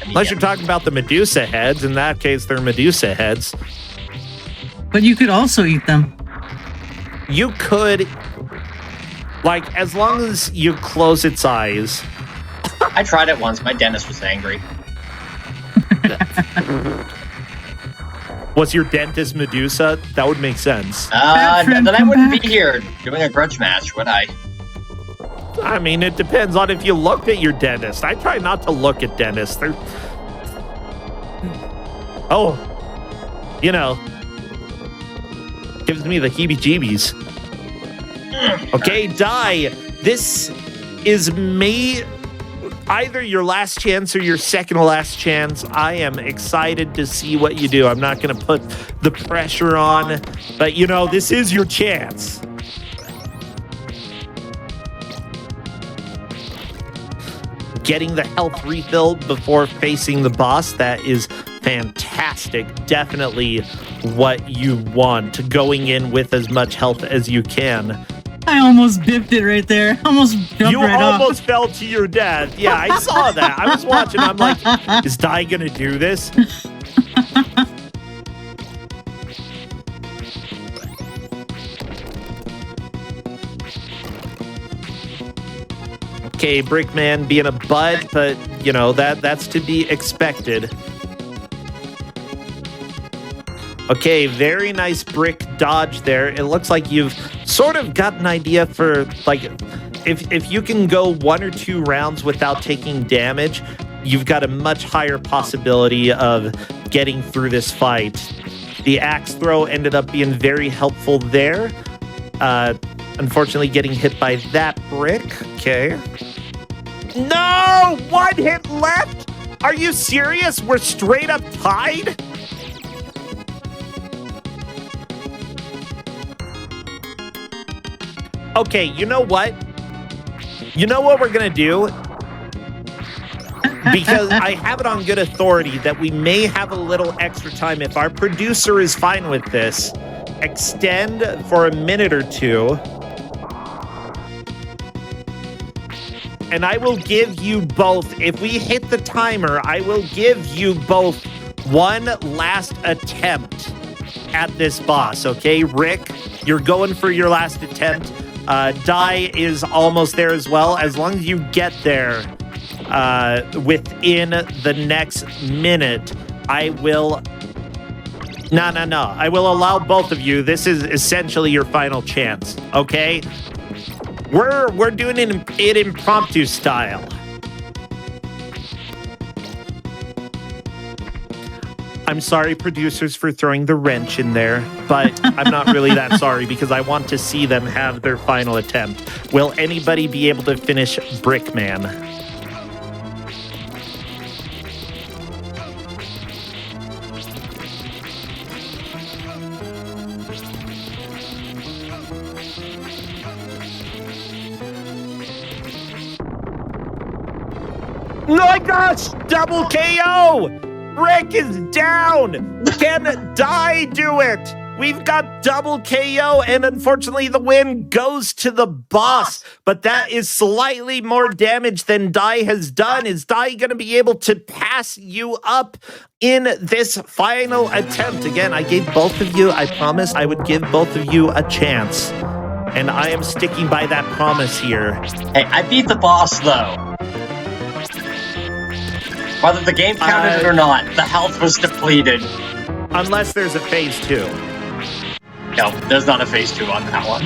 Unless you're talking about the Medusa heads. In that case, they're Medusa heads. But you could also eat them. You could, like, as long as you close its eyes. I tried it once. My dentist was angry. Was your dentist Medusa? That would make sense. Then I wouldn't be here doing a grudge match, would I? I mean, it depends on if you looked at your dentist. I try not to look at dentists. They're... Oh, you know, gives me the heebie-jeebies. Okay, Die, this is either your last chance or your second to last chance. I am excited to see what you do. I'm not going to put the pressure on, but you know, this is your chance. Getting the health refill before facing the boss, that is fantastic. Definitely what you want, going in with as much health as you can. I almost biffed it right there. Almost jumped You right off. almost fell to your death. Yeah, I saw that. I was watching. I'm like, is Die gonna do this? Okay, Brickman being a butt, but you know that's to be expected. Okay, very nice brick dodge there. It looks like you've sort of got an idea for, like, if you can go 1 or 2 rounds without taking damage, you've got a much higher possibility of getting through this fight. The axe throw ended up being very helpful there. Unfortunately, getting hit by that brick. Okay. No! 1 hit left? Are you serious? We're straight up tied? Okay, you know what? You know what we're gonna do? Because I have it on good authority that we may have a little extra time. If our producer is fine with this, extend for a minute or 2. And I will give you both, if we hit the timer, I will give you both one last attempt at this boss, okay? Rick, you're going for your last attempt. Die is almost there as well. As long as you get there within the next minute, I will... No. I will allow both of you. This is essentially your final chance, okay? We're doing it impromptu style. I'm sorry, producers, for throwing the wrench in there, but I'm not really that sorry because I want to see them have their final attempt. Will anybody be able to finish Brickman? Oh my gosh! Double KO! Rick is down! Can Die do it? We've got double KO, and unfortunately the win goes to the boss. But that is slightly more damage than Die has done. Is Die going to be able to pass you up in this final attempt? Again, I gave both of you, I promised I would give both of you a chance. And I am sticking by that promise here. Hey, I beat the boss, though. Whether the game counted it or not, the health was depleted. Unless there's a phase 2. No, there's not a phase 2 on that one.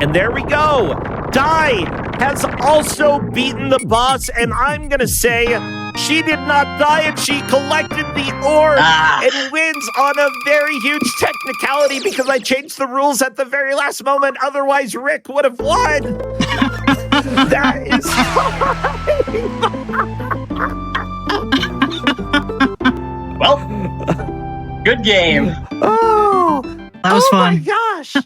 And there we go. Die has also beaten the boss, and I'm gonna say she did not die, and she collected the orb and wins on a very huge technicality because I changed the rules at the very last moment. Otherwise, Rick would have won. That is well, good game. Oh, that was fun. Oh my gosh.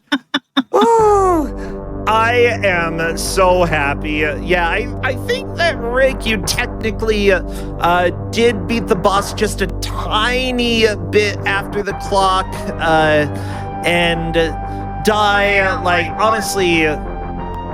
Oh, I am so happy. Yeah, I think that, Rick, you technically did beat the boss just a tiny bit after the clock. And Die, like, honestly,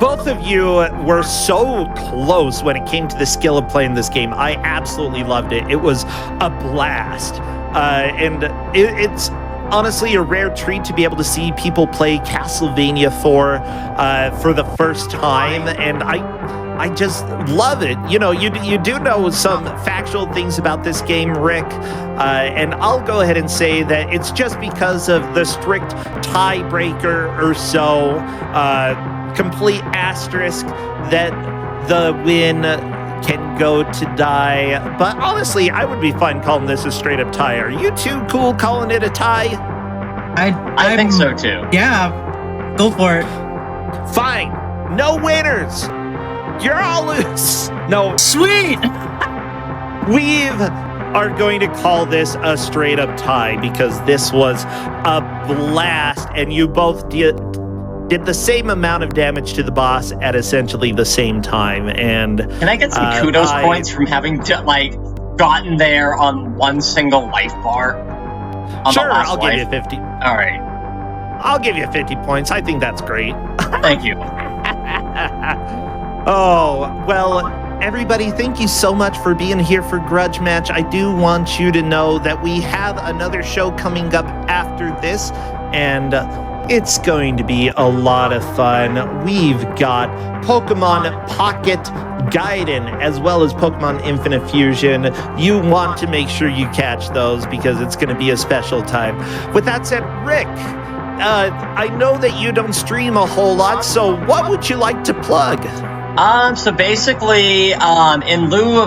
both of you were so close when it came to the skill of playing this game. I absolutely loved it. It was a blast. And it's honestly a rare treat to be able to see people play Castlevania IV for the first time, and I just love it. You know, you do know some factual things about this game, Rick, and I'll go ahead and say that it's just because of the strict tiebreaker or so, complete asterisk, that the win can go to die. But honestly, I would be fine calling this a straight up tie. Are you too cool calling it a tie? I think so too. Yeah, go for it. Fine. No winners. You're all loose. No. Sweet. We are going to call this a straight up tie because this was a blast and you both did the same amount of damage to the boss at essentially the same time. And can I get some kudos points from having gotten there on one single life bar? Sure, I'll give you 50. All right. I'll give you 50 points. I think that's great. Thank you. Oh, well, everybody, thank you so much for being here for Grudge Match. I do want you to know that we have another show coming up after this, and it's going to be a lot of fun. We've got Pokemon Pocket Gaiden as well as Pokemon Infinite Fusion. You want to make sure you catch those because it's going to be a special time. With that said, Rick, I know that you don't stream a whole lot, so what would you like to plug? So basically, in lieu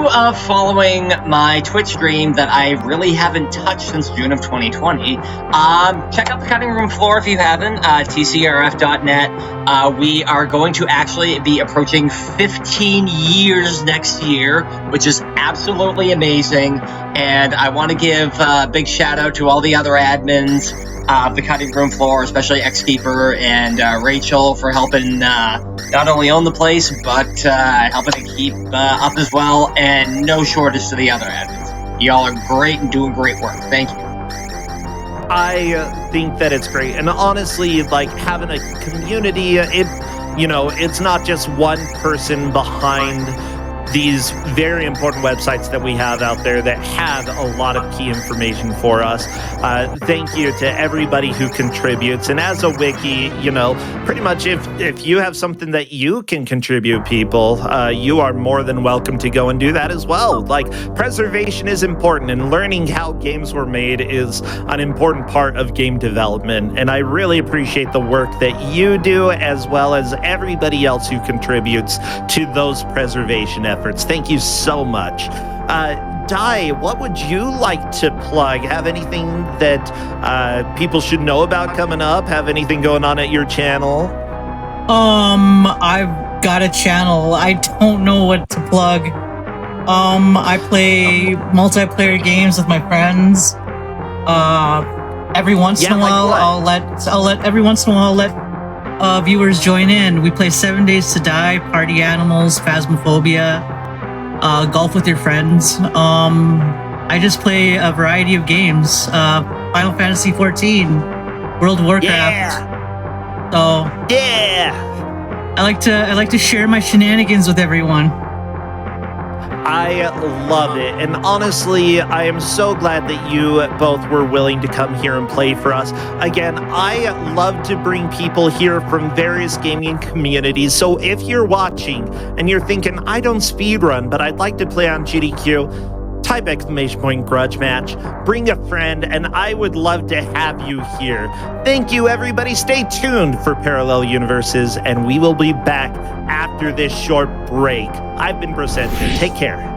of following my Twitch stream that I really haven't touched since June of 2020, check out the cutting room floor if you haven't, tcrf.net. We are going to actually be approaching 15 years next year, which is absolutely amazing. And I want to give a big shout out to all the other admins of the cutting room floor, especially Xkeeper and Rachel for helping not only own the place, but helping to keep up as well, and no shortage to the other admins. Y'all are great and doing great work. Thank you. I think that it's great. And honestly, like having a community, it's not just one person behind these very important websites that we have out there that have a lot of key information for us. Thank you to everybody who contributes. And as a wiki, pretty much if you have something that you can contribute, people, you are more than welcome to go and do that as well. Like, preservation is important, and learning how games were made is an important part of game development. And I really appreciate the work that you do, as well as everybody else who contributes to those preservation efforts. Thank you so much. Di, what would you like to plug? Have anything that people should know about coming up? Have anything going on at your channel? I've got a channel. I don't know what to plug. I play multiplayer games with my friends. Every once in a while, I'll let viewers join in. We play 7 Days to Die, Party Animals, Phasmophobia, golf with your friends. I just play a variety of games. Final Fantasy XIV, World of Warcraft. Yeah. So yeah, I like to share my shenanigans with everyone. I love it. And honestly, I am so glad that you both were willing to come here and play for us. Again, I love to bring people here from various gaming communities. So if you're watching and you're thinking, I don't speedrun, but I'd like to play on GDQ, type ! Grudge Match, bring a friend, and I would love to have you here. Thank you, everybody. Stay tuned for Parallel Universes, and we will be back after this short break. I've been Brosenta. Take care.